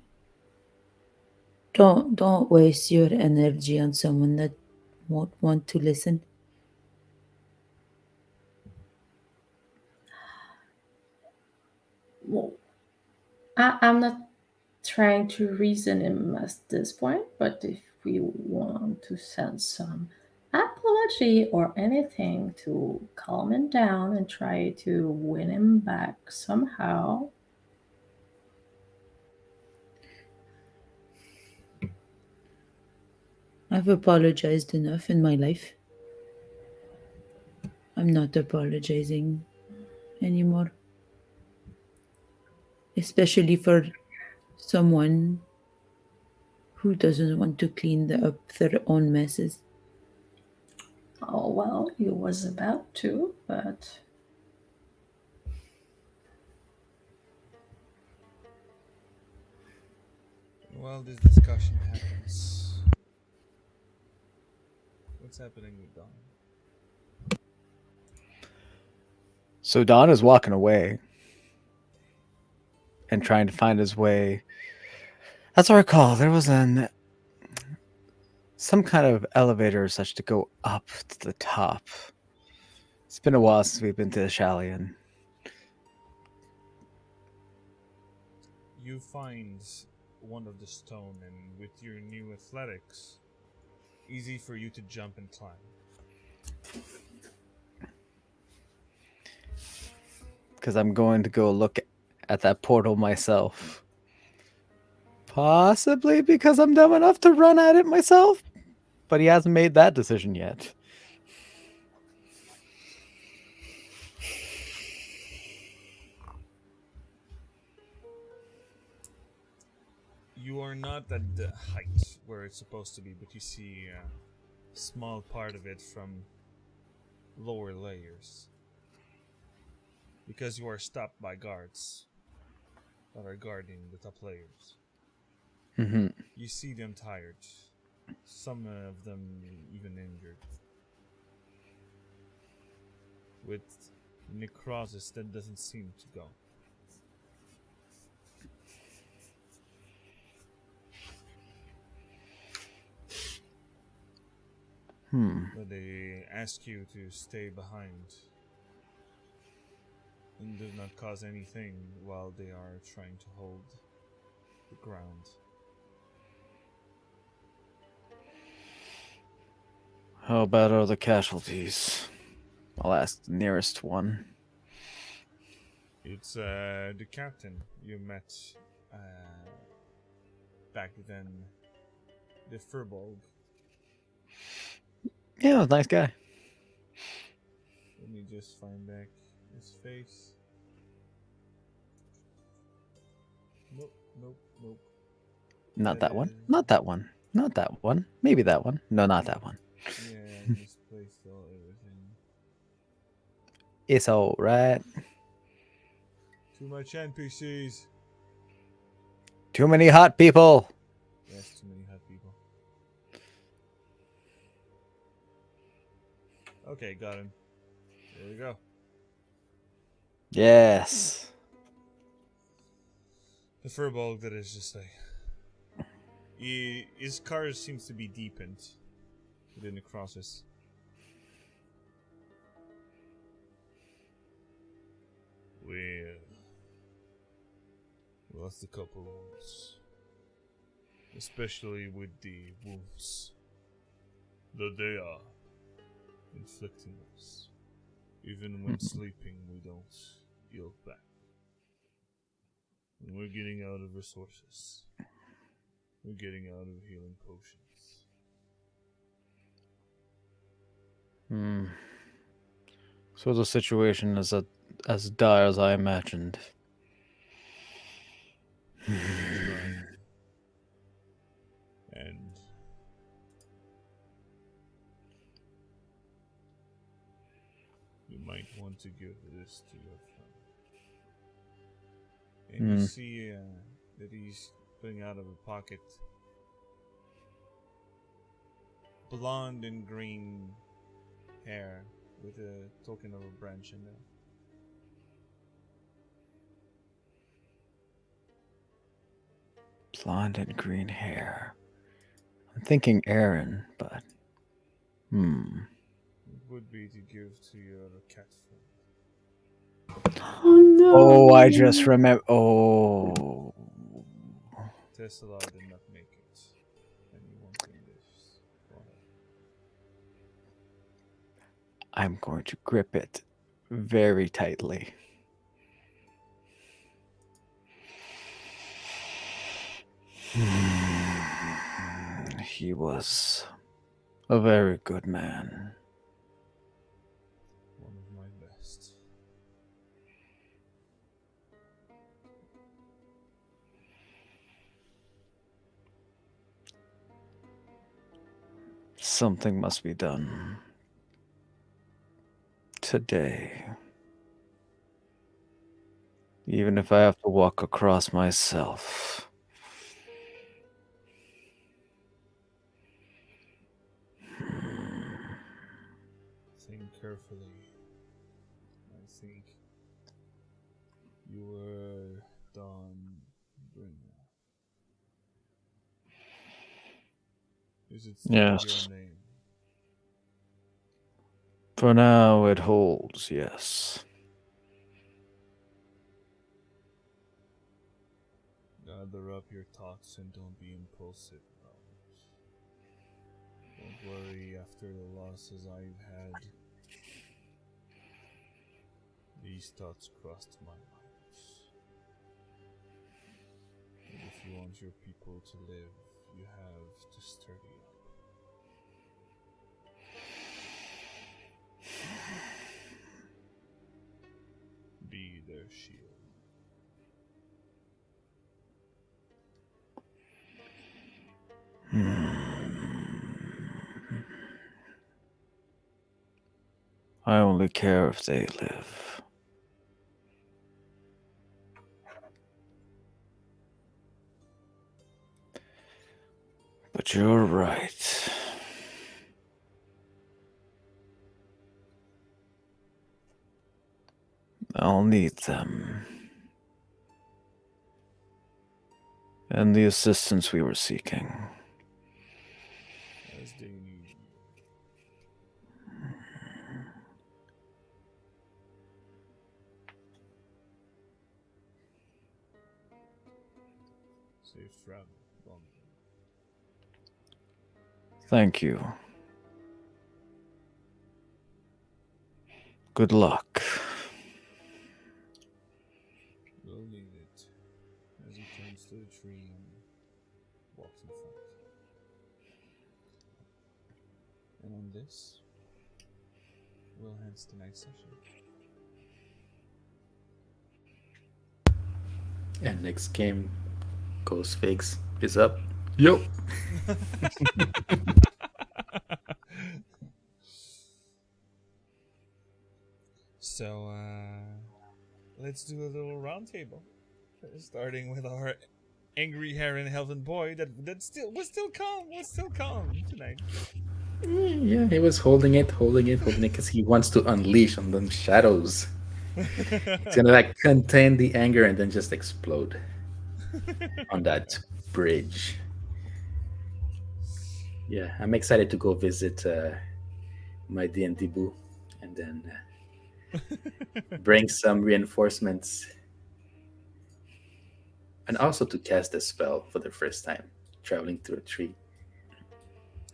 don't waste your energy on someone that won't want to listen. Well, I'm not trying to reason him at this point, but if we want to send some apology or anything to calm him down and try to win him back somehow, I've apologized enough in my life. I'm not apologizing anymore. Especially for someone who doesn't want to up their own messes. oh well, he was about to, but While this discussion happens, what's happening with Don? So Don is walking away and trying to find his way. As I recall, there was some kind of elevator or such to go up to the top. It's been a while since we've been to the chalet, and You find one of the stone, and with your new athletics, easy for you to jump and climb. because I'm going to go look at that portal myself. Possibly because I'm dumb enough to run at it myself, but he hasn't made that decision yet. You are not at the height where it's supposed to be, but you see a small part of it from lower layers. Because you are stopped by guards that are guarding the top layers. Mm-hmm. You see them tired, some of them even injured. With necrosis that doesn't seem to go. But they ask you to stay behind and do not cause anything while they are trying to hold the ground. How about all the casualties? I'll ask the nearest one. It's the captain you met uh, back then, the Furbolg. Yeah, nice guy. Let me just find back his face. Nope, nope, nope. Not that one. Not that one. Not that one. Maybe that one. No, not that one. Yeah, I misplaced everything. It's all right. Too much NPCs. Too many hot people. Yes, too many hot people. Okay, got him. There we go. Yes. The Furbolg that is just like... his car seems to be deepened within the crosses. We lost a couple wounds. Especially with the wounds that they are inflicting us. Even when sleeping, we don't yield back. When we're getting out of resources, we're getting out of healing potions. So the situation is as dire as I imagined. Trying. And you might want to give this to your friend. And you see that he's putting out of a pocket blonde and green hair with a token of a branch in there. Blonde and green hair. I'm thinking Aaron, but It would be to give to your cat friend. Oh no. Oh, I just remember. Oh, Tesla did not make it. And you want to this for her. I'm going to grip it very tightly. He was a very good man. One of my best. Something must be done today. Even if I have to walk across myself. Think carefully. I think you were Don Bringer. Is it still Yes. your name? For now, it holds, yes. Gather up your thoughts and don't be impulsive about it. Don't worry, after the losses I've had, these thoughts crossed my mind. And if you want your people to live, you have to sturdy up. Be their shield. I only care if they live. But you're right. I'll need them. And the assistance we were seeking. As they need you. Safe travel, Bond. Thank you. Good luck. We'll need it. As he turns to the tree and walks in front. And on this, we'll end tonight's session. And next game, Ghost Figs is up. Yo. So, let's do a little round table. Starting with our angry heron Helven boy that still was still calm tonight. Yeah, he was holding it because he wants to unleash on them shadows. He's gonna like contain the anger and then just explode on that bridge. Yeah, I'm excited to go visit my D&D boo and then bring some reinforcements. And also to cast a spell for the first time, traveling through a tree.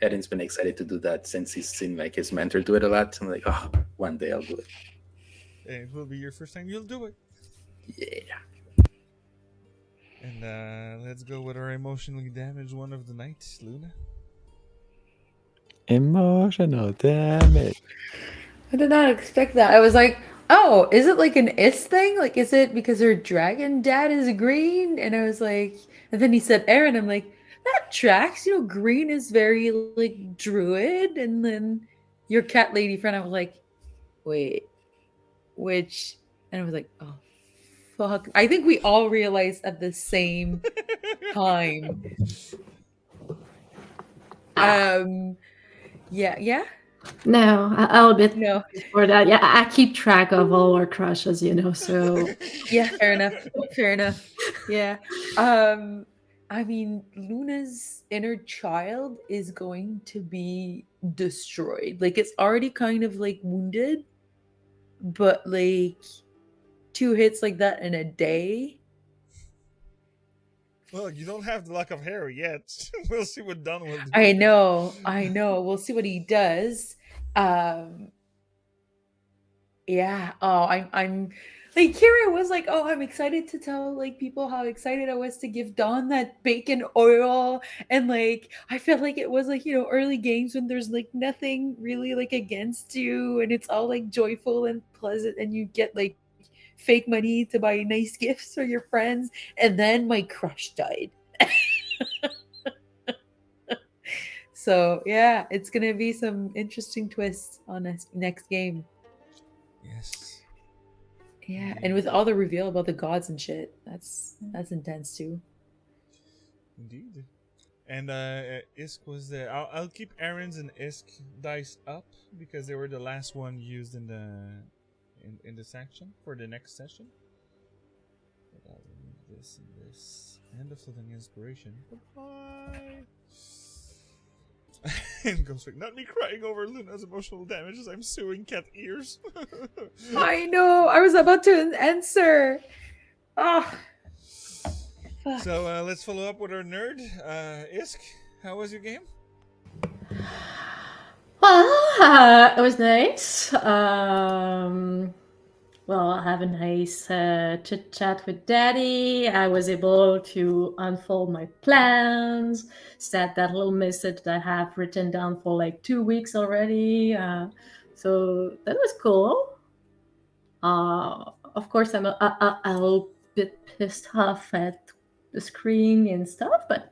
Eden's been excited to do that since he's seen like his mentor do it a lot. I'm like, oh, one day I'll do it. It will be your first time. You'll do it. Yeah. And let's go with our emotionally damaged one of the night, Luna. Emotional damage. I did not expect that. I was like, oh, is it like an is thing? Like, is it because her dragon dad is green? And I was like, and then he said Aaron. I'm like, that tracks. You know, green is very like druid. And then your cat lady friend, I was like, wait, which? And I was like, oh, fuck. I think we all realized at the same time. Yeah. No, I'll bit No. for that. Yeah, I keep track of all our crushes, so Yeah, fair enough. Yeah. I mean, Luna's inner child is going to be destroyed. Like, it's already kind of like wounded, but like 2 hits like that in a day. Well, you don't have the luck of Harry yet. We'll see what Don will do. I know. We'll see what he does. Yeah. Oh, I'm like Kira was like, oh, I'm excited to tell like people how excited I was to give Dawn that bacon oil. And like I felt like it was like, early games when there's like nothing really like against you and it's all like joyful and pleasant and you get like fake money to buy nice gifts for your friends. And then my crush died. So yeah, it's gonna be some interesting twists on this next game. Yes. Yeah, and with all the reveal about the gods and shit, that's intense too. Indeed. And Isk was there. I'll keep Aaron's and Isk dice up because they were the last one used in the section for the next session. But I'll remove this and this and the floating inspiration. Goodbye. And Ghost Rick, not me crying over Luna's emotional damages. I'm suing cat ears. I know. I was about to answer. Oh. Fuck. So let's follow up with our nerd. Isk, how was your game? Well, it was nice. Well, I have a nice chit chat with Daddy. I was able to unfold my plans, set that little message that I have written down for like 2 weeks already. So that was cool. Of course, I'm a little bit pissed off at the screen and stuff, but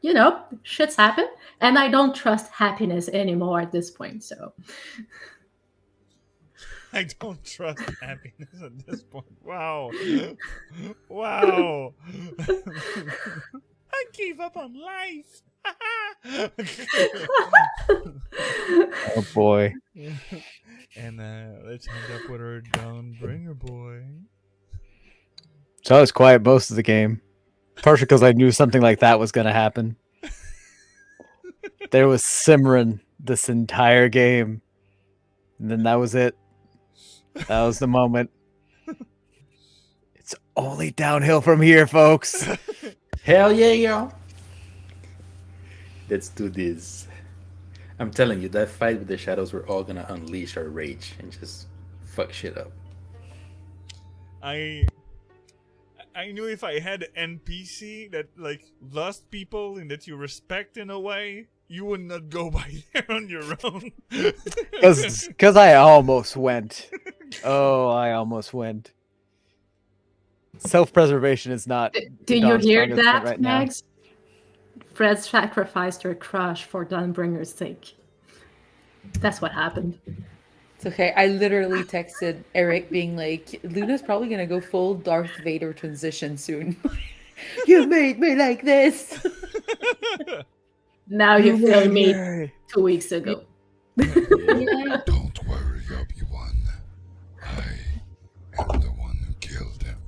shit's happen, and I don't trust happiness anymore at this point. So. I don't trust happiness at this point. Wow. Wow. I gave up on life. Oh boy. And let's end up with our Dawnbringer boy. So I was quiet most of the game. Partially because I knew something like that was going to happen. There was simmering this entire game. And then that was it. That was the moment. It's only downhill from here, folks. Hell yeah, yo. Let's do this. I'm telling you, that fight with the shadows, we're all gonna unleash our rage and just fuck shit up. I knew if I had an NPC that like lost people and that you respect in a way, you would not go by there on your own. Because I almost went. Oh, I almost went. Self-preservation is not. Do you Dawn's hear strongest that, point right now. Mags? Fred sacrificed her crush for Dawnbringer's sake. That's what happened. It's okay. I literally texted Eric being like, Luna's probably gonna go full Darth Vader transition soon. You made me like this. Now you feel me 2 weeks ago. Yeah. Don't worry, Obi-Wan. I am the one who killed him.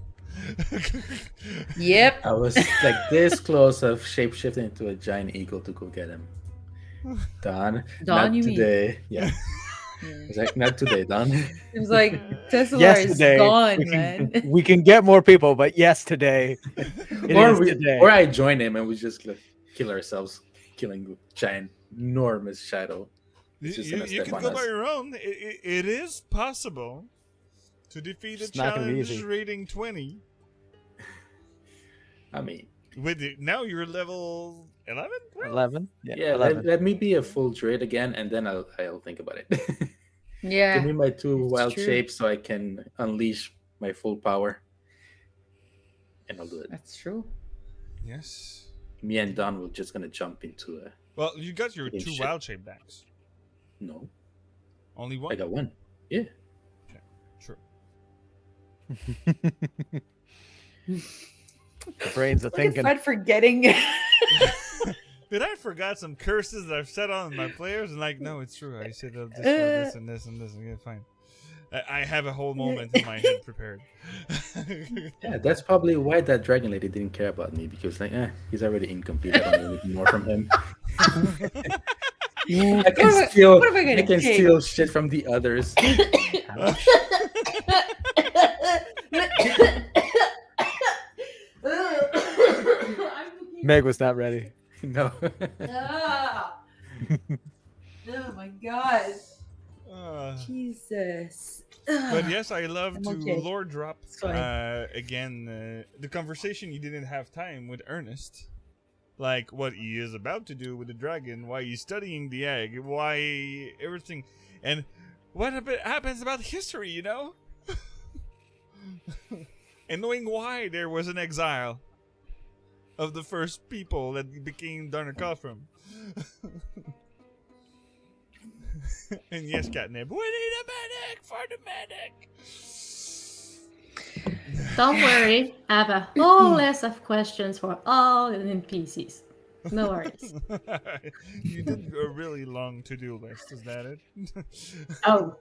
Yep. I was like this close of shapeshifting into a giant eagle to go get him. Dawn, not you mean? today. Yeah. It's like, not today, Dawn. It was like Tesla is Yesterday, gone, we man. we can get more people, but yes, today. It is today. Or I join him and we just like, kill ourselves, killing giant, enormous shadow. It's just gonna You step can on go us. by your own. It is possible to defeat a It's not gonna be challenge easy. rating 20. I mean, Now you're level 11? 11? yeah, 11. let me be a full druid again, and then I'll think about it. Yeah. Give me my 2 it's wild true. shapes so I can unleash my full power, and I'll do it. That's true. Yes. Me and Don will just gonna jump into a Well, you got your Fucking 2 shit. wild shape decks. no. Only one? I got 1. Yeah. Sure. The brains are Look at thinking. Fred forgetting. Did I forgot some curses that I've said on my players? And like, no, it's true. I said this and this and this and this. Okay, fine. I have a whole moment in my head prepared. Yeah, that's probably why that dragon lady didn't care about me because like, he's already incomplete. I don't need anything more from him. I can steal. what am I I gonna can say? steal shit from the others. Meg was not ready. No. Ah. Oh my god. Uh, Jesus. but yes, I love I'm to okay. lore drop It's fine. again the conversation you didn't have time with Ernest. Like what he is about to do with the dragon, why he's studying the egg, why everything, and what happens about history, you know? And knowing why there was an exile of the first people that became Darnakafram. And yes, Catnip, we need a medic for the medic. Don't worry, I have a whole list of questions for all the NPCs. No worries. You did a really long to-do list, is that it? Oh,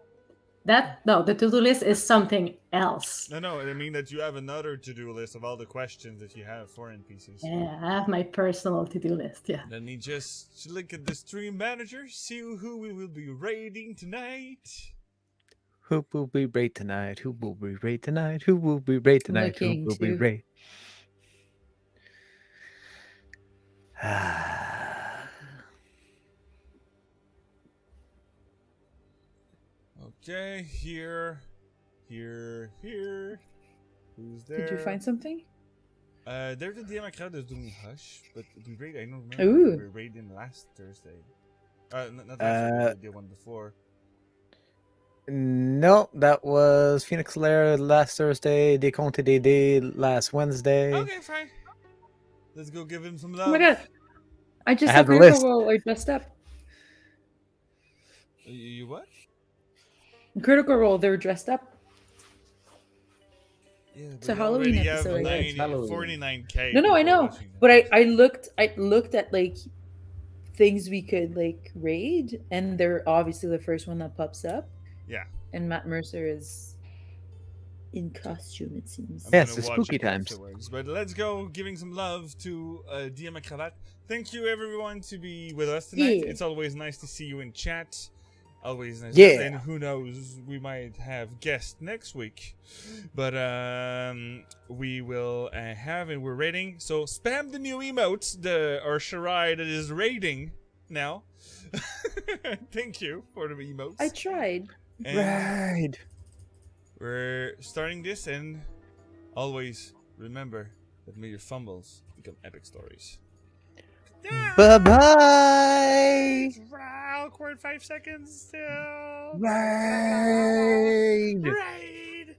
the to-do list is something else. No, I mean that you have another to-do list of all the questions that you have for NPCs. Yeah, I have my personal to-do list. Yeah. Let me just look at the stream manager, see who we will be raiding tonight. Who will be raid tonight? Who will be raid tonight? Who will be raid tonight? Who Looking will be too. raid? Okay, here. Who's there? Did you find something? There's a DM crowd that's doing Hush, but we raid, I don't remember. Ooh. We raided last Thursday. Not last Thursday, the one before. No, that was Phoenix Lair last Thursday, Deconte DD last Wednesday. Okay, fine. Let's go give him some love. Oh my god. I just I saw have the Critical list. Role are dressed up. You what? In Critical Role, they're dressed up. Yeah, It's a we Halloween already have episode. Yeah, it's Halloween. 49K. No, I people know. watching But this. I looked at like things we could like raid, and they're obviously the first one that pops up. Yeah. And Matt Mercer is in costume, it seems. I'm Yes, gonna it's watch spooky it times. afterwards. But let's go giving some love to DM Cravat. Thank you everyone to be with us tonight. Yeah. It's always nice to see you in chat. Always nice. Yeah. And who knows, we might have guests next week. But we will have, and we're rating. So spam the new emotes, our Shirai that is rating now. Thank you for the emotes. I tried. And Raid. we're starting this, and always remember that may your fumbles become epic stories. Bye bye. Awkward 5 seconds still. Raid. Raid.